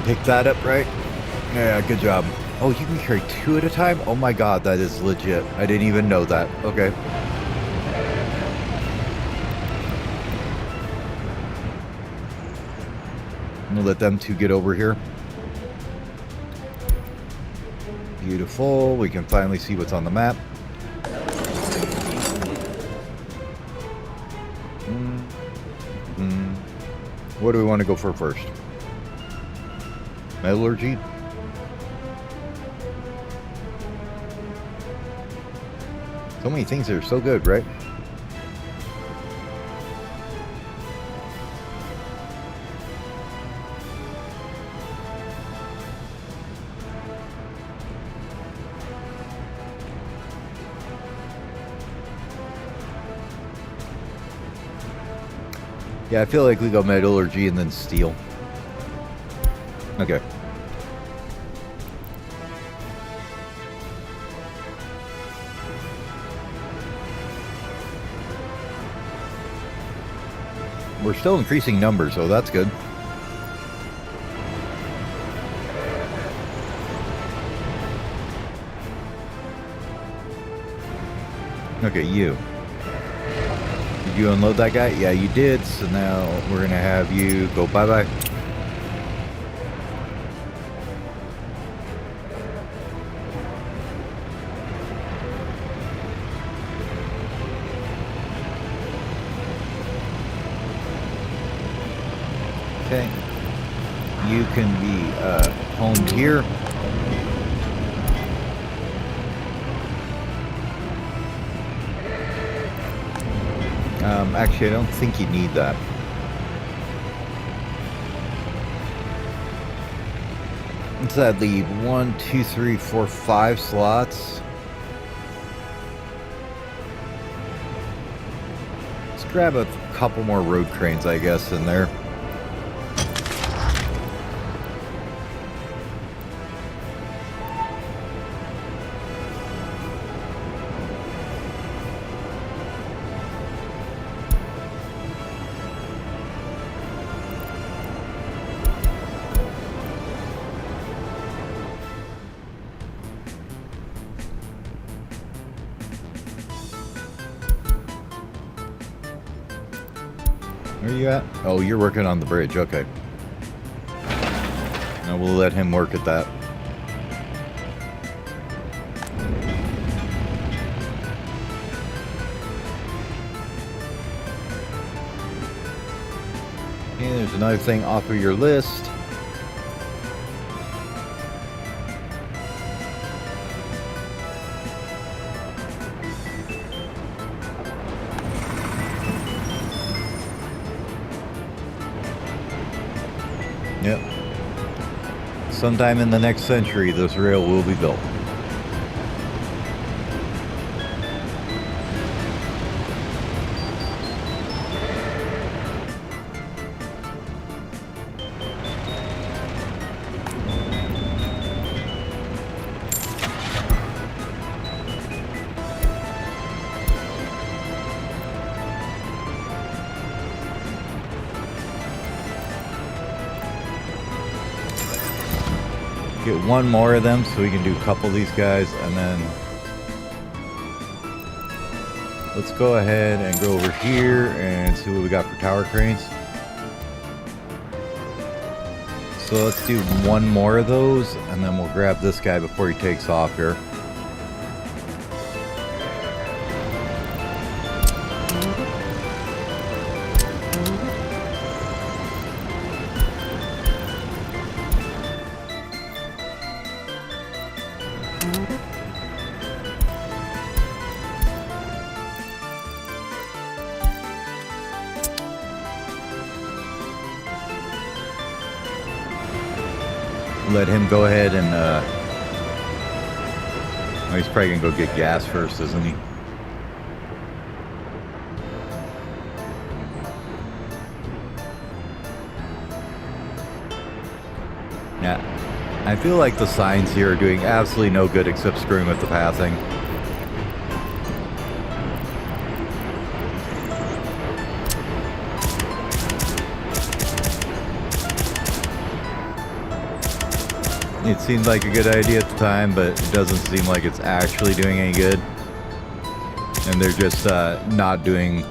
Pick that up, right? Yeah, good job. Oh, you can carry 2 at a time? Oh my god, that is legit. I didn't even know that. Okay. I'm gonna let them 2 get over here. Beautiful. We can finally see what's on the map. What do we want to go for first? Metallurgy? So many things that are so good, right? Yeah, I feel like we go metallurgy and then steel. Okay. We're still increasing numbers, so that's good. Okay, you. Did you unload that guy? Yeah, you did. So now we're going to have you go bye-bye. Okay. You can be homed here. Actually, I don't think you need that. What's that leave? 1, 2, 3, 4, 5 slots. Let's grab a couple more road cranes, I guess, in there. Where are you at? Oh, you're working on the bridge. Okay. Now we'll let him work at that. Okay, there's another thing off of your list. Yep. Sometime in the next century, this rail will be built. Get one more of them so we can do a couple of these guys, and then let's go ahead and go over here and see what we got for tower cranes. So let's do one more of those, and then we'll grab this guy before he takes off here. Let him go ahead and well, he's probably gonna go get gas first, isn't he? Yeah, I feel like the signs here are doing absolutely no good except screwing with the passing. It seemed like a good idea at the time, but it doesn't seem like it's actually doing any good. And they're just not turning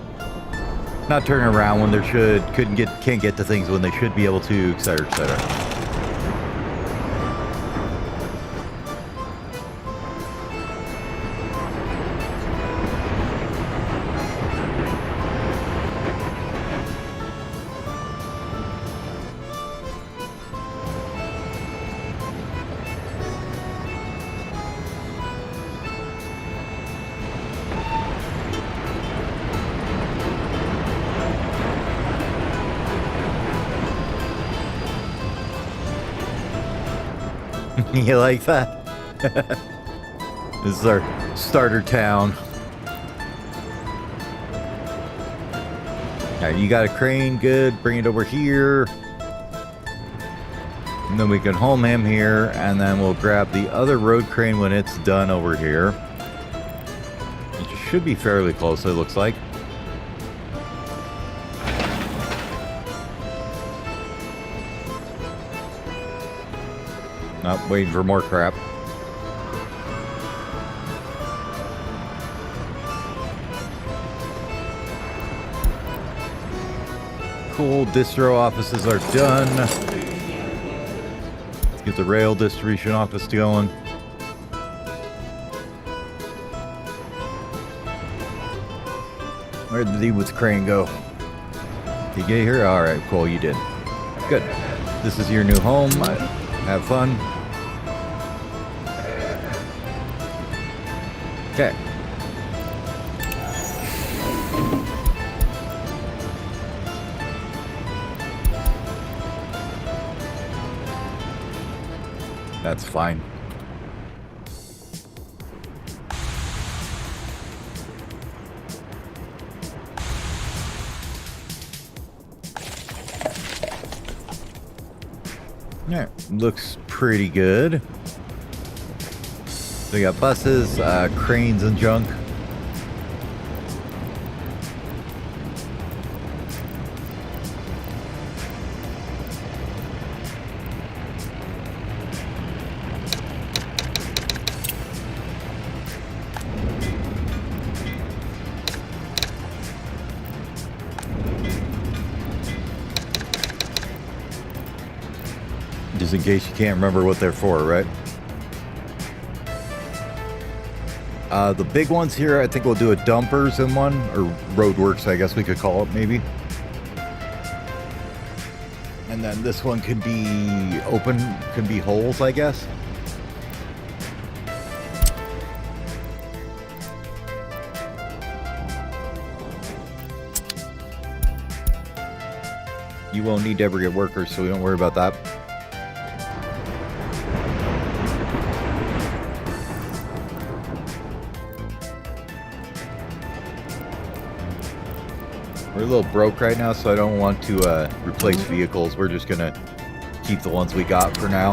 around when they should, can't get to things when they should be able to, etc., etc. You like that? This is our starter town. Alright, you got a crane, good. Bring it over here. And then we can home him here, and then we'll grab the other road crane when it's done over here. It should be fairly close, it looks like. Not waiting for more crap. Cool, distro offices are done. Let's get the rail distribution office going. Where did the dude with the crane go? Did you get here? Alright, cool, you did. Good. This is your new home. Have fun. Okay. That's fine. Yeah, looks pretty good. So we got buses, cranes and junk. Just in case you can't remember what they're for, right? The big ones here, I think we'll do a dumpers in one, or roadworks, I guess we could call it, maybe. And then this one could be open, could be holes, I guess. You won't need to ever get workers, so we don't worry about that. We're a little broke right now, so I don't want to replace vehicles. We're just gonna keep the ones we got for now.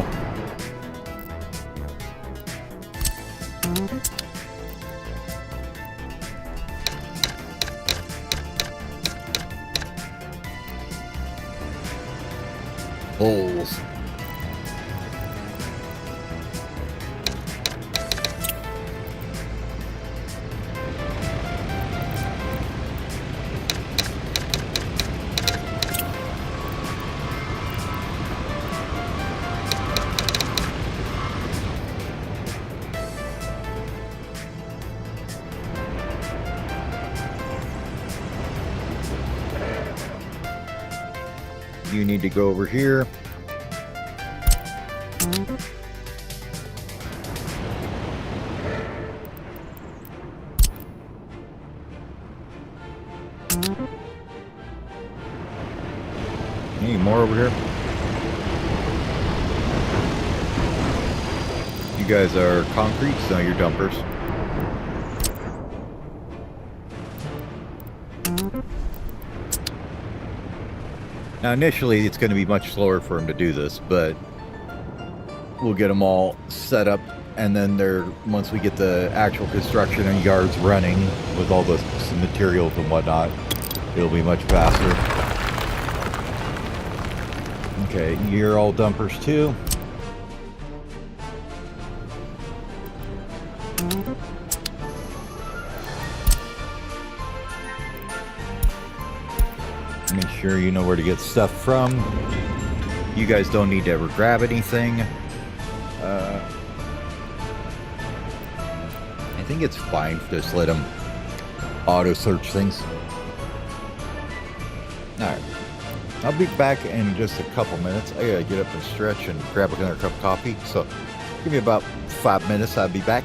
Holes. You need to go over here. Any more over here? You guys are concrete, so you're dumpers. Now, initially, it's going to be much slower for him to do this, but we'll get them all set up, and then once we get the actual construction and yards running with all the materials and whatnot, it'll be much faster. Okay, you're all dumpers too. Make sure you know where to get stuff from. You guys don't need to ever grab anything. I think it's fine to just let them auto search things. Alright. I'll be back in just a couple minutes. I gotta get up and stretch and grab another cup of coffee. So give me about 5 minutes. I'll be back.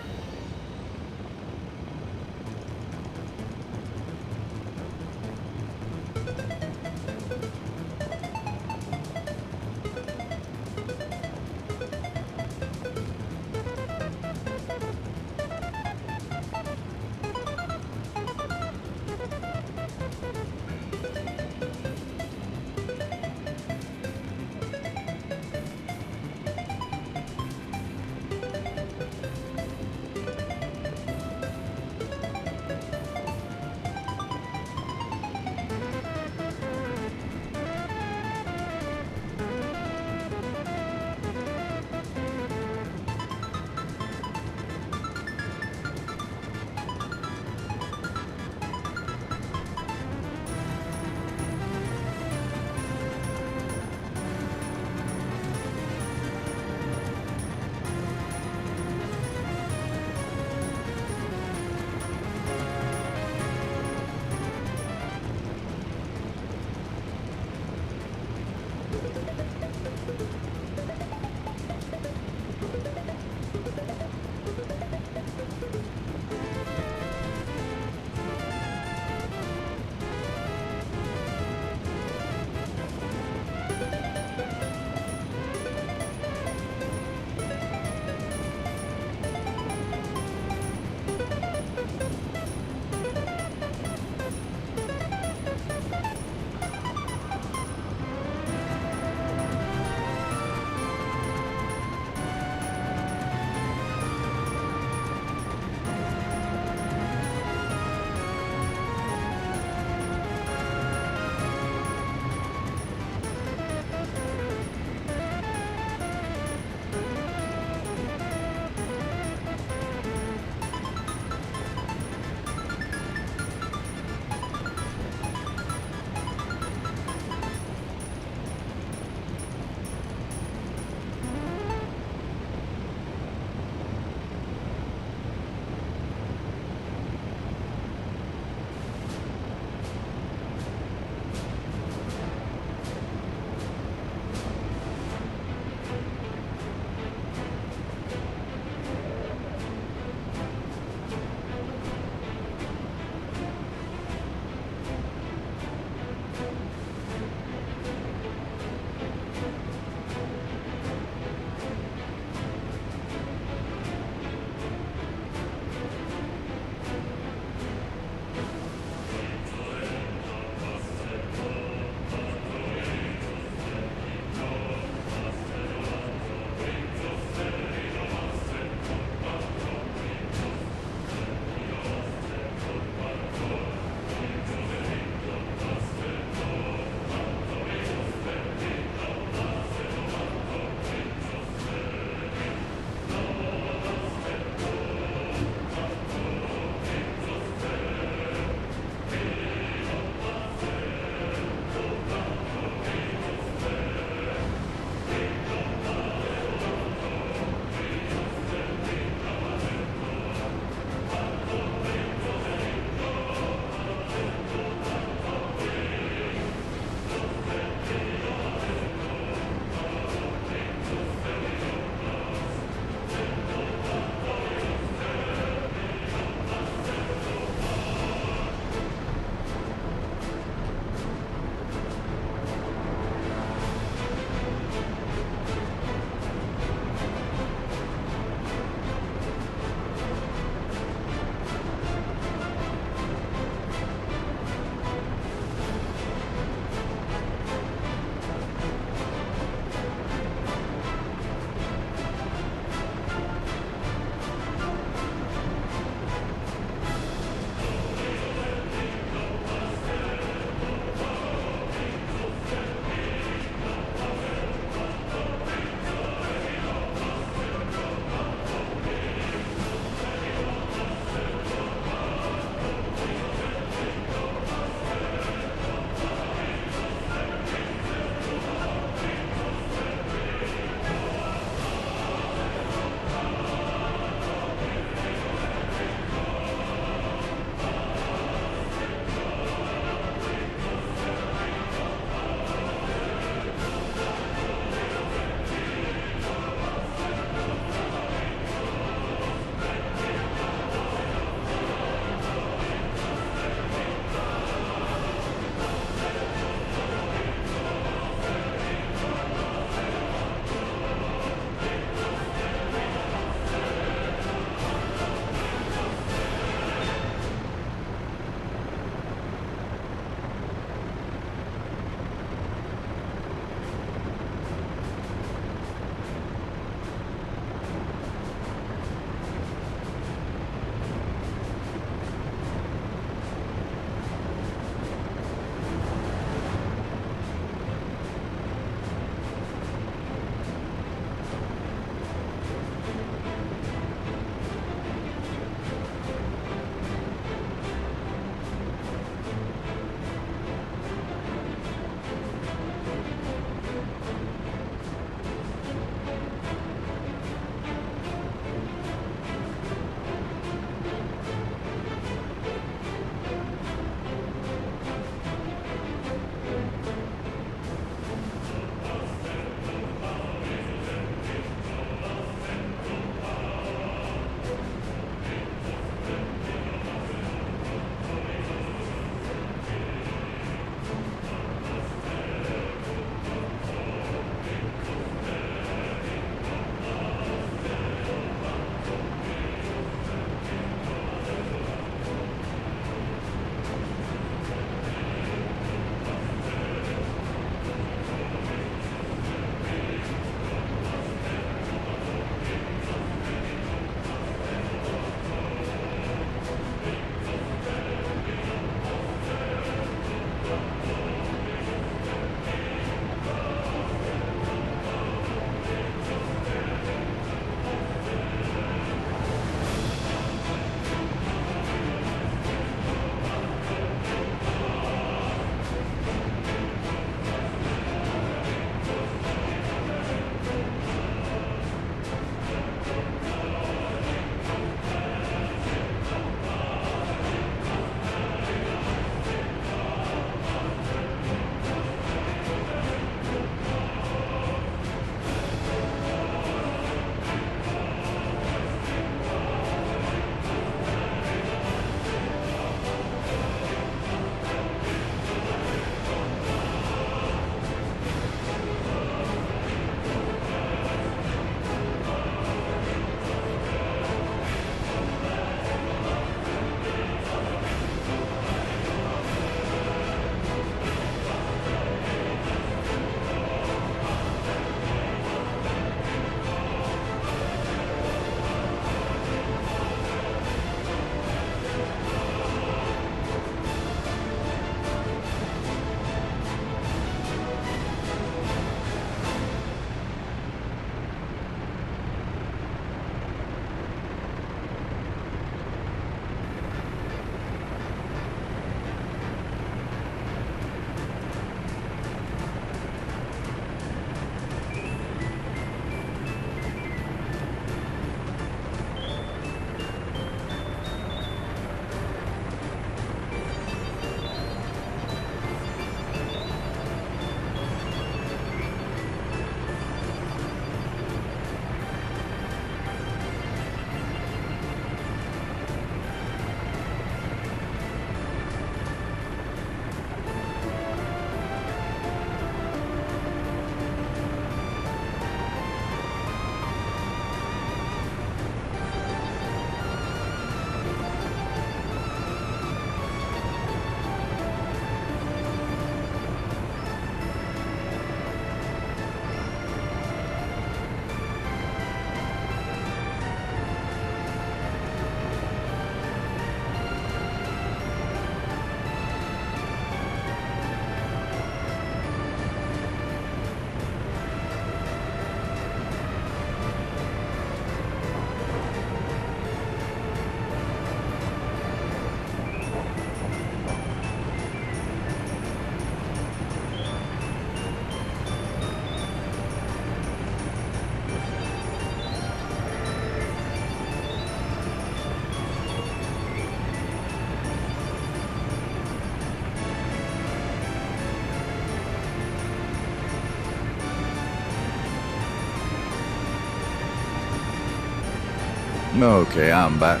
Okay, I'm back.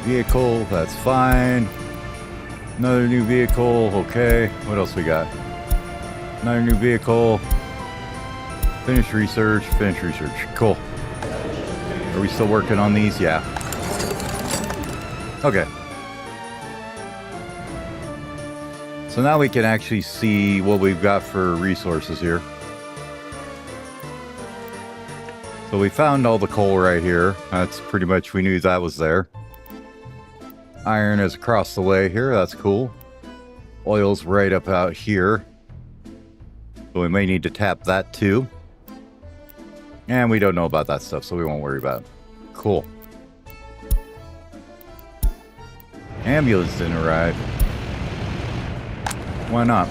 Vehicle, that's fine. Another new vehicle, okay. What else we got? Another new vehicle. Finish research, cool. Are we still working on these? Yeah. Okay. So now we can actually see what we've got for resources here. So we found all the coal right here. That's pretty much, we knew that was there. Iron is across the way here. That's cool. Oil's right up out here. So we may need to tap that too. And we don't know about that stuff, so we won't worry about it. Cool. Ambulance didn't arrive. Why not?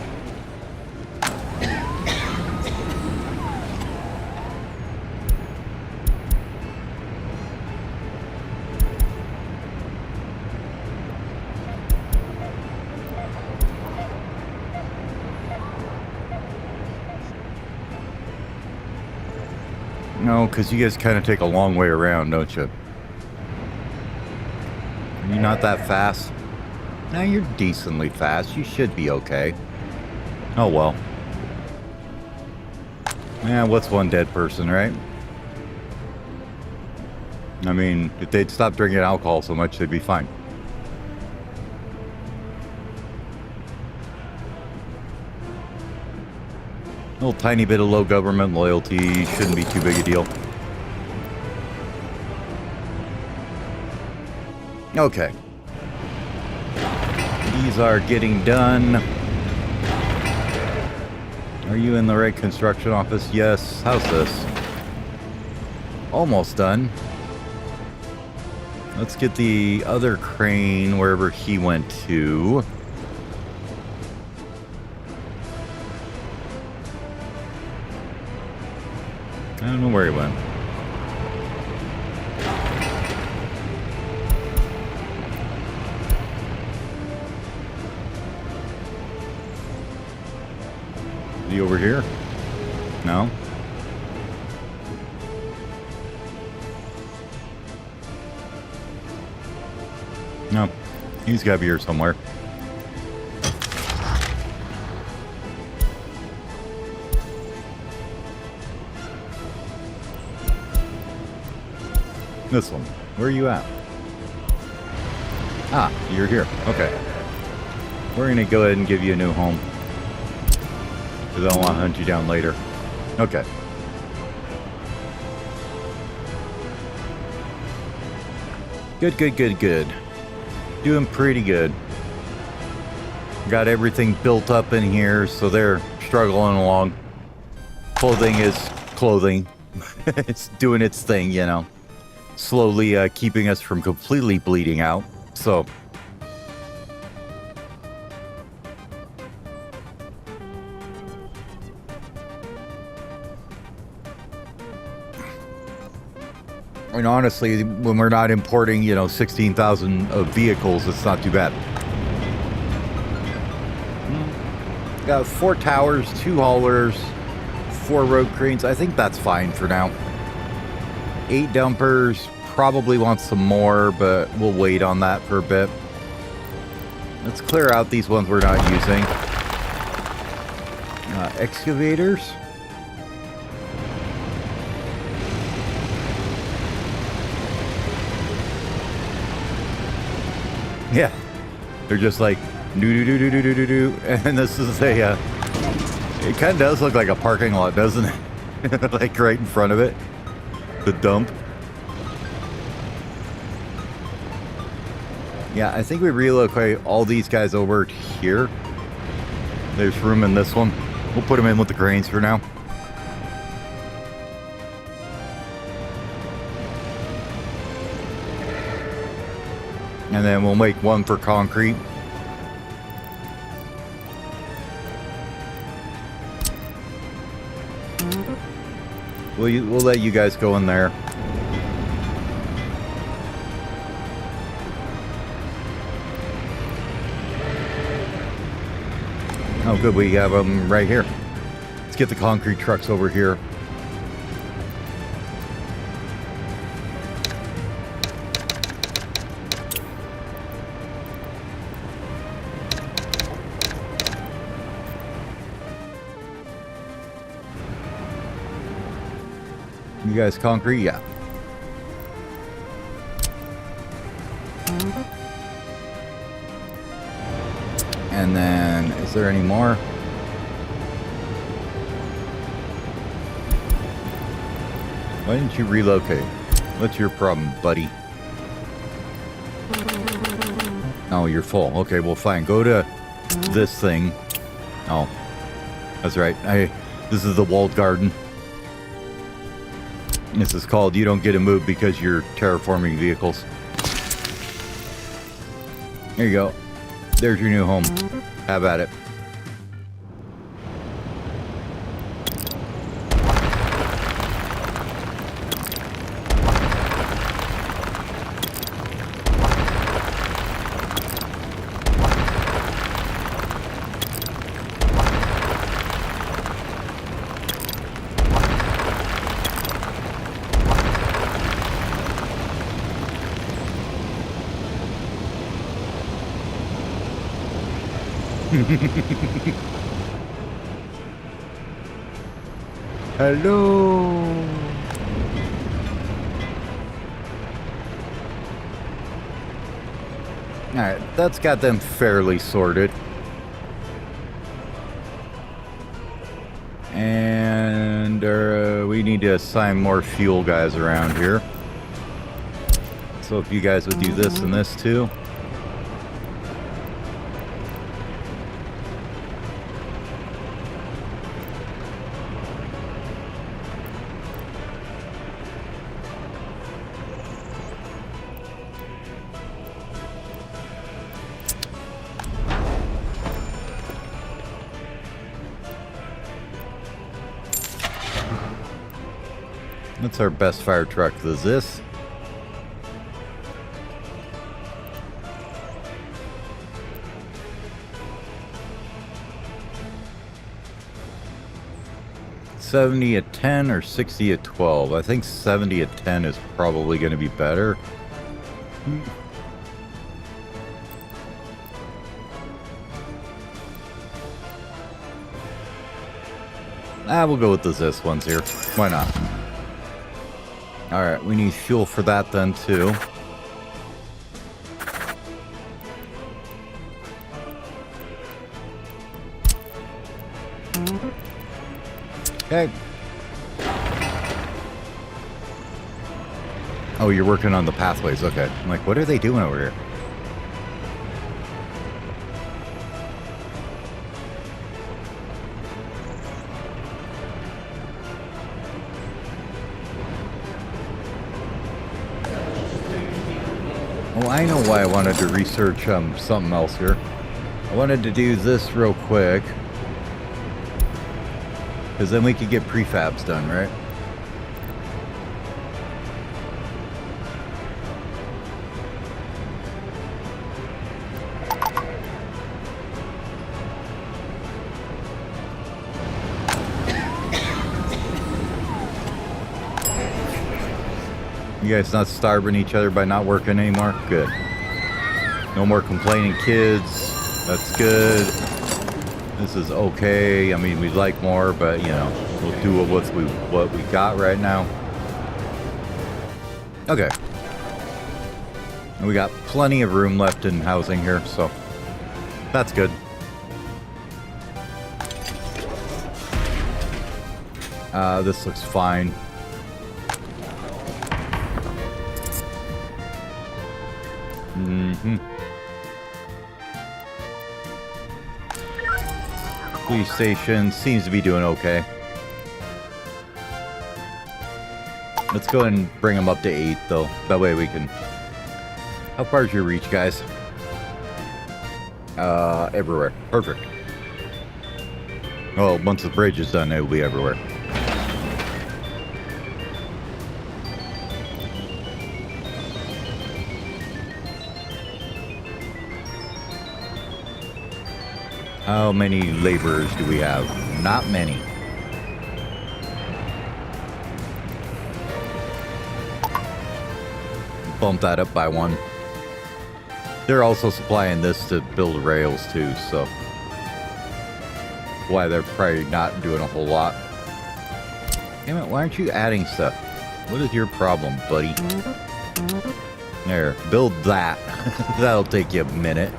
No, because you guys kind of take a long way around, don't you? Are you not that fast? No, you're decently fast. You should be okay. Oh, well. Yeah, what's one dead person, right? I mean, if they'd stop drinking alcohol so much, they'd be fine. A little tiny bit of low government loyalty shouldn't be too big a deal. Okay. These are getting done. Are you in the right construction office? Yes. How's this? Almost done. Let's get the other crane wherever he went to. I don't know where he went. Is he over here? No? No. He's got to be here somewhere. This one. Where are you at? Ah, you're here. Okay. We're going to go ahead and give you a new home. Because I don't want to hunt you down later. Okay. Good, good, good, good. Doing pretty good. Got everything built up in here, so they're struggling along. Clothing is clothing. It's doing its thing, you know. Slowly keeping us from completely bleeding out. So I mean, honestly, when we're not importing, 16,000 of vehicles, it's not too bad. Got 4 towers, 2 haulers, 4 road cranes. I think that's fine for now. 8 dumpers, probably want some more, but we'll wait on that for a bit. Let's clear out these ones we're not using. Excavators. Yeah, they're just like do, and this is a. It kind of does look like a parking lot, doesn't it? Like right in front of it. The dump. Yeah, I think we relocate all these guys over here. There's room in this one. We'll put them in with the cranes for now. And then we'll make one for concrete. We'll let you guys go in there. Oh, good. We have them right here. Let's get the concrete trucks over here. You guys concrete? Yeah. And then, is there any more? Why didn't you relocate? What's your problem, buddy? Oh, you're full. Okay, well, fine. Go to this thing. Oh, that's right. This is the walled garden. This is called You Don't Get to Move because you're terraforming vehicles. There you go. There's your new home. Have at it. Hello. Alright, that's got them fairly sorted. And we need to assign more fuel guys around here. So if you guys would do this and this too. That's our best fire truck. Is this? $70 at 10 or 60 at 12? I think 70 at 10 is probably going to be better. We'll go with the this ones here. Why not? Alright, we need fuel for that then too. Okay. Oh, you're working on the pathways. Okay. I'm like, what are they doing over here? Oh, I know why I wanted to research something else here. I wanted to do this real quick. Because then we could get prefabs done, right? You guys not starving each other by not working anymore? Good. No more complaining kids. That's good. This is okay. I mean, we'd like more, but you know, we'll do what we got right now. Okay. And we got plenty of room left in housing here, so that's good. This looks fine. Police station seems to be doing okay. Let's go ahead and bring them up to 8 though. That way we can... How far is your reach, guys? Everywhere. Perfect. Oh, once the bridge is done, it will be everywhere. How many laborers do we have? Not many. Bump that up by 1. They're also supplying this to build rails too, so why they're probably not doing a whole lot. Damn it, why aren't you adding stuff? What is your problem, buddy? There, build that. That'll take you a minute.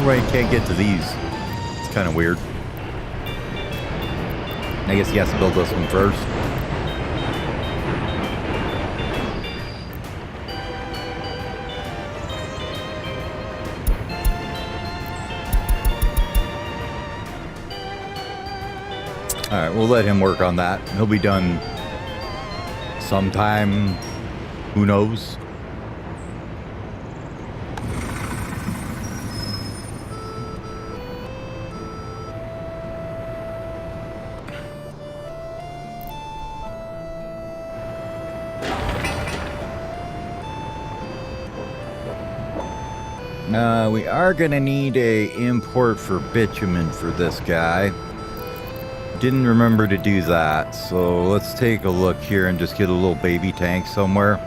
Right, can't get to these. It's kind of weird. I guess he has to build this one first. Alright, we'll let him work on that. He'll be done sometime. Who knows? We are gonna need a import for bitumen for this guy. Didn't remember to do that, so let's take a look here and just get a little baby tank somewhere.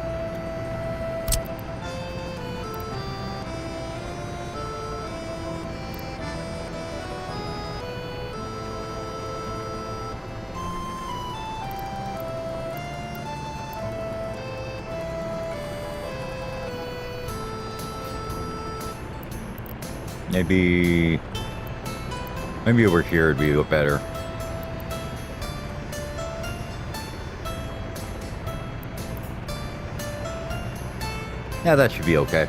Maybe over here would be a bit better. Yeah, that should be okay.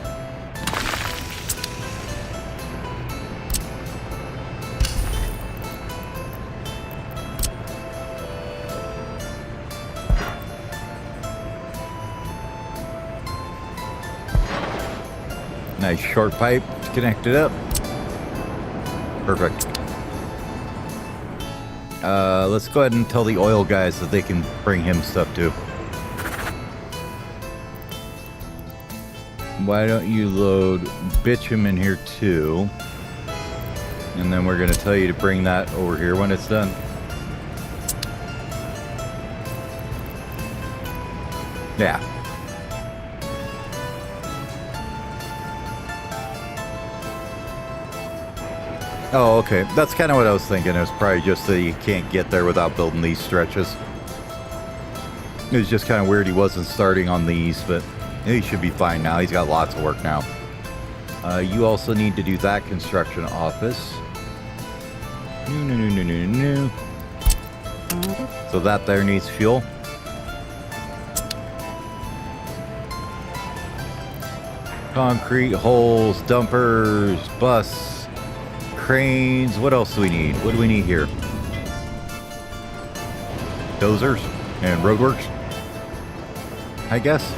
Nice short pipe to connect it up. Perfect. Let's go ahead and tell the oil guys that they can bring him stuff too. Why don't you load bitumen here too? And then we're going to tell you to bring that over here when it's done. Yeah. Oh, okay. That's kind of what I was thinking. It was probably just that you can't get there without building these stretches. It was just kind of weird he wasn't starting on these, but he should be fine now. He's got lots of work now. You also need to do that construction office. No. So that there needs fuel. Concrete, holes, dumpers, bus. Cranes. What else do we need? What do we need here? Dozers and roadworks, I guess.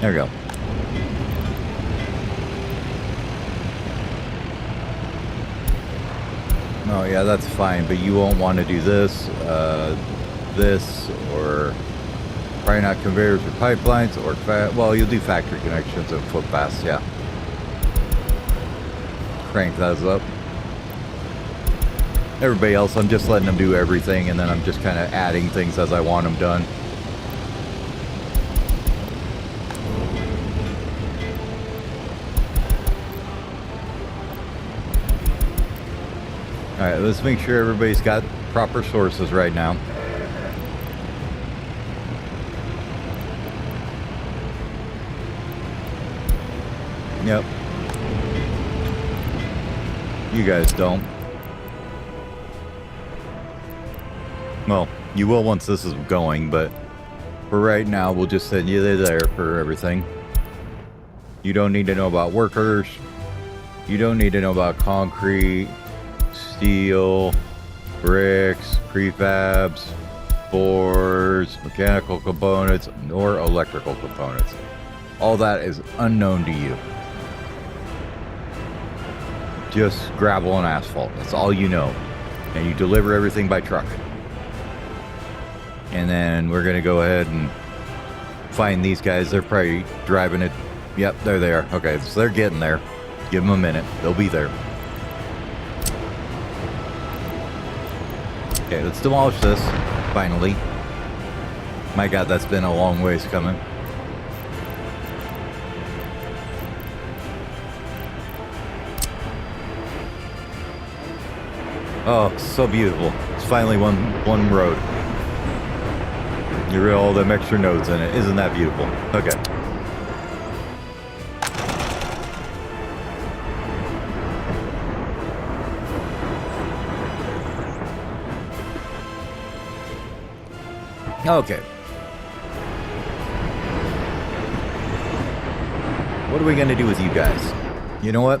There we go. Oh yeah, that's fine, but you won't want to do this, or probably not conveyors or pipelines, or well, you'll do factory connections and footpaths, yeah. Crank those up. Everybody else, I'm just letting them do everything, and then I'm just kind of adding things as I want them done. Alright, let's make sure everybody's got proper sources right now. Yep. You guys don't. Well, you will once this is going, but for right now, we'll just send you there for everything. You don't need to know about workers. You don't need to know about concrete, steel, bricks, prefabs, boards, mechanical components, nor electrical components. All that is unknown to you. Just gravel and asphalt. That's all you know. And you deliver everything by truck. And then we're going to go ahead and find these guys. They're probably driving it. Yep, there they are. Okay, so they're getting there. Give them a minute. They'll be there. Okay, let's demolish this. Finally. My God, that's been a long ways coming. Oh, so beautiful. It's finally one road. You all them extra nodes in it. Isn't that beautiful? Okay. Okay. What are we going to do with you guys? You know what?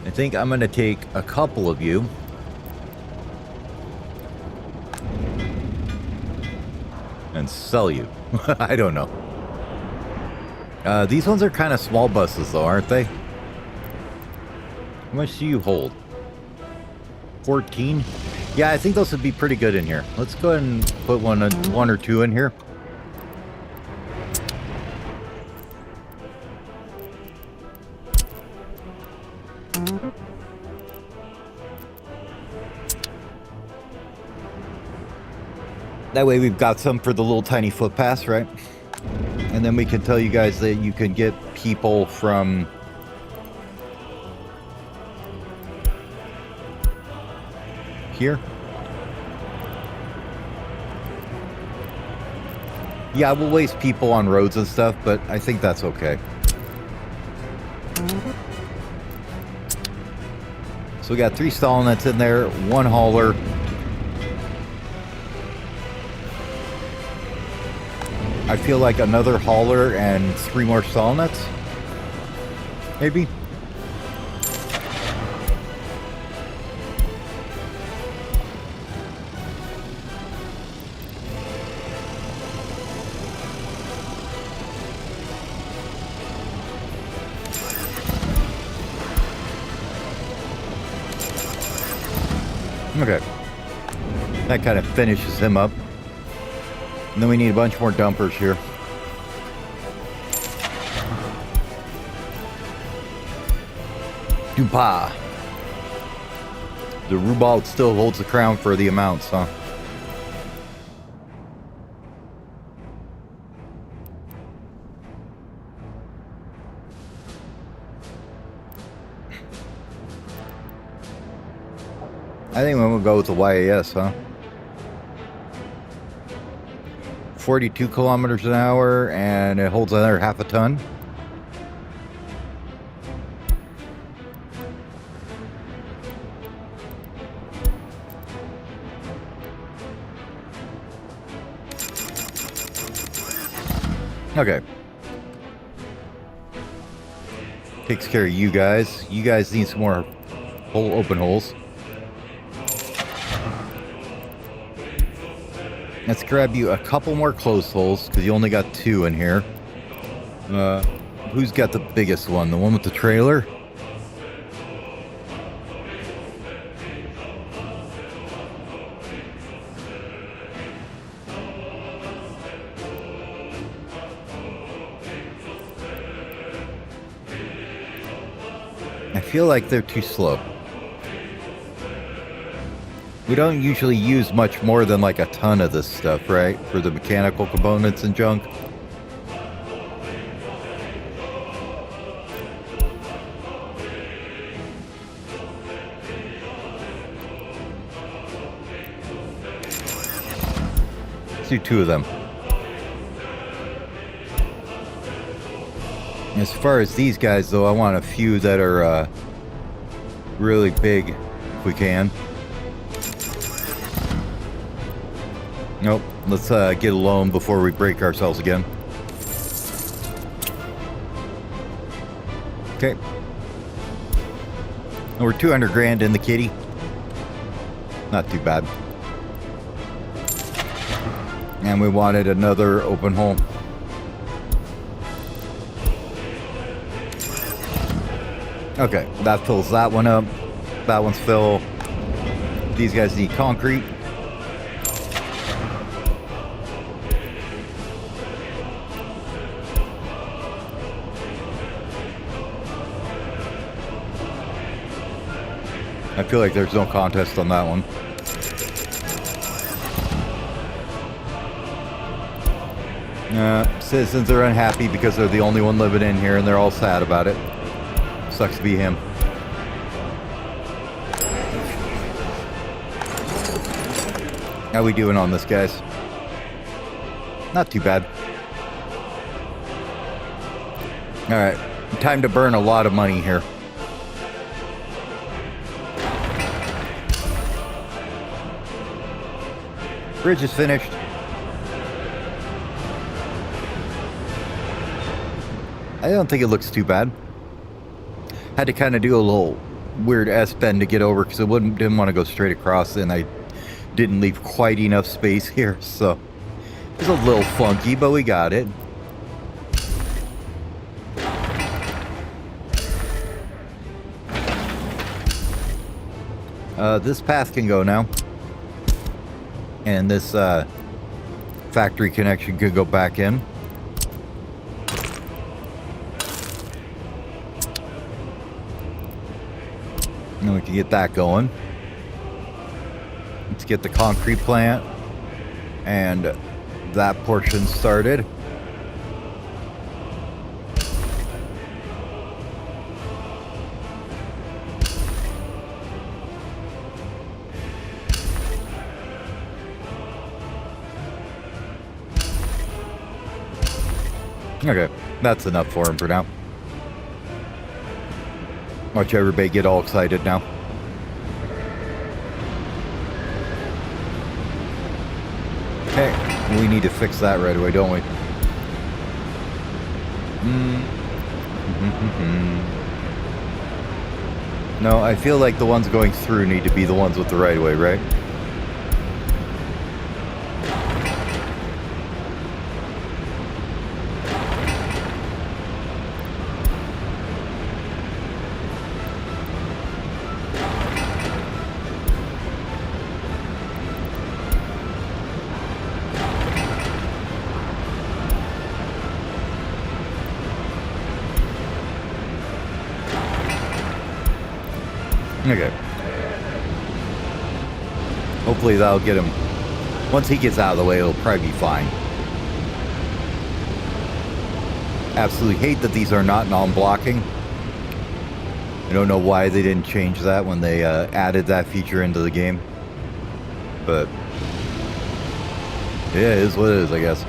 I think I'm going to take a couple of you. And sell you. I don't know. These ones are kind of small buses though, aren't they? How much do you hold? 14? Yeah, I think those would be pretty good in here. Let's go ahead and put one or two in here. That way we've got some for the little tiny footpaths, right? And then we can tell you guys that you can get people from here. Yeah, we'll waste people on roads and stuff, but I think that's okay. So we got 3 stall nets in there, 1 hauler. I feel like another hauler and 3 more stall nets. Maybe. Okay. That kind of finishes him up. And then we need a bunch more dumpers here. Dupa. The Rubald still holds the crown for the amounts, huh? I think we'll go with the YAS, huh? 42 kilometers an hour, and it holds another half a ton. Okay. Takes care of you guys. You guys need some more open holes. Let's grab you a couple more closed holes, because you only got 2 in here. Who's got the biggest one? The one with the trailer? I feel like they're too slow. We don't usually use much more than like a ton of this stuff, right? For the mechanical components and junk. Let's do 2 of them. As far as these guys, though, I want a few that are really big, if we can. Nope. Let's get a loan before we break ourselves again. Okay. We're 200 grand in the kitty. Not too bad. And we wanted another open hole. Okay, that fills that one up. That one's full. These guys need concrete. I feel like there's no contest on that one. Citizens are unhappy because they're the only one living in here and they're all sad about it. Sucks to be him. How we doing on this, guys? Not too bad. Alright, time to burn a lot of money here. Bridge is finished. I don't think it looks too bad. Had to kind of do a little weird S-bend to get over because I didn't want to go straight across, and I didn't leave quite enough space here, so it's a little funky, but we got it. This path can go now, and this factory connection could go back in. And we can get that going. Let's get the concrete plant and that portion started. Okay, that's enough for him for now. Watch everybody get all excited now. Okay, we need to fix that right away, don't we? No, I feel like the ones going through need to be the ones with the right of way, right? Okay. Hopefully that'll get him. Once he gets out of the way, it'll probably be fine. Absolutely hate that these are not non-blocking. I don't know why they didn't change that when they added that feature into the game. But yeah, it is what it is, I guess.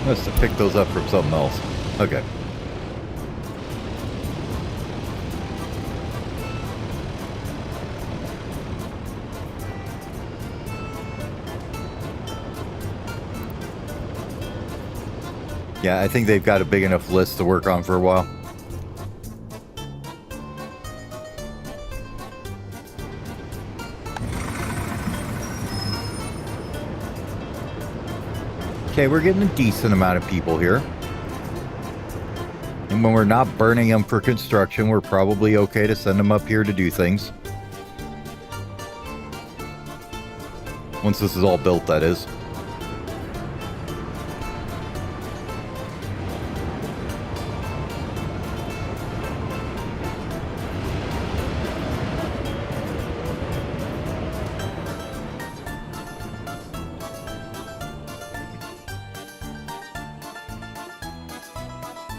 Must have picked those up from something else. Okay. Yeah, I think they've got a big enough list to work on for a while. Okay, we're getting a decent amount of people here. And when we're not burning them for construction, we're probably okay to send them up here to do things. Once this is all built, that is.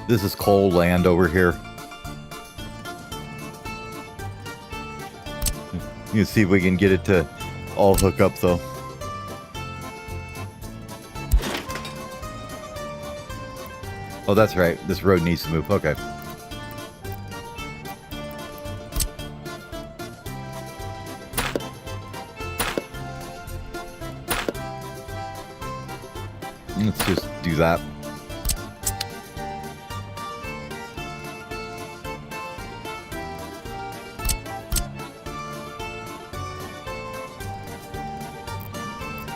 This is coal land over here. You can see if we can get it to all hook up though. Oh, that's right. This road needs to move. Okay. Let's just do that.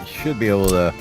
Should be able to.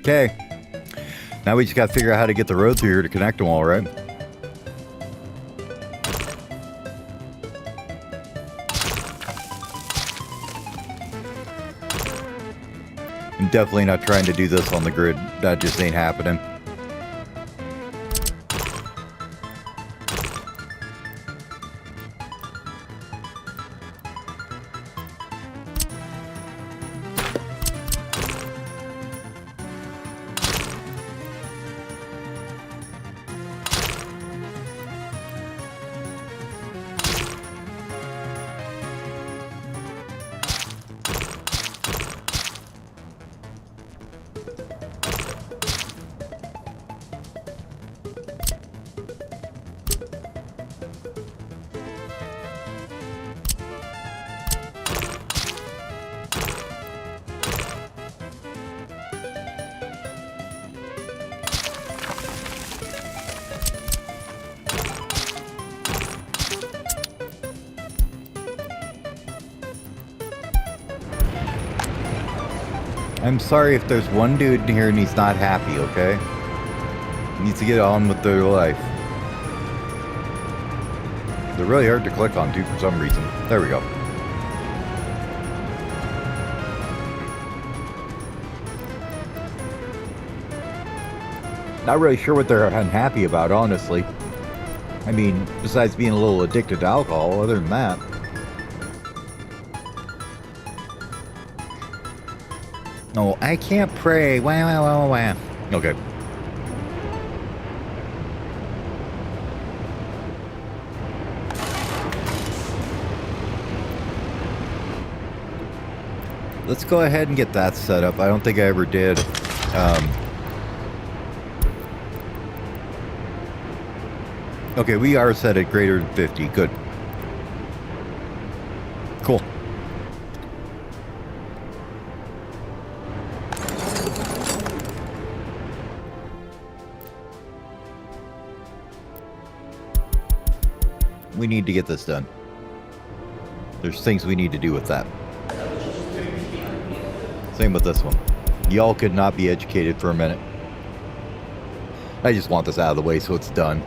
Okay. Now we just got to figure out how to get the road through here to connect them all, right? I'm definitely not trying to do this on the grid. That just ain't happening. I'm sorry if there's one dude here and he's not happy, okay? He needs to get on with their life. They're really hard to click on, too, for some reason. There we go. Not really sure what they're unhappy about, honestly. I mean, besides being a little addicted to alcohol, other than that. No, I can't pray. Wow. Okay. Let's go ahead and get that set up. I don't think I ever did. Okay, we are set at greater than 50. Good. Cool. We need to get this done. There's things we need to do with that. Same with this one. Y'all could not be educated for a minute. I just want this out of the way so it's done.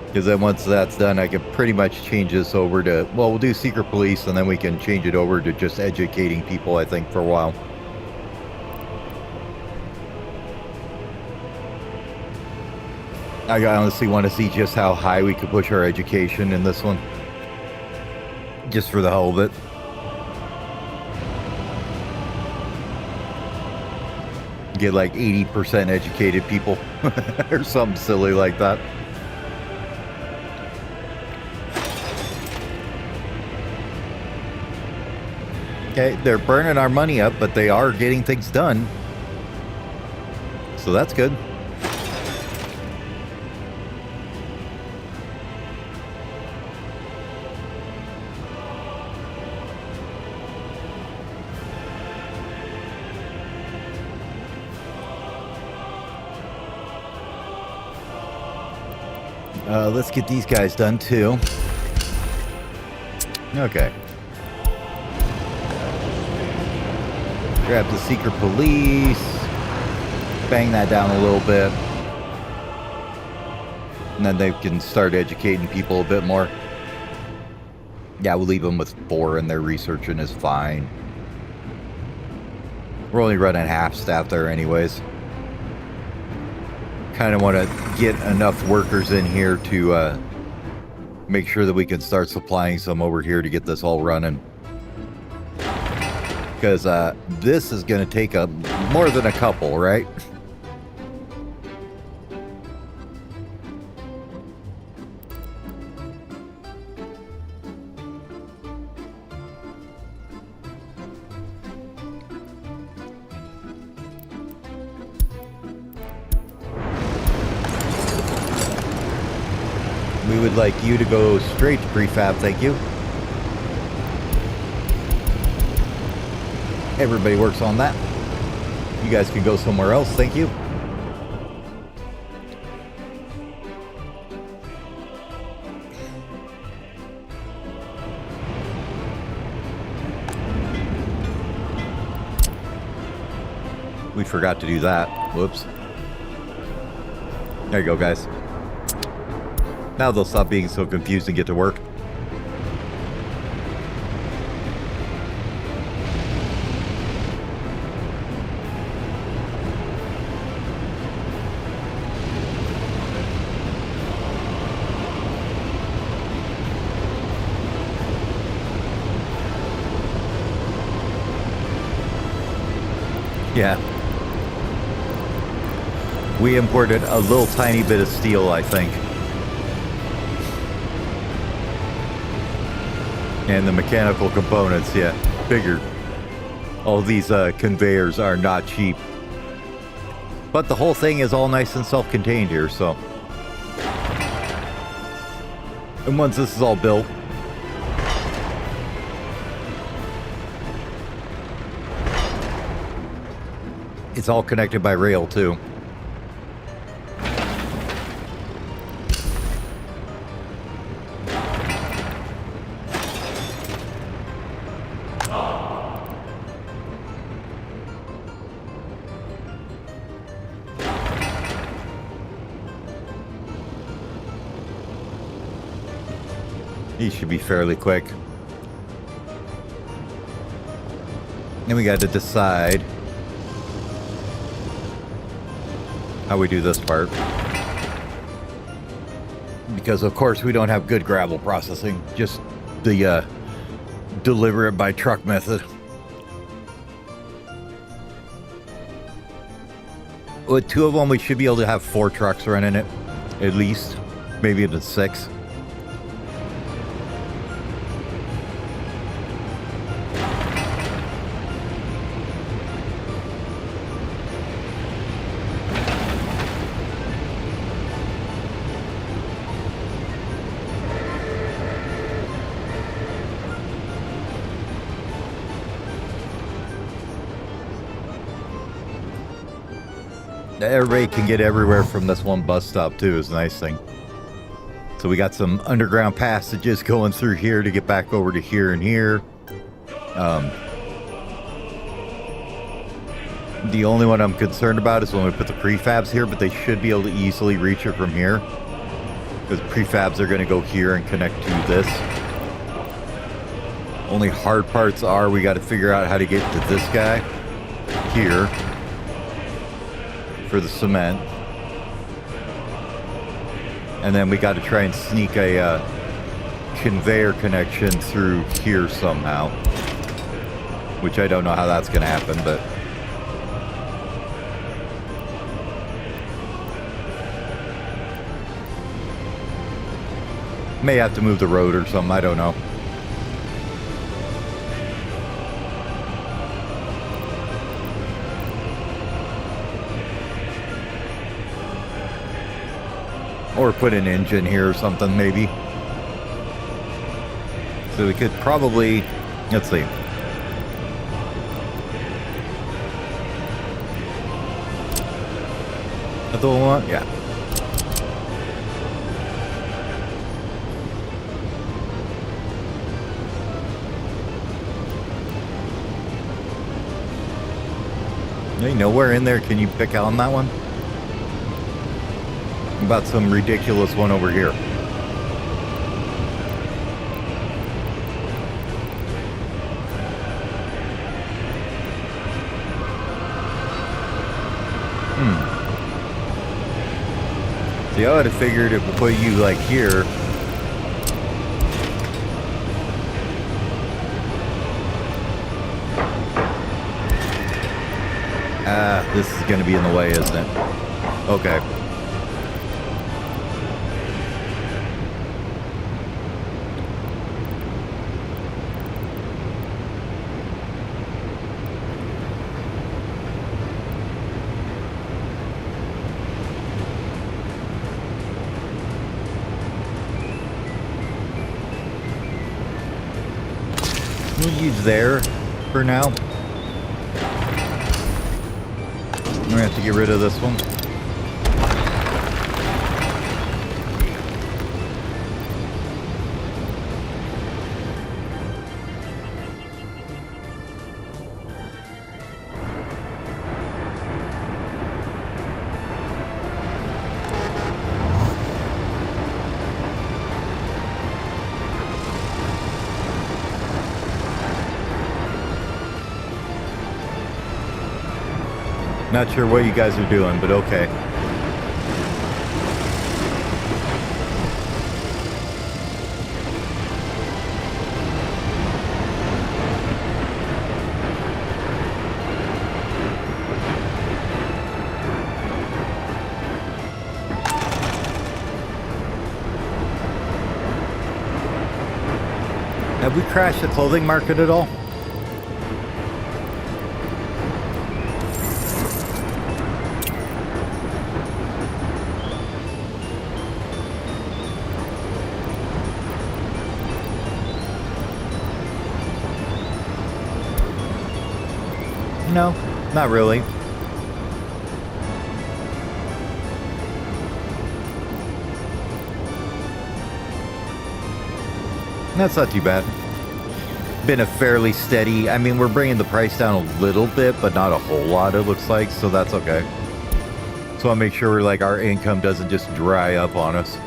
Because then once that's done, I can pretty much change this over to, well, we'll do secret police, and then we can change it over to just educating people, I think, for a while. I honestly want to see just how high we could push our education in this one. Just for the hell of it. Get like 80% educated people, or something silly like that. Okay, they're burning our money up, but they are getting things done. So that's good. Let's get these guys done too. Okay. Grab the secret police. Bang that down a little bit. And then they can start educating people a bit more. Yeah, we'll leave them with 4 and their researching is fine. We're only running half staff there anyways. Kind of want to get enough workers in here to make sure that we can start supplying some over here to get this all running. Because this is going to take more than a couple, right? We would like you to go straight to prefab, thank you. Everybody works on that. You guys can go somewhere else, thank you. We forgot to do that. Whoops. There you go, guys. Now they'll stop being so confused and get to work. Yeah. We imported a little tiny bit of steel, I think. And the mechanical components, yeah, figured. All these conveyors are not cheap. But the whole thing is all nice and self-contained here, so. And once this is all built, it's all connected by rail too. He should be fairly quick. Then we got to decide how we do this part. Because of course we don't have good gravel processing, just the deliver it by truck method. With 2 of them we should be able to have 4 trucks running it, at least, maybe even 6. Everybody can get everywhere from this one bus stop too, is a nice thing. So we got some underground passages going through here to get back over to here and here. The only one I'm concerned about is when we put the prefabs here, but they should be able to easily reach it from here. Because prefabs are going to go here and connect to this. Only hard parts are we got to figure out how to get to this guy here. For the cement, and then we got to try and sneak a conveyor connection through here somehow, which I don't know how that's going to happen, but may have to move the road or something, I don't know. Or put an engine here or something, maybe. So we could probably, let's see. That's the one? Yeah. Nowhere in there can you pick out on that one? about some ridiculous one over here. See, I would have figured it would put you like here. This is going to be in the way, isn't it? Okay. We'll use there for now. We're gonna have to get rid of this one. Not sure what you guys are doing, but okay. Have we crashed the clothing market at all? No, not really. That's not too bad. Been a fairly steady, I mean, we're bringing the price down a little bit, but not a whole lot, it looks like, so that's okay. So I'll make sure like our income doesn't just dry up on us.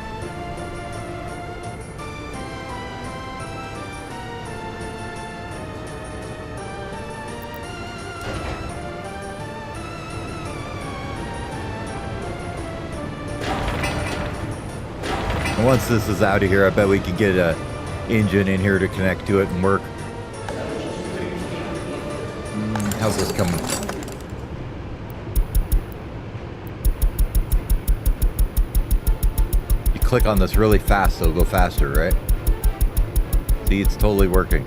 Once this is out of here, I bet we can get a engine in here to connect to it and work. How's this coming? You click on this really fast, it'll go faster, right? See, it's totally working.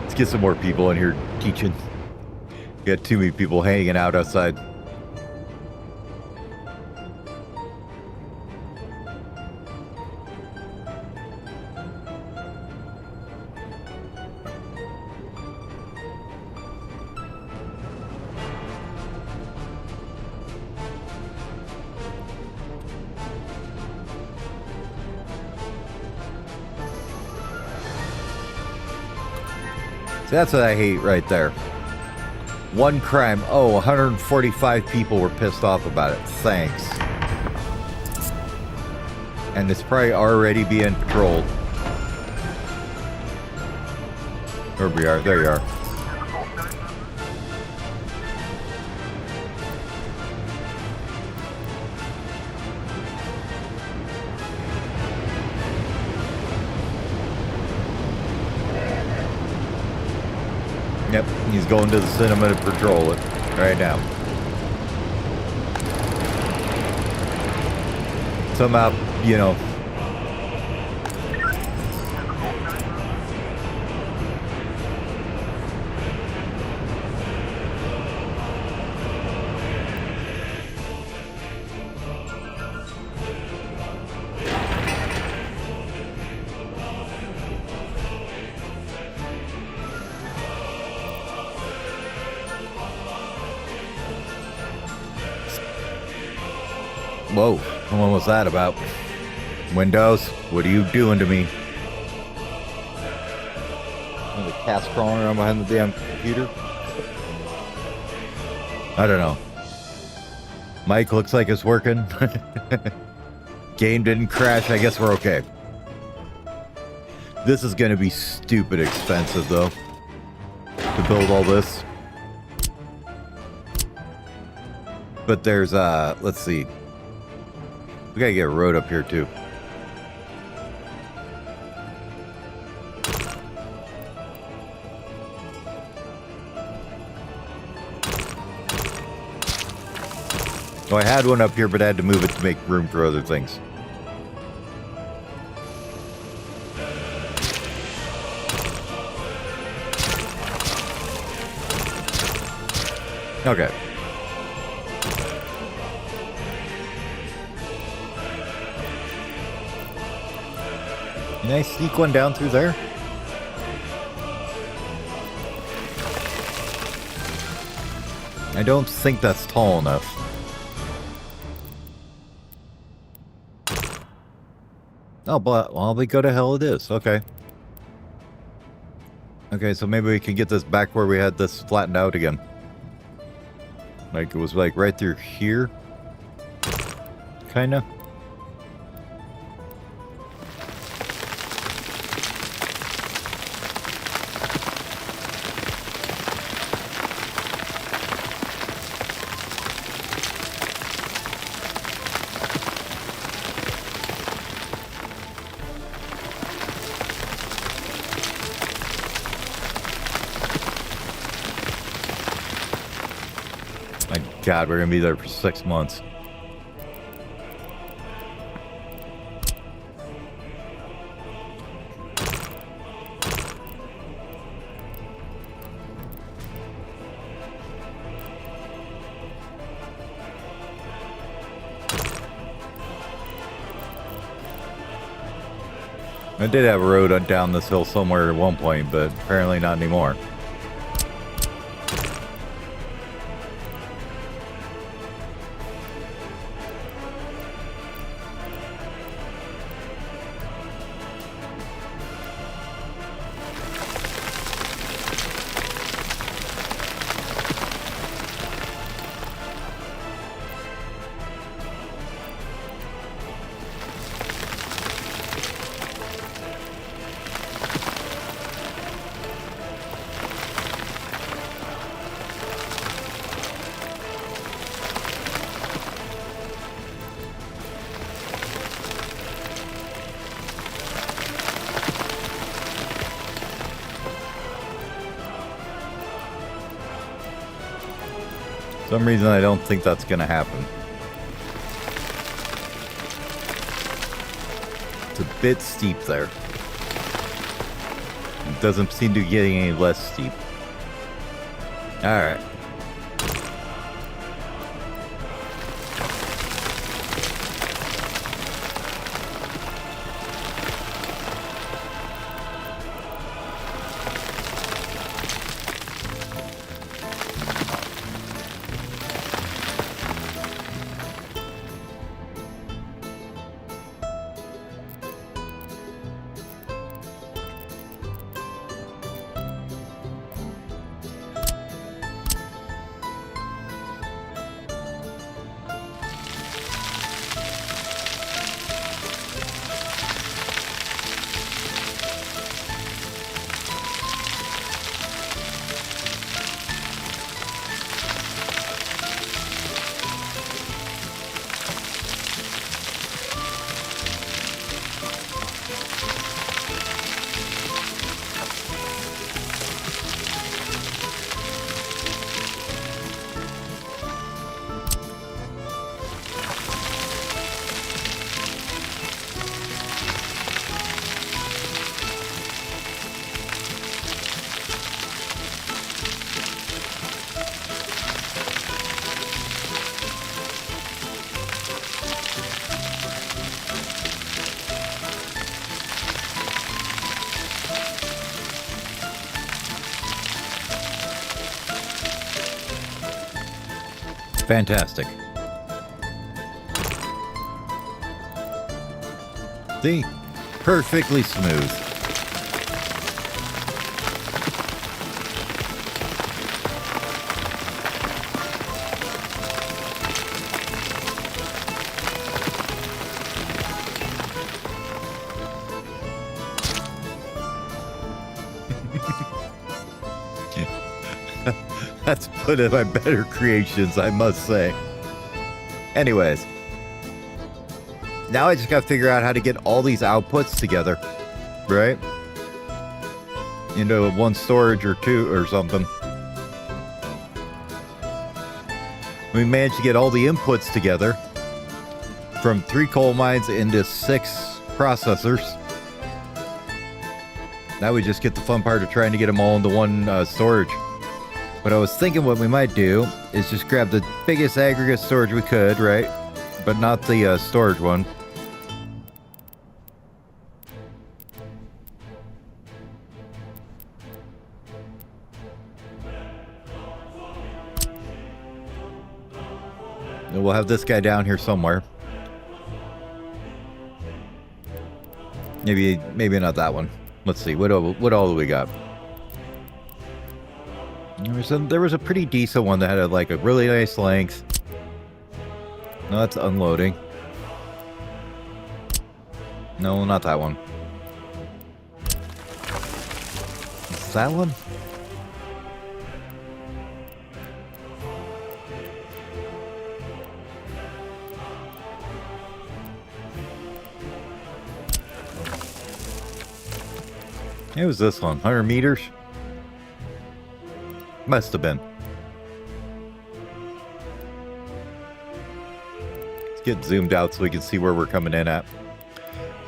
Let's get some more people in here teaching. Got too many people hanging out outside. See, that's what I hate right there. One crime. Oh, 145 people were pissed off about it. Thanks. And it's probably already being patrolled. Where we are. There you are. Yep, he's going to the cinema to patrol it right now. Somehow, you know. Whoa, what was that about? Windows, what are you doing to me? Holy Cats crawling around behind the damn computer. I don't know. Mic looks like it's working. Game didn't crash. I guess we're okay. This is going to be stupid expensive, though, to build all this. But there's, let's see. We got to get a road up here, too. Oh, I had one up here, but I had to move it to make room for other things. Okay. Can I sneak one down through there? I don't think that's tall enough. Oh, but well, we go to hell it is. Okay. Okay, so maybe we can get this back where we had this flattened out again. Like, it was like right through here. Kinda. God, we're gonna be there for 6 months. I did have a road down this hill somewhere at one point, but apparently not anymore. For some reason, I don't think that's gonna happen. It's a bit steep there. It doesn't seem to be getting any less steep. Alright. Fantastic. See? Perfectly smooth. That's one of my better creations, I must say. Anyways. Now I just gotta figure out how to get all these outputs together. Right? Into one storage or two or something. We managed to get all the inputs together from 3 coal mines into 6 processors. Now we just get the fun part of trying to get them all into one storage. But I was thinking what we might do is just grab the biggest aggregate storage we could, right? But not the storage one. And we'll have this guy down here somewhere. Maybe not that one. Let's see. What all do we got? There was a pretty decent one that had a really nice length. No, that's unloading. No, not that one. Is that one? It was this one, 100 meters. Must have been. Let's get zoomed out so we can see where we're coming in at.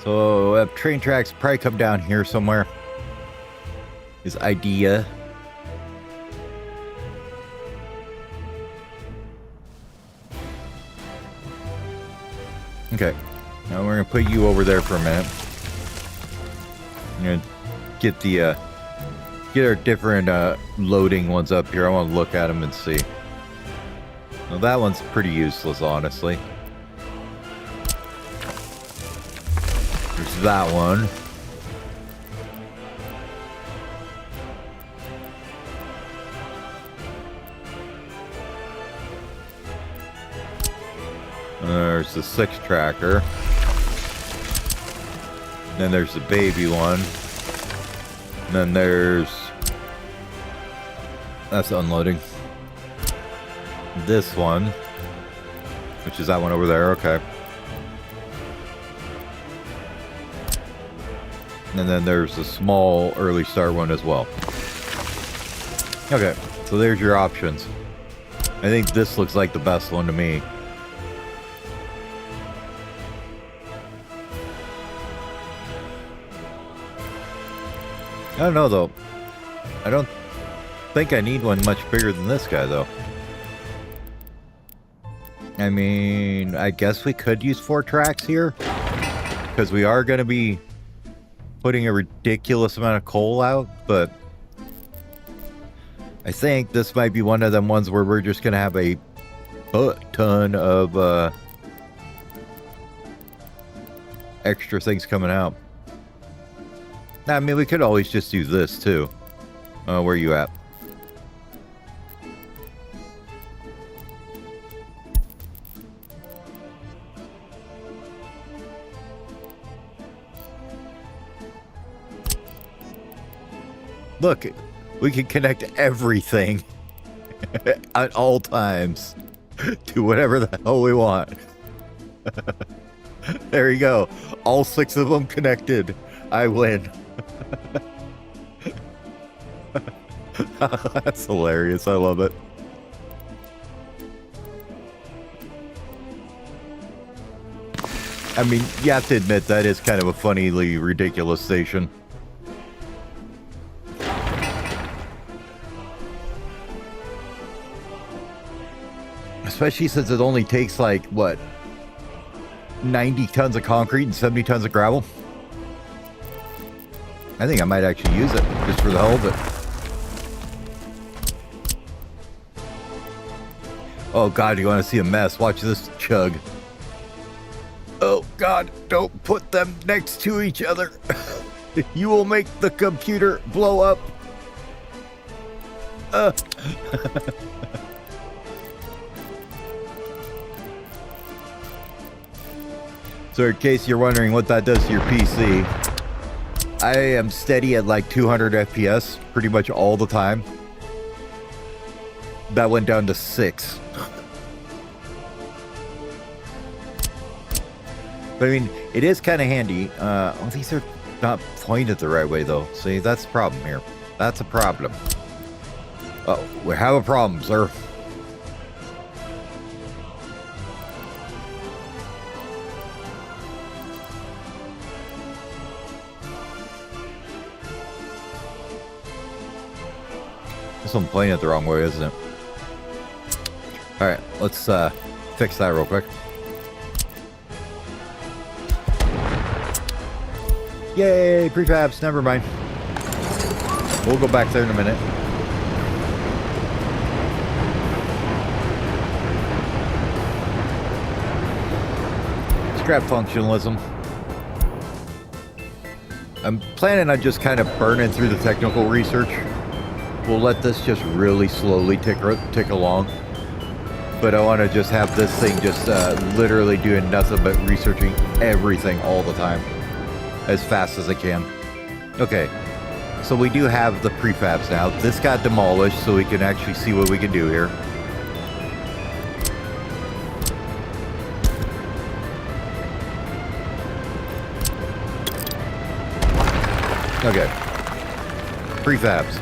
So train tracks probably come down here somewhere. His idea. Okay. Now we're gonna put you over there for a minute. I'm gonna get the get our different loading ones up here. I want to look at them and see. Well, that one's pretty useless, honestly. There's that one. There's the 6 tracker. Then there's the baby one. And then there's... That's unloading. This one. Which is that one over there, okay. And then there's the small early start one as well. Okay, so there's your options. I think this looks like the best one to me. I don't know though. I don't think I need one much bigger than this guy though. I mean, I guess we could use 4 tracks here. Because we are going to be putting a ridiculous amount of coal out. But I think this might be one of them ones where we're just going to have a ton of extra things coming out. I mean, we could always just do this too. Where are you at? Look, we can connect everything at all times to whatever the hell we want. There you go. All 6 of them connected. I win. That's hilarious. I love it. I mean, you have to admit that is kind of a funnily ridiculous station. Especially since it only takes like, what, 90 tons of concrete and 70 tons of gravel? I think I might actually use it, just for the hell of it. Oh god, you want to see a mess? Watch this chug. Oh god, don't put them next to each other. You will make the computer blow up. So in case you're wondering what that does to your PC, I am steady at like 200 FPS pretty much all the time. that went down to 6. But I mean, it is kind of handy. Oh, these are not pointed the right way, though. See, that's the problem here. That's a problem. Oh, we have a problem, sir. This one pointed the wrong way, isn't it? Alright, let's fix that real quick. Yay, prefabs, never mind. We'll go back there in a minute. Scrap functionalism. I'm planning on just kind of burning through the technical research. We'll let this just really slowly tick along. But I want to just have this thing just literally doing nothing but researching everything all the time. As fast as I can. Okay, so we do have the prefabs now. This got demolished, so we can actually see what we can do here. Okay, prefabs.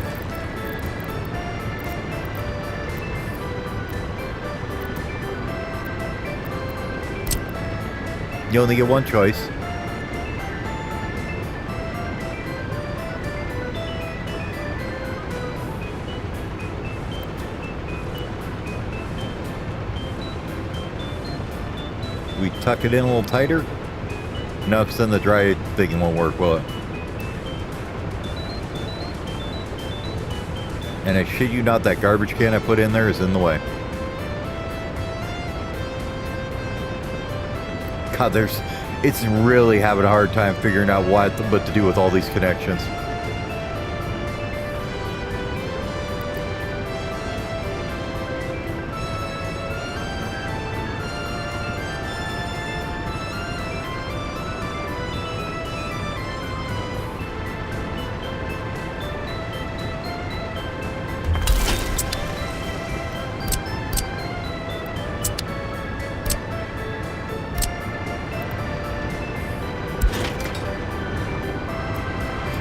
You only get one choice. We tuck it in a little tighter? No, because then the dry thing won't work, will it? And I shit you not, that garbage can I put in there is in the way. God, it's really having a hard time figuring out what to do with all these connections.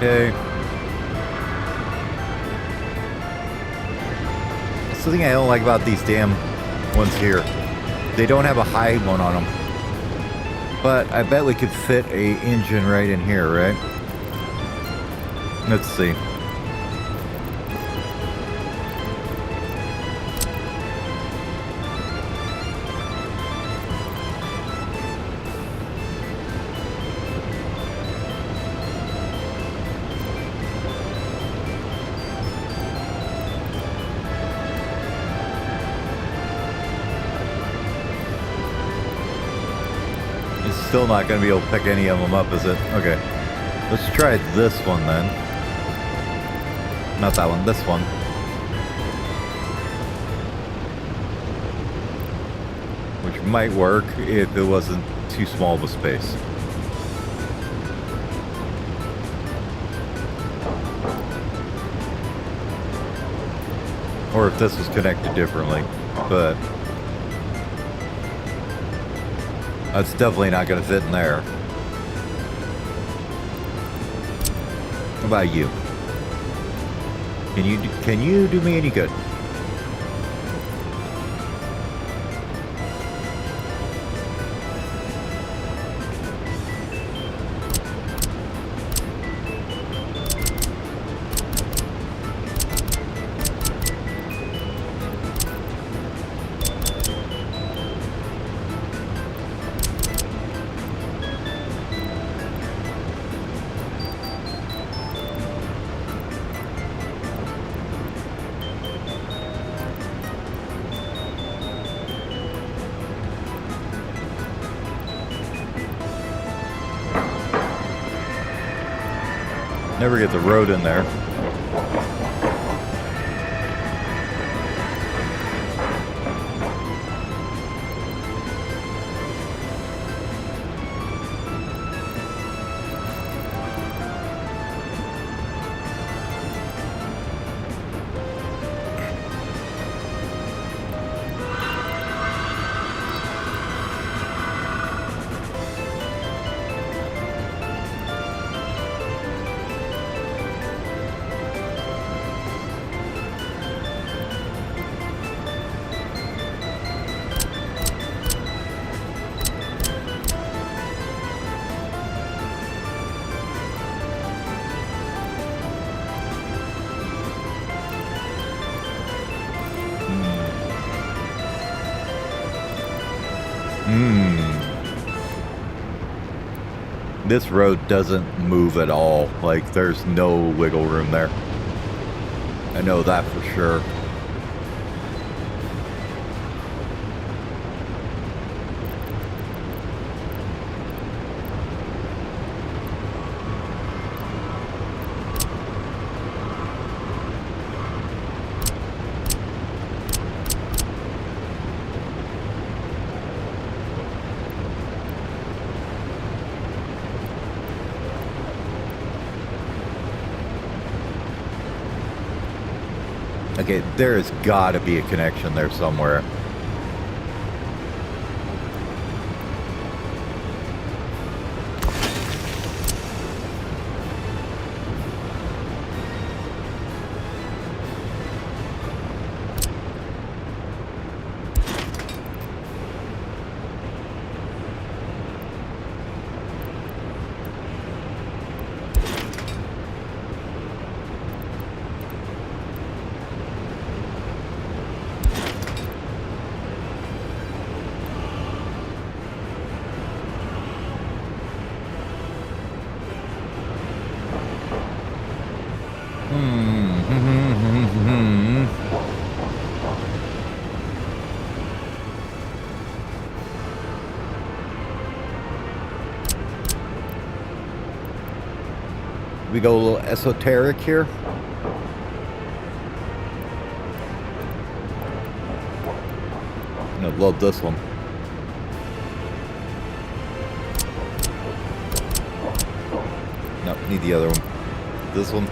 Okay. That's the thing I don't like about these damn ones here. They don't have a high one on them. But I bet we could fit a engine right in here, right? Let's see. Still not going to be able to pick any of them up, is it? Okay. Let's try this one then. Not that one, this one. Which might work if it wasn't too small of a space. Or if this was connected differently, but that's definitely not going to fit in there. How about you? Can you do me any good? Never get the road in there. This road doesn't move at all. Like, there's no wiggle room there. I know that for sure. Okay, there has got to be a connection there somewhere. We go a little esoteric here. I love this one. No, need the other one. This one.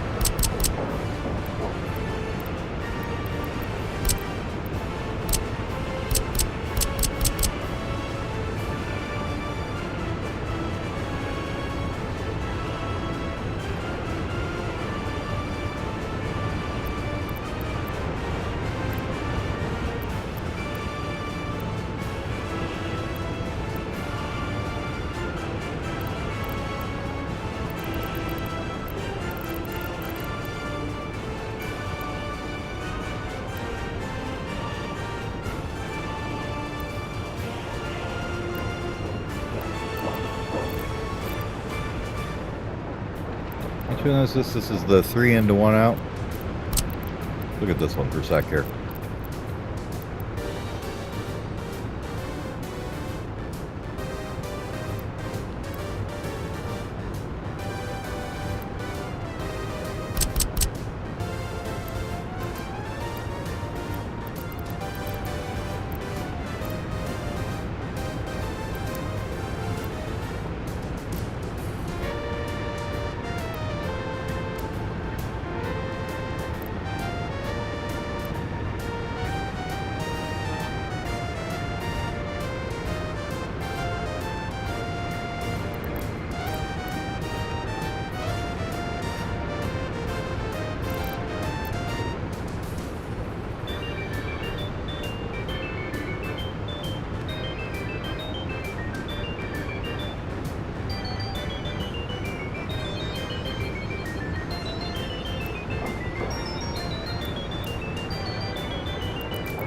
Which one is this? This is the 3 into 1 out. Look at this one for a sec here.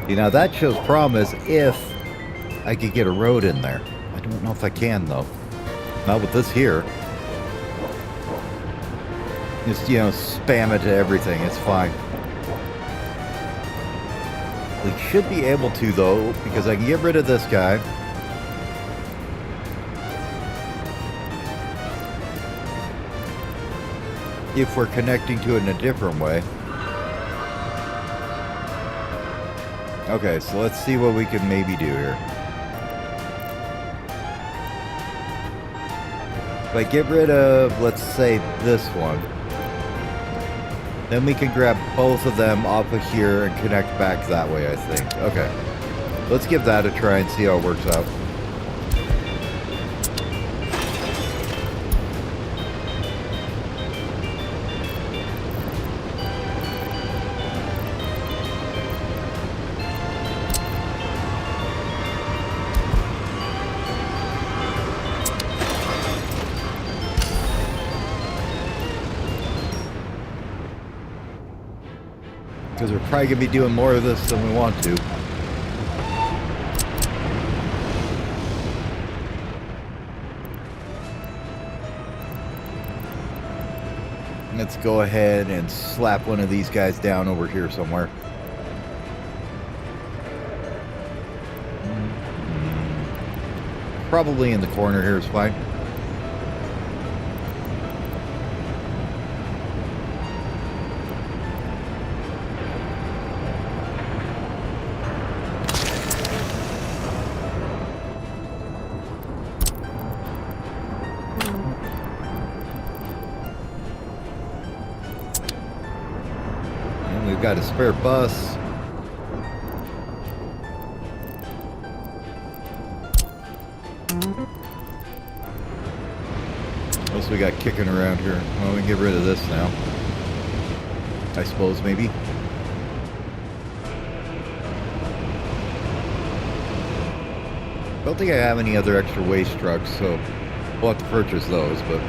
You know, that shows promise if I could get a road in there. I don't know if I can, though. Not with this here. Just, you know, spam it to everything. It's fine. We should be able to, though, because I can get rid of this guy. If we're connecting to it in a different way. Okay, so let's see what we can maybe do here. If I get rid of, let's say, this one, then we can grab both of them off of here and connect back that way, I think. Okay. Let's give that a try and see how it works out. Because we're probably going to be doing more of this than we want to. Let's go ahead and slap one of these guys down over here somewhere. Probably in the corner here is fine. And we've got a spare bus. What else we got kicking around here? Well, we can get rid of this now. I suppose, maybe. Don't think I have any other extra waste trucks, so we'll have to purchase those, but...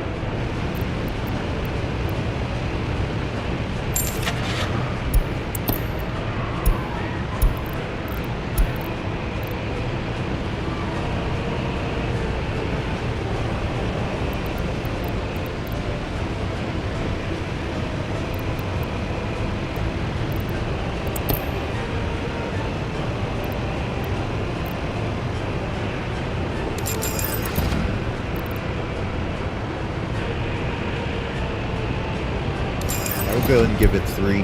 I'll go ahead and give it 3.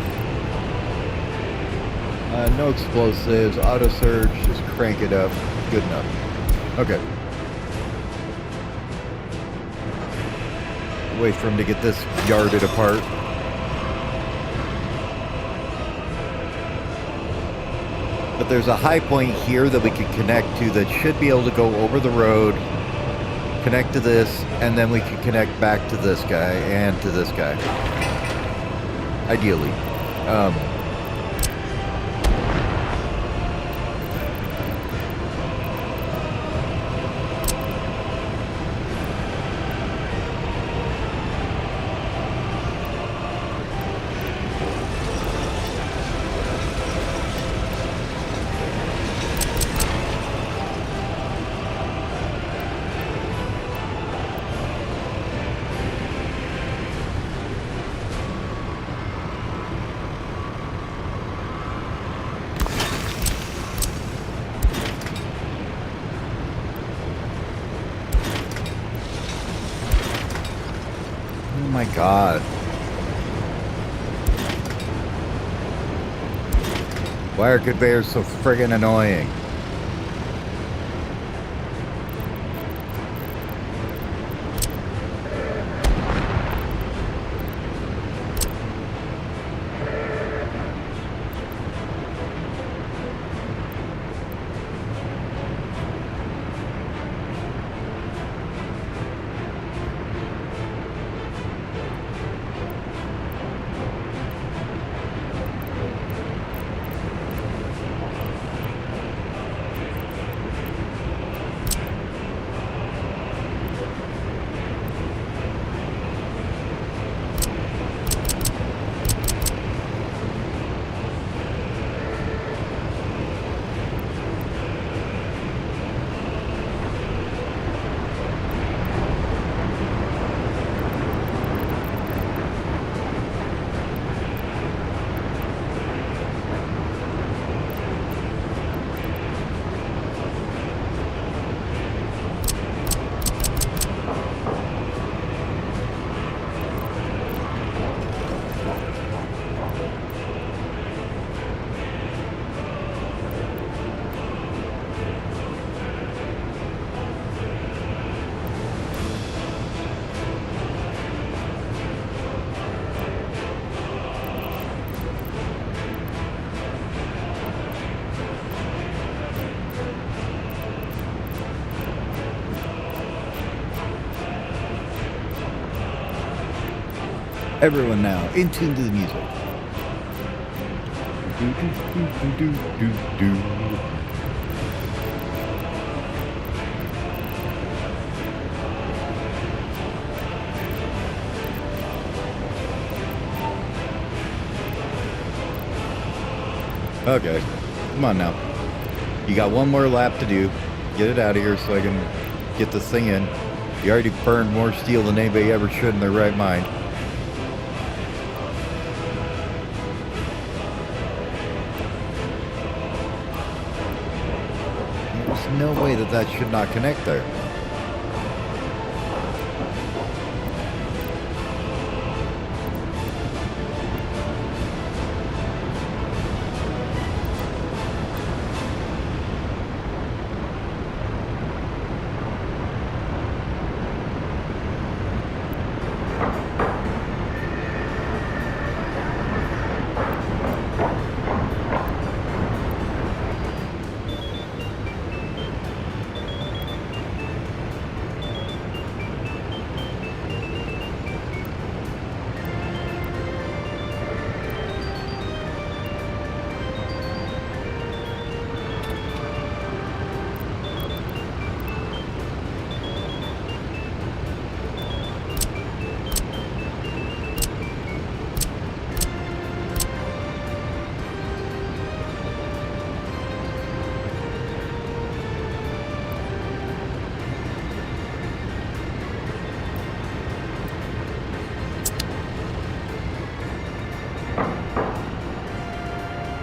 No explosives, auto surge, just crank it up. Good enough. Okay. Wait for him to get this yarded apart. But there's a high point here that we can connect to that should be able to go over the road, connect to this, and then we can connect back to this guy and to this guy. Ideally. Oh my god. Why are conveyors so friggin' annoying? Everyone now, in tune to the music. Do, do, do, do, do, do. Okay, come on now. You got one more lap to do. Get it out of here so I can get this thing in. You already burned more steel than anybody ever should in their right mind. no way that that should not connect there.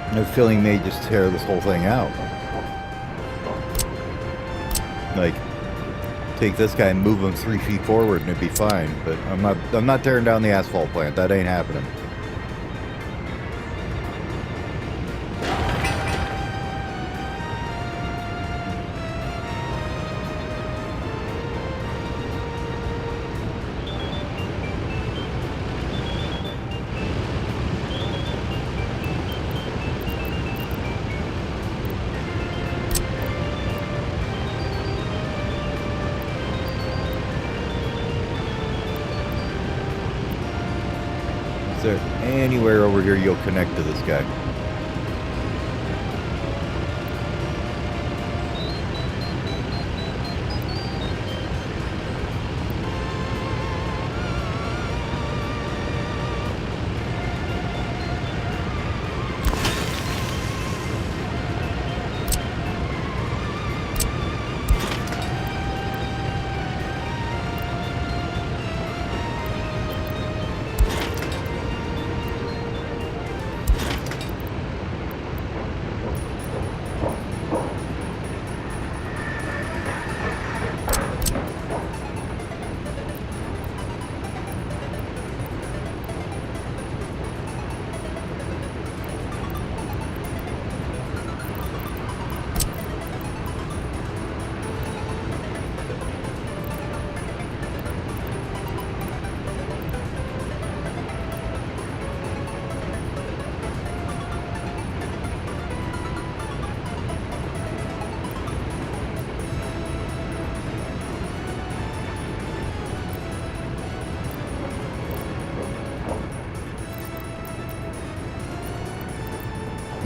I have a feeling they just tear this whole thing out. Like, take this guy and move him 3 feet forward and it'd be fine. But I'm not tearing down the asphalt plant. That ain't happening. Is there anywhere over here you'll connect to this guy?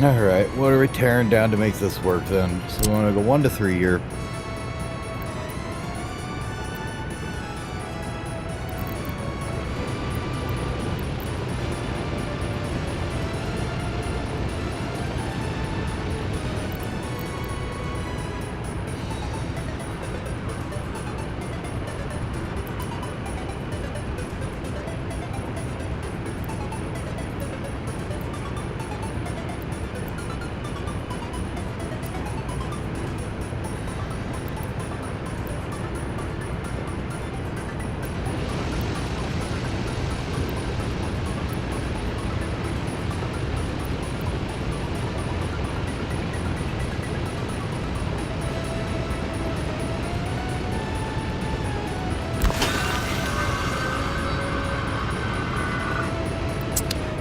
Alright, what are we tearing down to make this work then? So we want to go 1 to 3 here.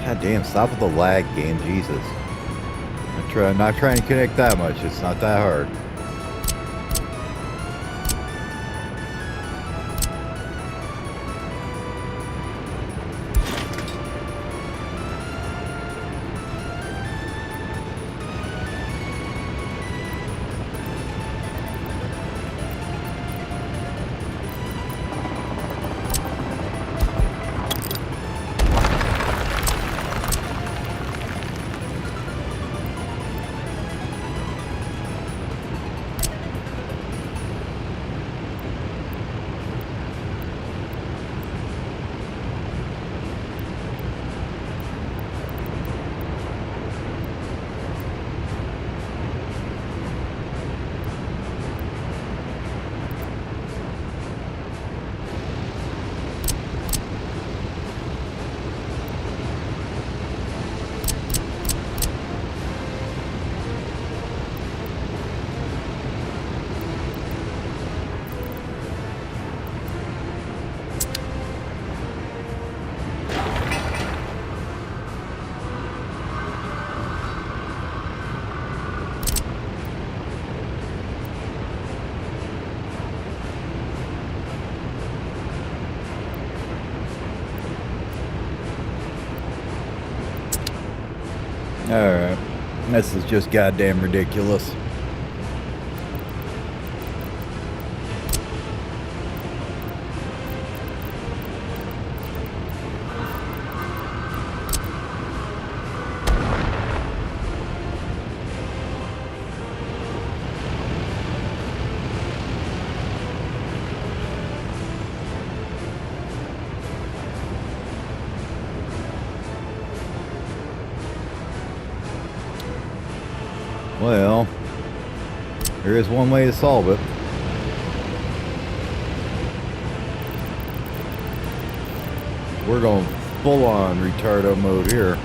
God damn, stop with the lag game, Jesus. I'm not trying to connect that much, it's not that hard. Alright. This is just goddamn ridiculous. Well, there is one way to solve it. We're going full on retardo mode here.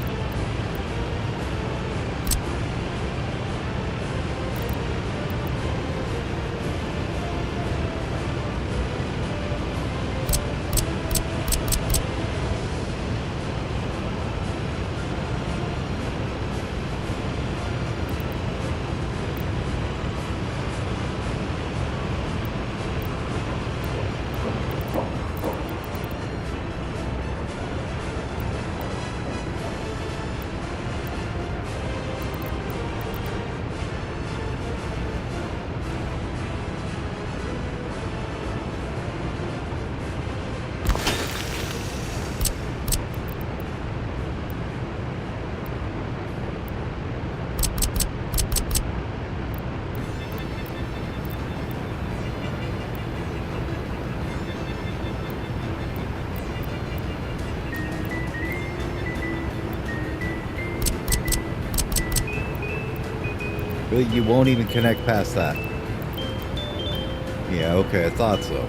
Really, you won't even connect past that. Yeah, okay, I thought so.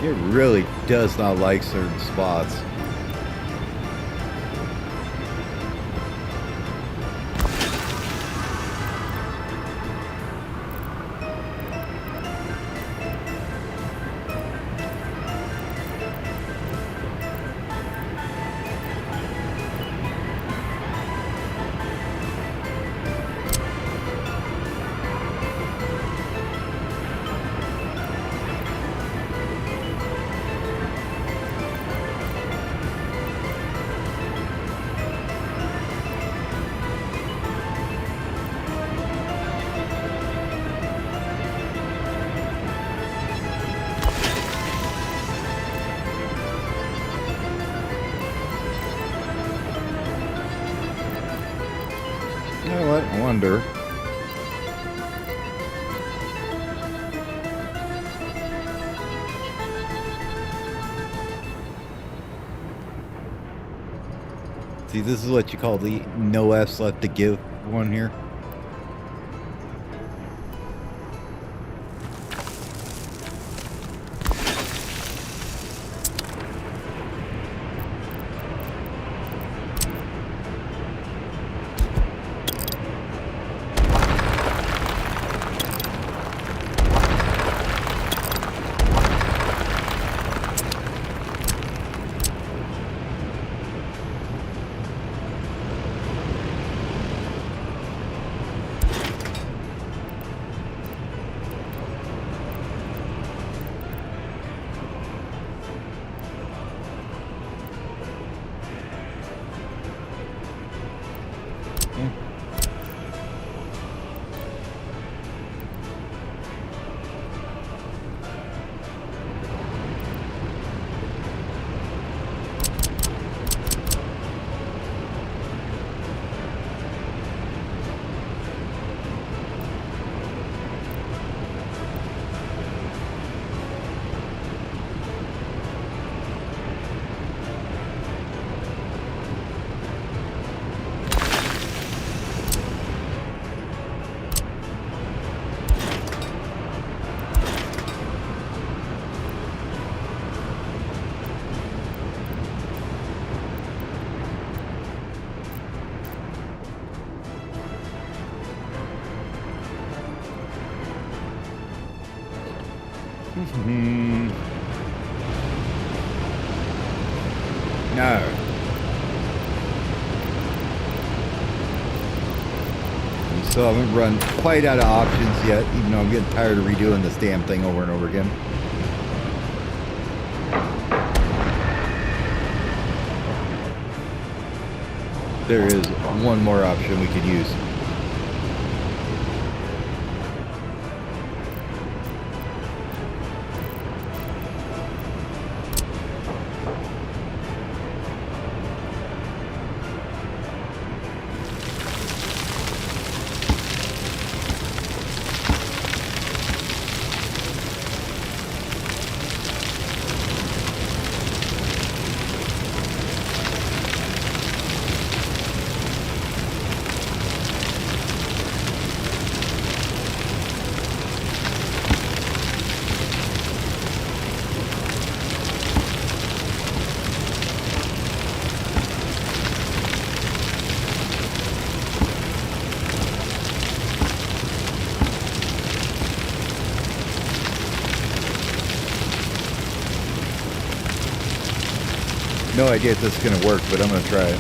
It really does not like certain spots. You know what? I wonder. See, this is what you call the no F's left to give one here. No. So I haven't run quite out of options yet, even though I'm getting tired of redoing this damn thing over and over again. There is one more option we could use. No idea if this is going to work, but I'm going to try it.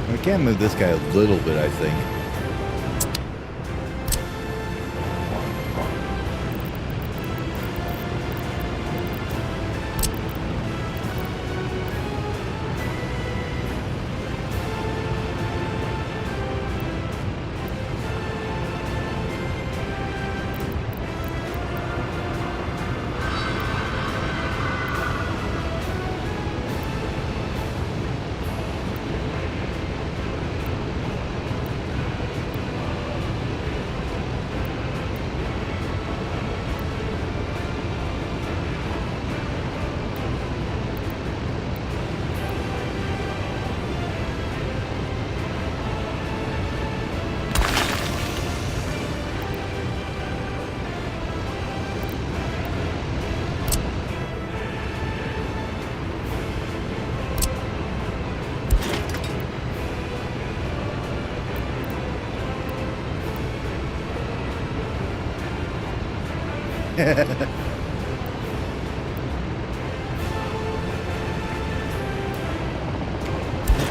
I can move this guy a little bit, I think.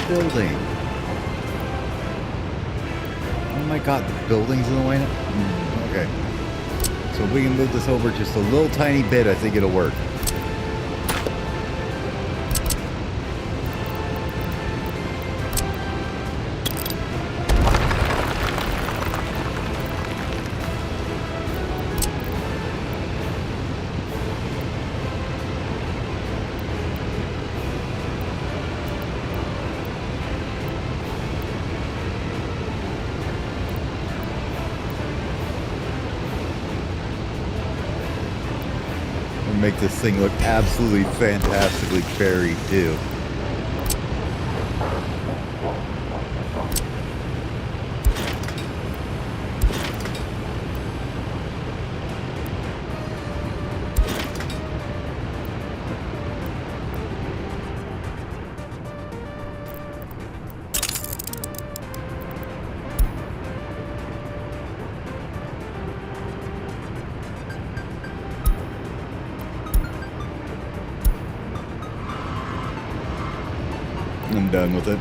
Building. Oh my god, the building's in the way now? Okay. So if we can move this over just a little tiny bit, I think it'll work. Make this thing look absolutely fantastically buried too. I'm done with it.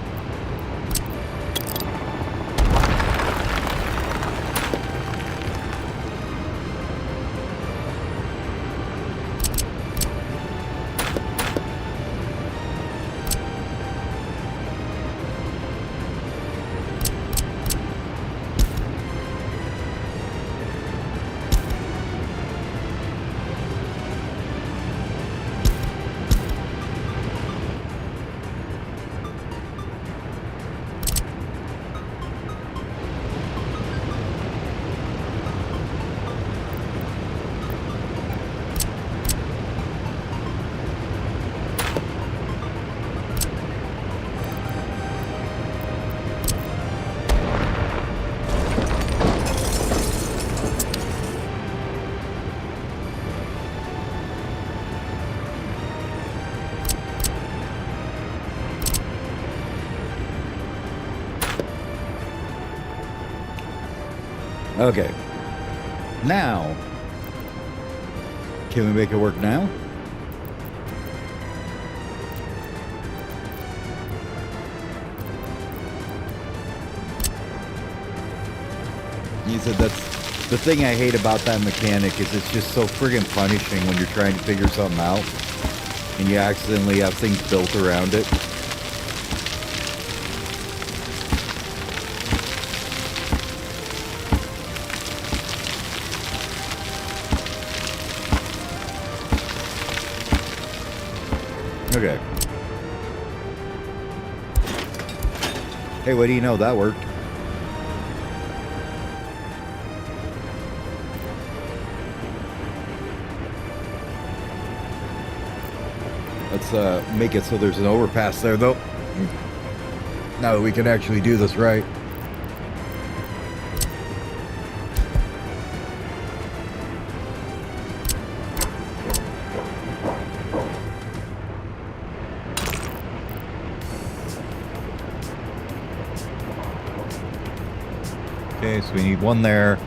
Okay. Now, can we make it work now? You said that's the thing I hate about that mechanic is it's just so friggin' punishing when you're trying to figure something out and you accidentally have things built around it. Okay. Hey, what do you know? That worked. Let's make it so there's an overpass there, though. Now that we can actually do this right. Okay, so we need one there,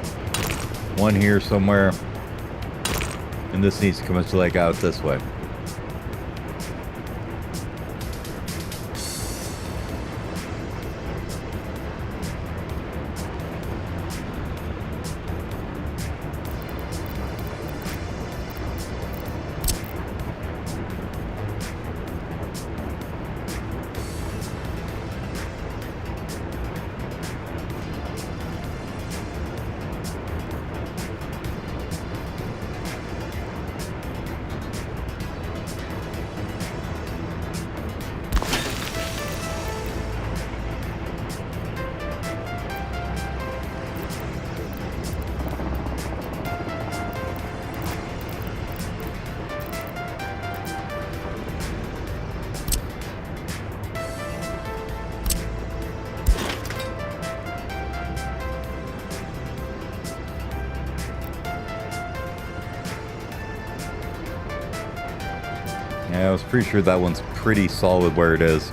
one here somewhere, and this needs to come into like out this way. Yeah, I was pretty sure that one's pretty solid where it is.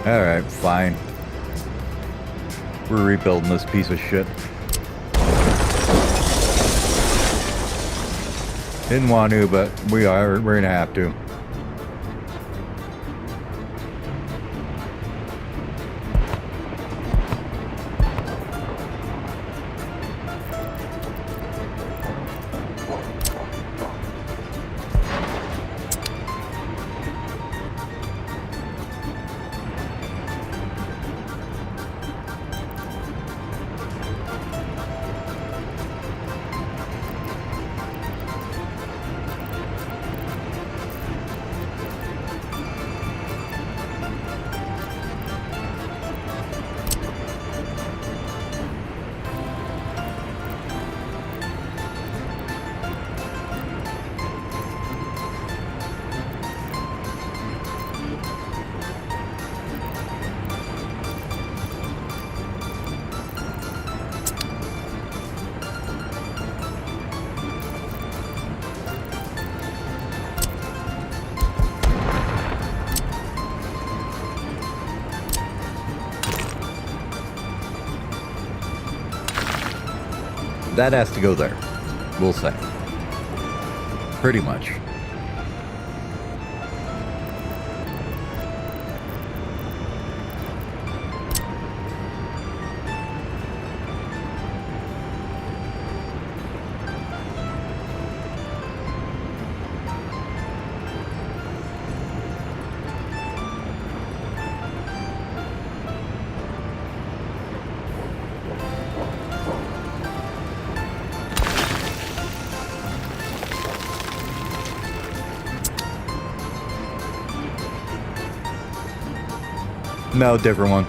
Alright, fine. We're rebuilding this piece of shit. Didn't want to, but we're gonna have to. That has to go there, we'll say. Pretty much. No, different one.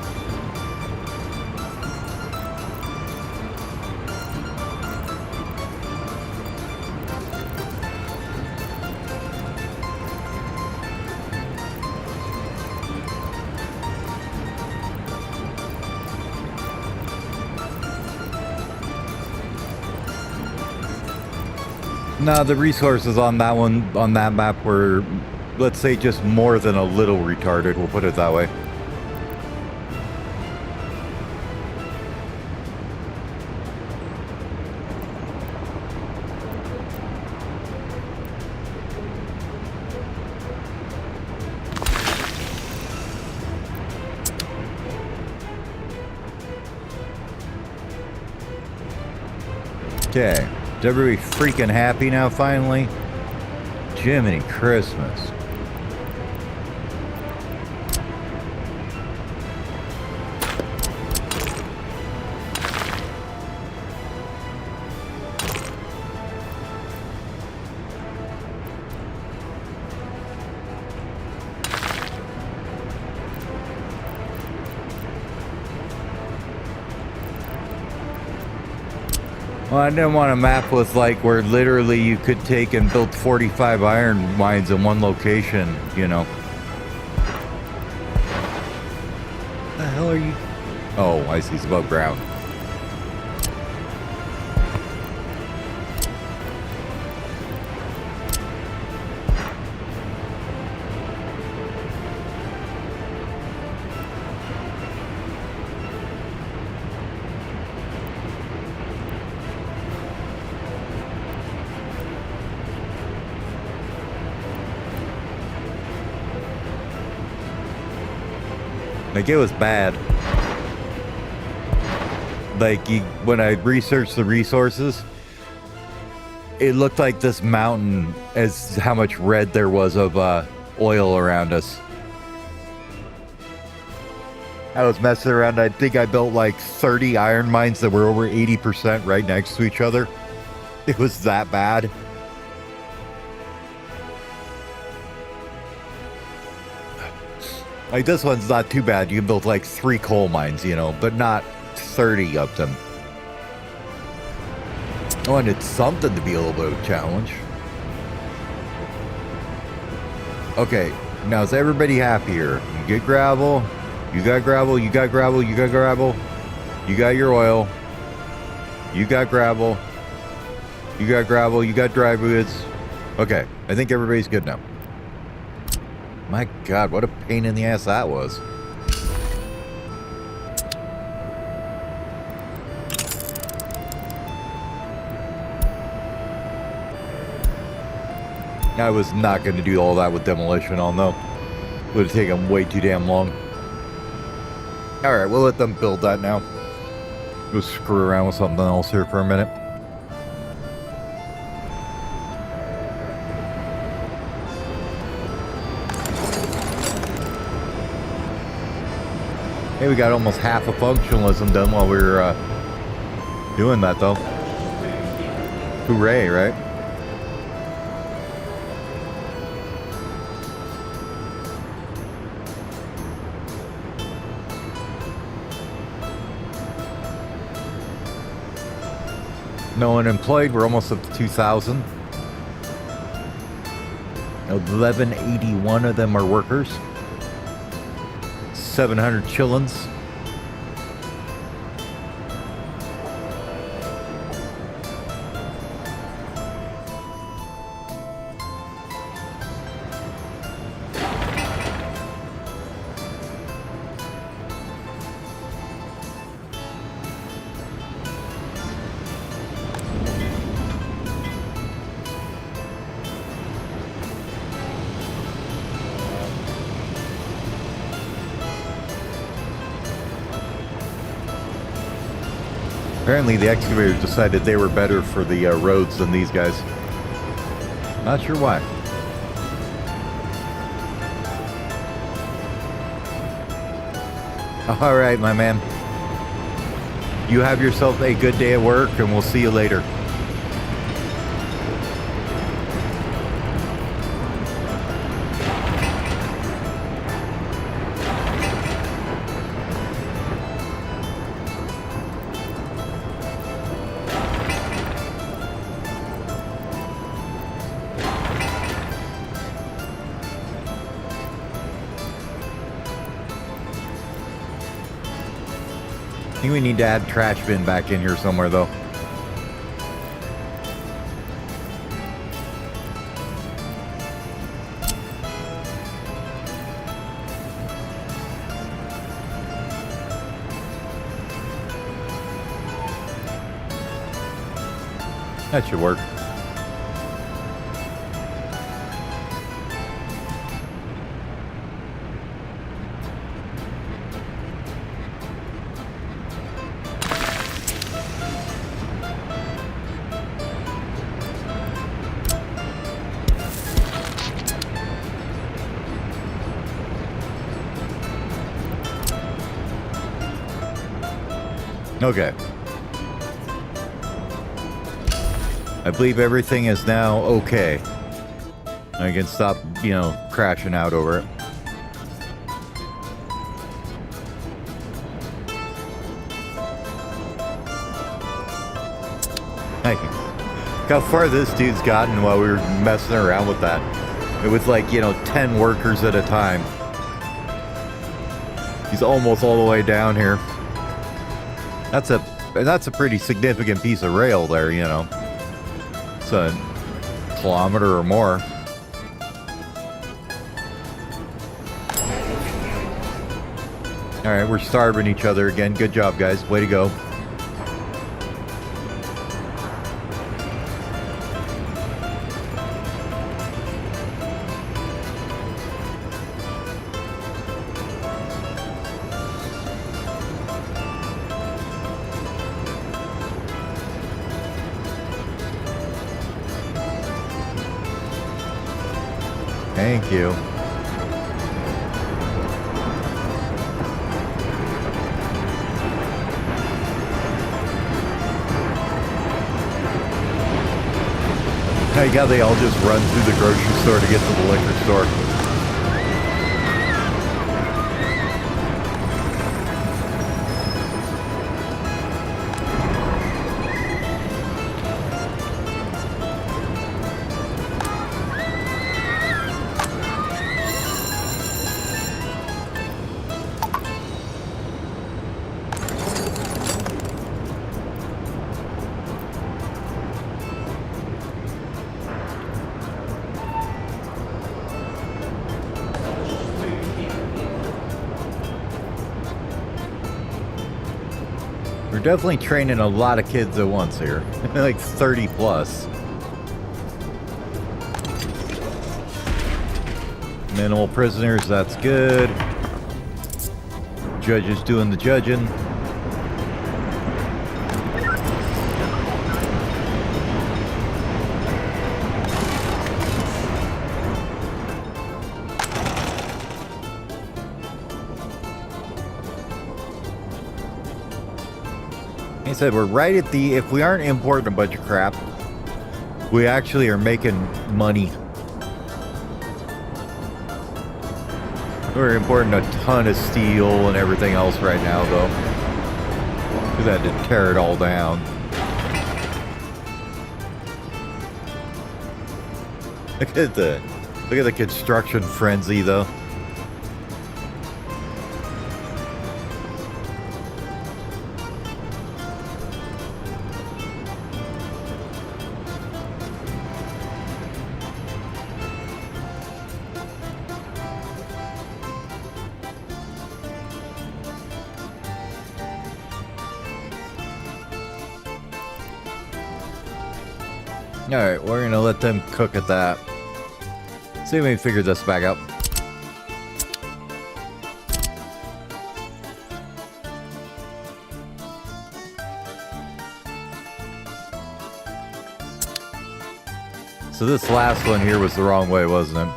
No, the resources on that one, on that map were, let's say, just more than a little retarded. We'll put it that way. Okay. Is everybody freaking happy now, finally? Jiminy Christmas. Well, I didn't want a map with like where literally you could take and build 45 iron mines in one location, you know. What the hell are you? Oh, I see. It's above ground. Like, it was bad. Like, when I researched the resources, it looked like this mountain as how much red there was of oil around us. I was messing around. I think I built like 30 iron mines that were over 80% right next to each other. It was that bad. Like, this one's not too bad. You can build like 3 coal mines, you know, but not 30 of them. I wanted something to be a little bit of a challenge. Okay, now is everybody happier? You get gravel, you got gravel, you got gravel, you got gravel, you got your oil, you got gravel, you got gravel, you got dry goods. Okay, I think everybody's good now. My God, what a pain in the ass that was. I was not going to do all that with demolition on though. Would have taken way too damn long. Alright, we'll let them build that now. Go screw around with something else here for a minute. Hey, we got almost half of functionalism done while we were doing that, though. Hooray, right? No one employed. We're almost up to 2,000. 1181 of them are workers. 700 chillins. Apparently the excavators decided they were better for the roads than these guys. Not sure why. All right, my man. You have yourself a good day at work, and we'll see you later. I think we need to add trash bin back in here somewhere, though. That should work. Okay. I believe everything is now okay. I can stop, you know, crashing out over it. Hey, look how far this dude's gotten while we were messing around with that. It was like, you know, 10 workers at a time. He's almost all the way down here. That's a pretty significant piece of rail there, you know. It's a kilometer or more. All right, we're starving each other again. Good job, guys. Way to go. Thank you. Hey, yeah, they all just run through the grocery store to get to the liquor store. We're definitely training a lot of kids at once here. Like 30 plus. Minimal prisoners, that's good. Judges doing the judging. Like I said, we're right at the, if we aren't importing a bunch of crap, we actually are making money. We're importing a ton of steel and everything else right now, though. Because I had to tear it all down. Look at the construction frenzy, though. Alright, we're gonna let them cook at that. See if we can figure this back out. So this last one here was the wrong way, wasn't it?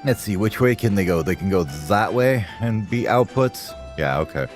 Let's see, which way can they go? They can go that way and be outputs? Yeah, okay.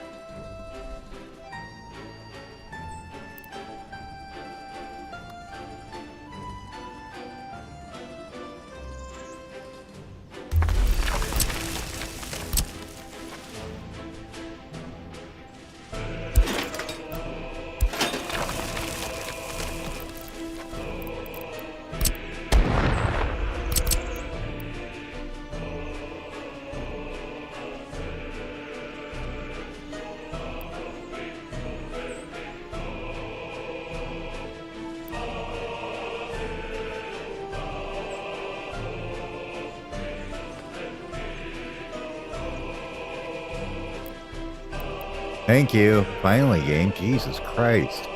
Thank you. Finally, game. Jesus Christ.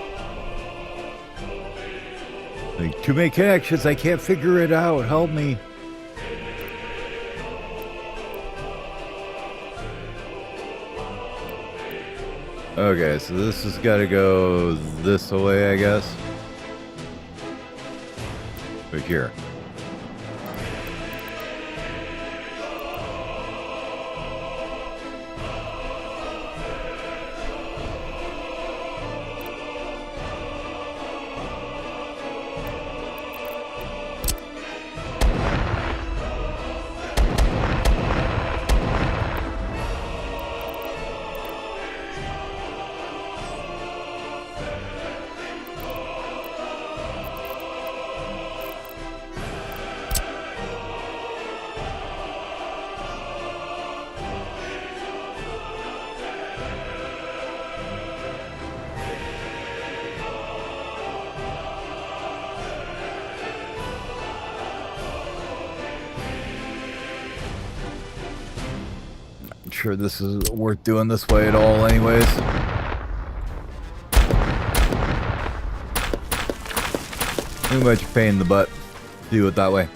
Like, too many connections. I can't figure it out. Help me. Okay, so this has got to go this way, I guess. Right here. Sure this is worth doing this way at all anyways. Too much pain in the butt. Do it that way.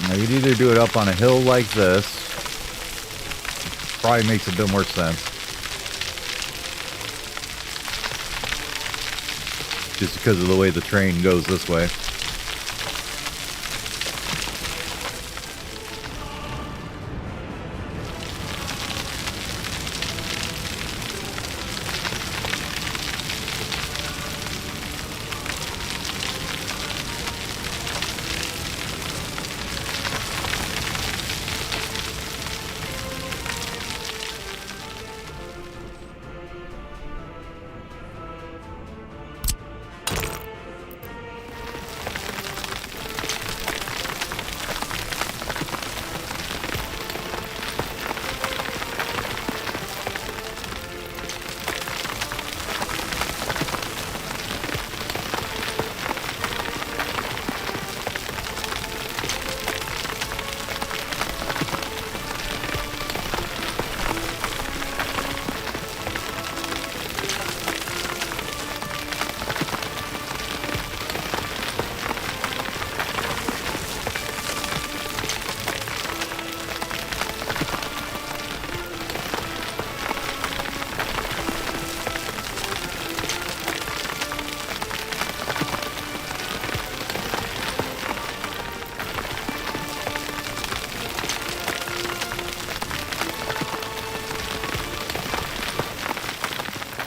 Now you'd either do it up on a hill like this. Probably makes a bit more sense. Just because of the way the train goes this way.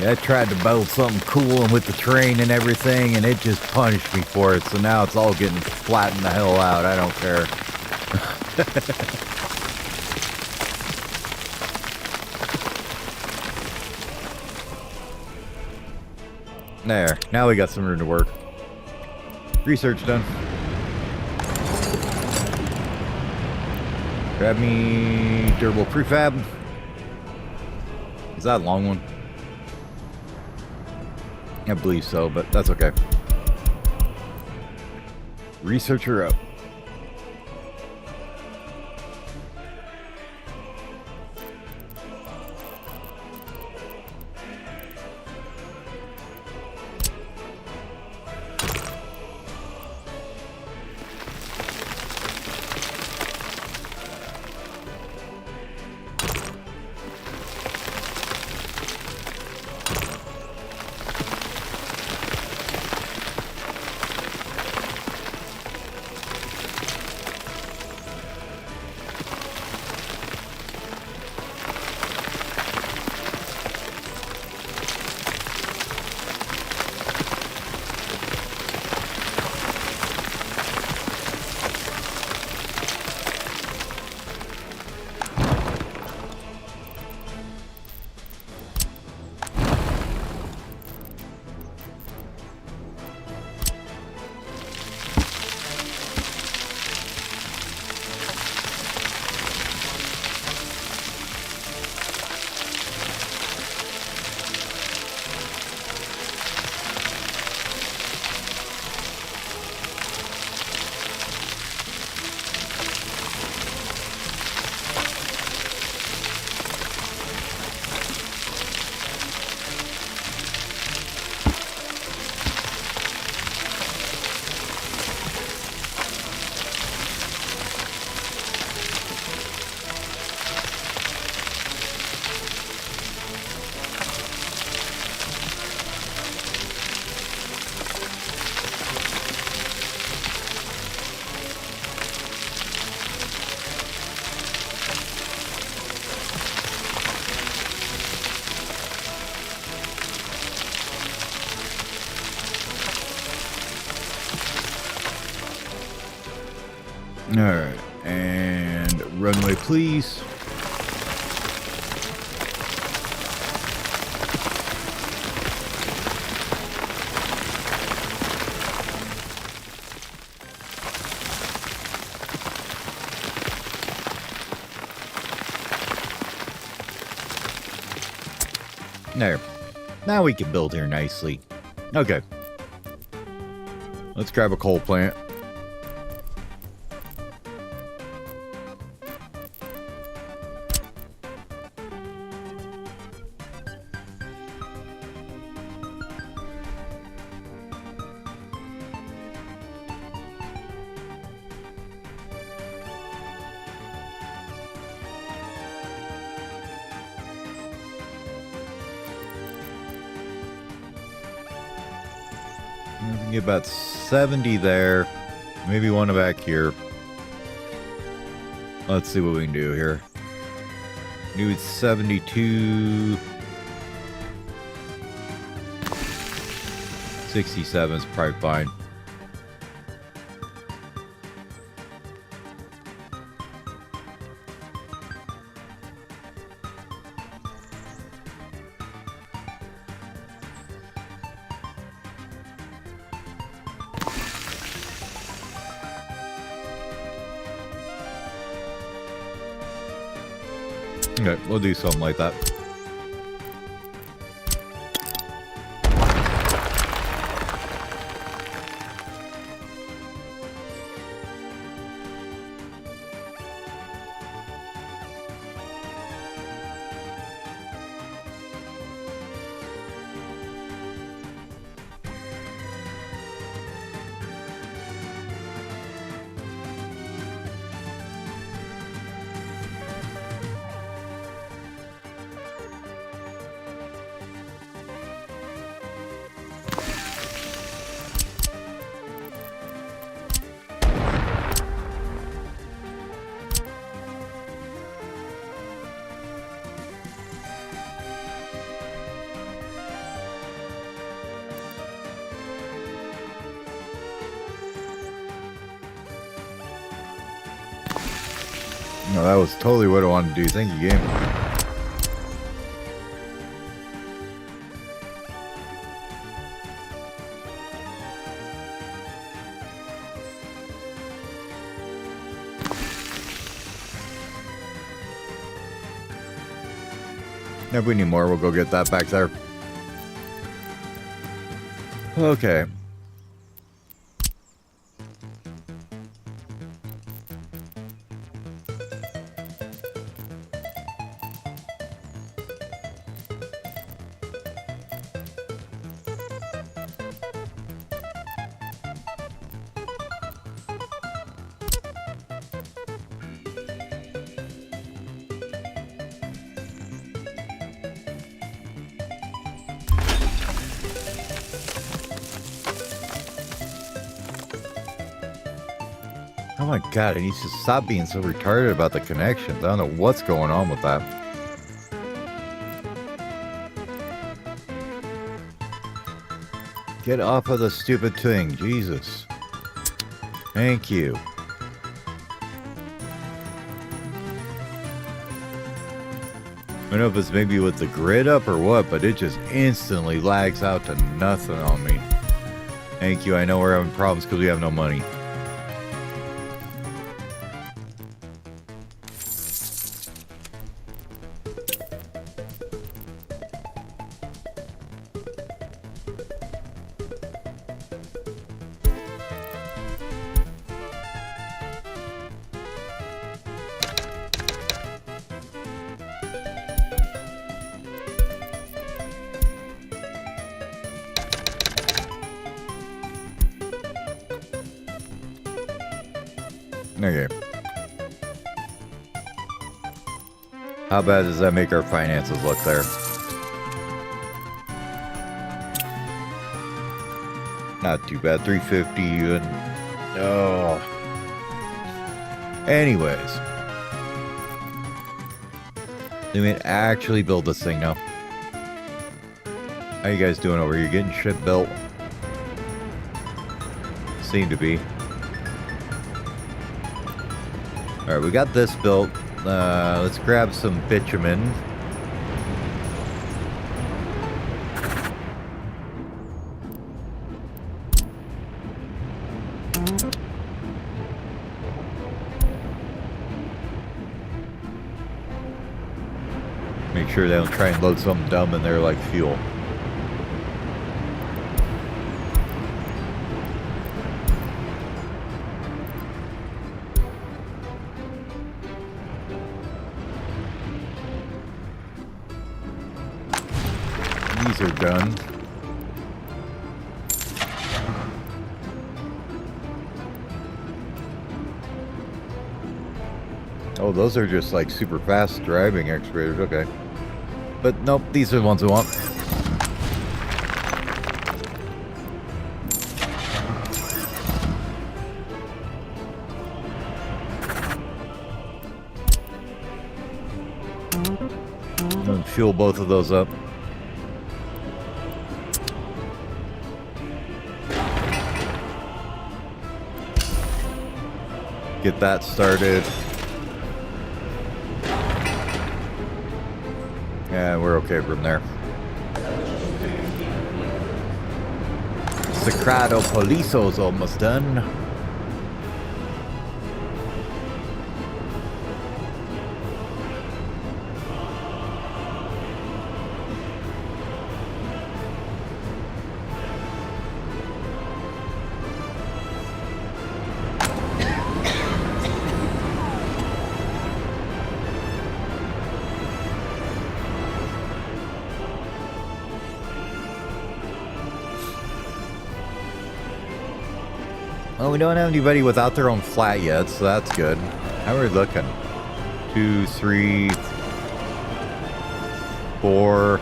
Yeah, I tried to build something cool and with the train and everything, and it just punished me for it. So now it's all getting flattened the hell out. I don't care. There. Now we got some room to work. Research done. Grab me durable prefab. Is that a long one? I believe so, but that's okay. Researcher up. Alright, and runway please. There. Now we can build here nicely. Okay. Let's grab a coal plant. We can get about 70 there. Maybe one back here. Let's see what we can do here. Do 72. 67 is probably fine. Okay, we'll do something like that. No, that was totally what I wanted to do. Thank you, game. If we need more, we'll go get that back there. Okay. Oh my god, he needs to stop being so retarded about the connections. I don't know what's going on with that. Get off of the stupid thing, Jesus. Thank you. I don't know if it's maybe with the grid up or what, but it just instantly lags out to nothing on me. Thank you, I know we're having problems because we have no money. Okay. How bad does that make our finances look there? Not too bad. 350 even. Oh. Anyways. They may actually build this thing now. How you guys doing over here? You getting shit built? Seem to be. Alright, we got this built. Let's grab some bitumen. Make sure they don't try and load something dumb in there like fuel. These are done. Oh, those are just like super fast driving excavators. Okay. But nope, these are the ones we want. And fuel both of those up. Get that started. Yeah, we're okay from there. Sacrado Poliso's almost done. Well, we don't have anybody without their own flat yet, so that's good. How are we looking? 2, 3, 4,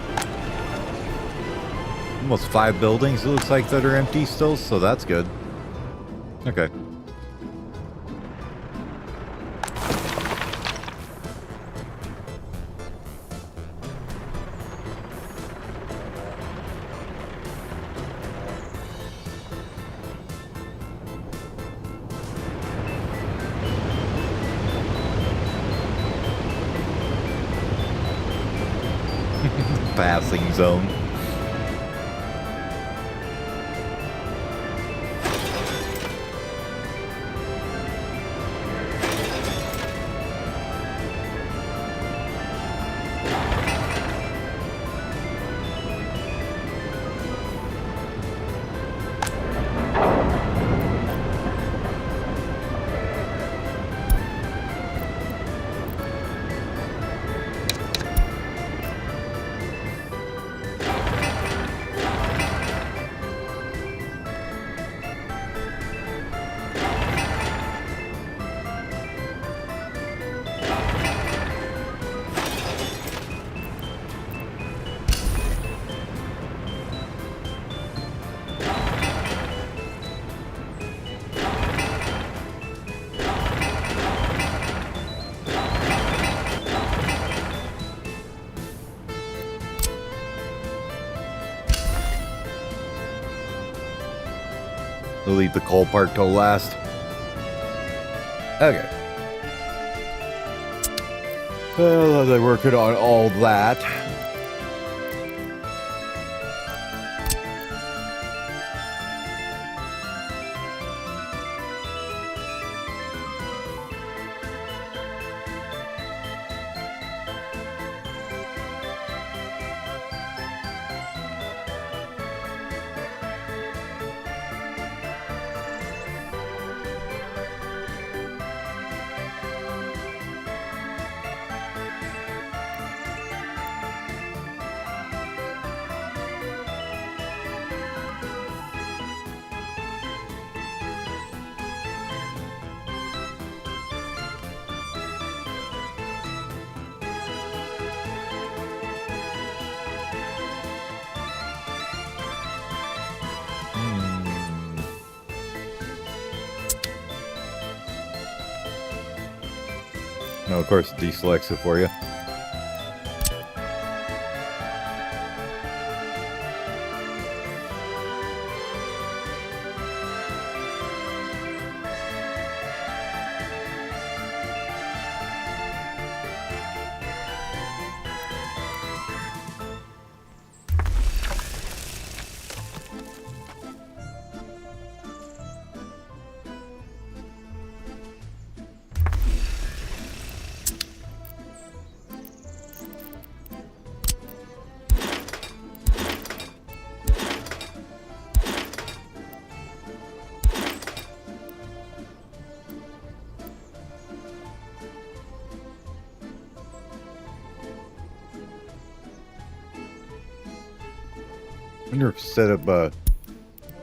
almost 5 buildings, it looks like, that are empty still, so that's good. Okay. Passing zone. We'll leave the coal part till last. Okay. Well, they're working on all that. No, of course, it deselects it for you. I wonder if instead of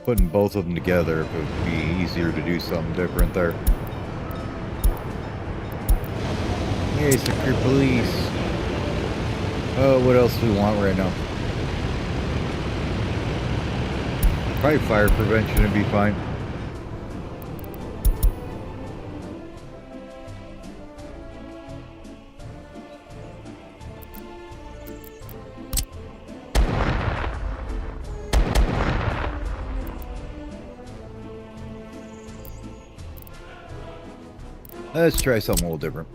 putting both of them together, if it would be easier to do something different there. Hey, secure police. Oh, what else do we want right now? Probably fire prevention would be fine. Let's try something a little different.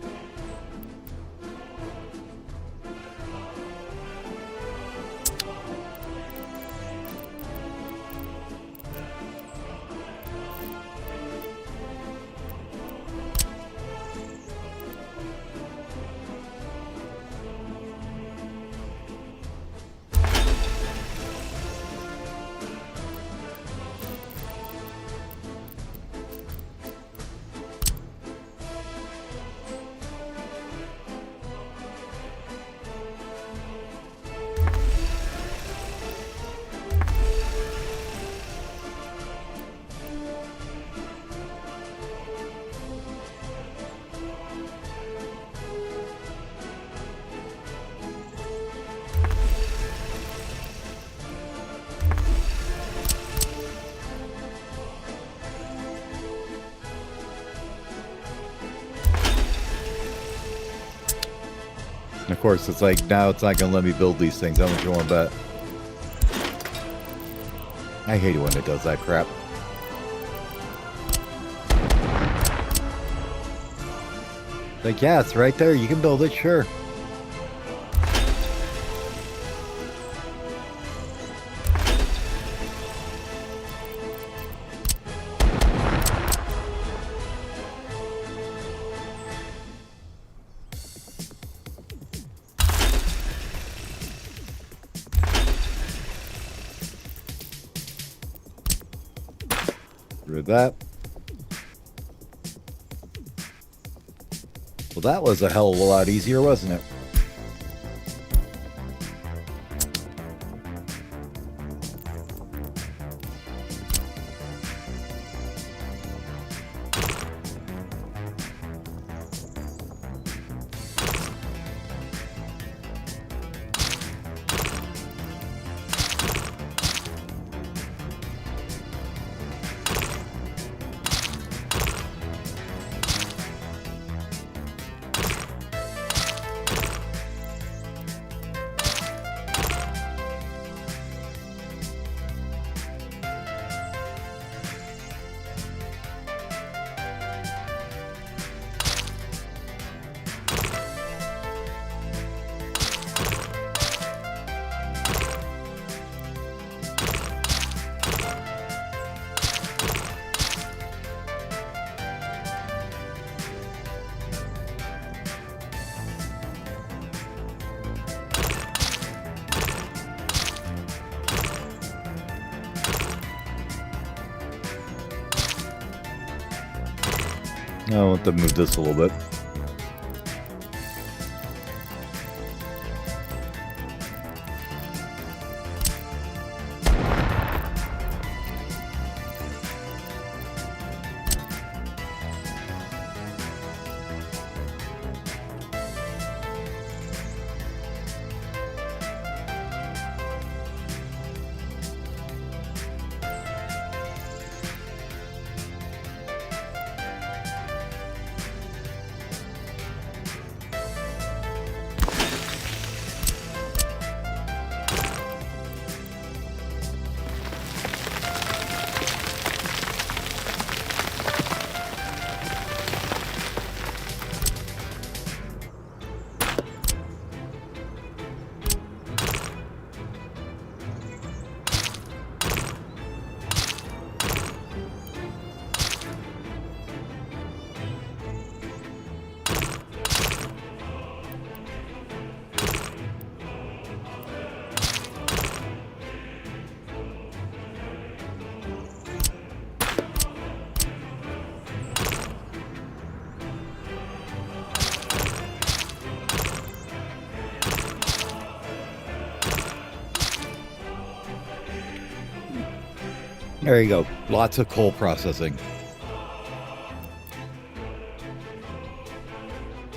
Of course, it's like, now it's not going to let me build these things. How much you want to bet? I hate it when it does that crap. Like, yeah, it's right there. You can build it, sure. Rid that. Well, that was a hell of a lot easier, wasn't it? I want to move this a little bit. There you go. Lots of coal processing.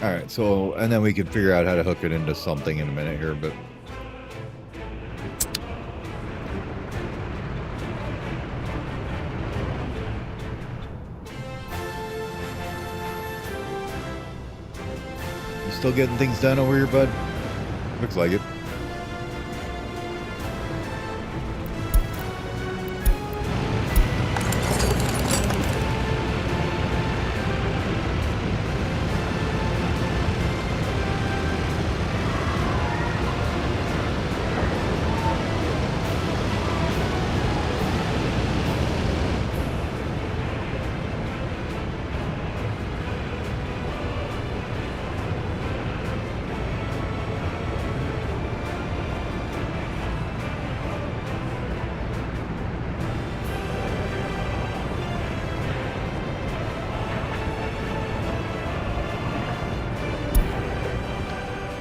All right, so, and then we can figure out how to hook it into something in a minute here, but... You still getting things done over here, bud? Looks like it.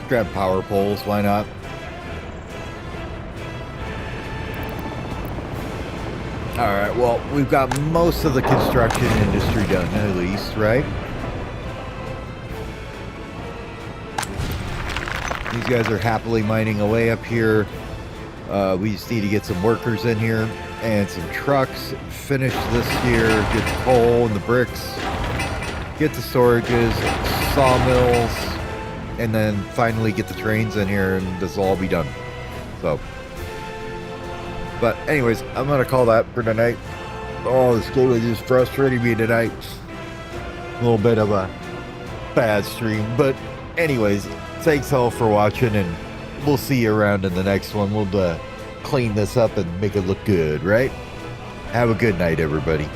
Grab power poles, why not? Alright, well, we've got most of the construction industry done, at least, right? These guys are happily mining away up here. We just need to get some workers in here and some trucks. Finish this here, get the coal and the bricks, get the storages, sawmills, and then finally get the trains in here, and this will all be done. So, but anyways, I'm gonna call that for tonight. Oh, this game is just frustrating me tonight. A little bit of a bad stream, but anyways, thanks all for watching, and we'll see you around in the next one. We'll clean this up and make it look good, right? Have a good night, everybody.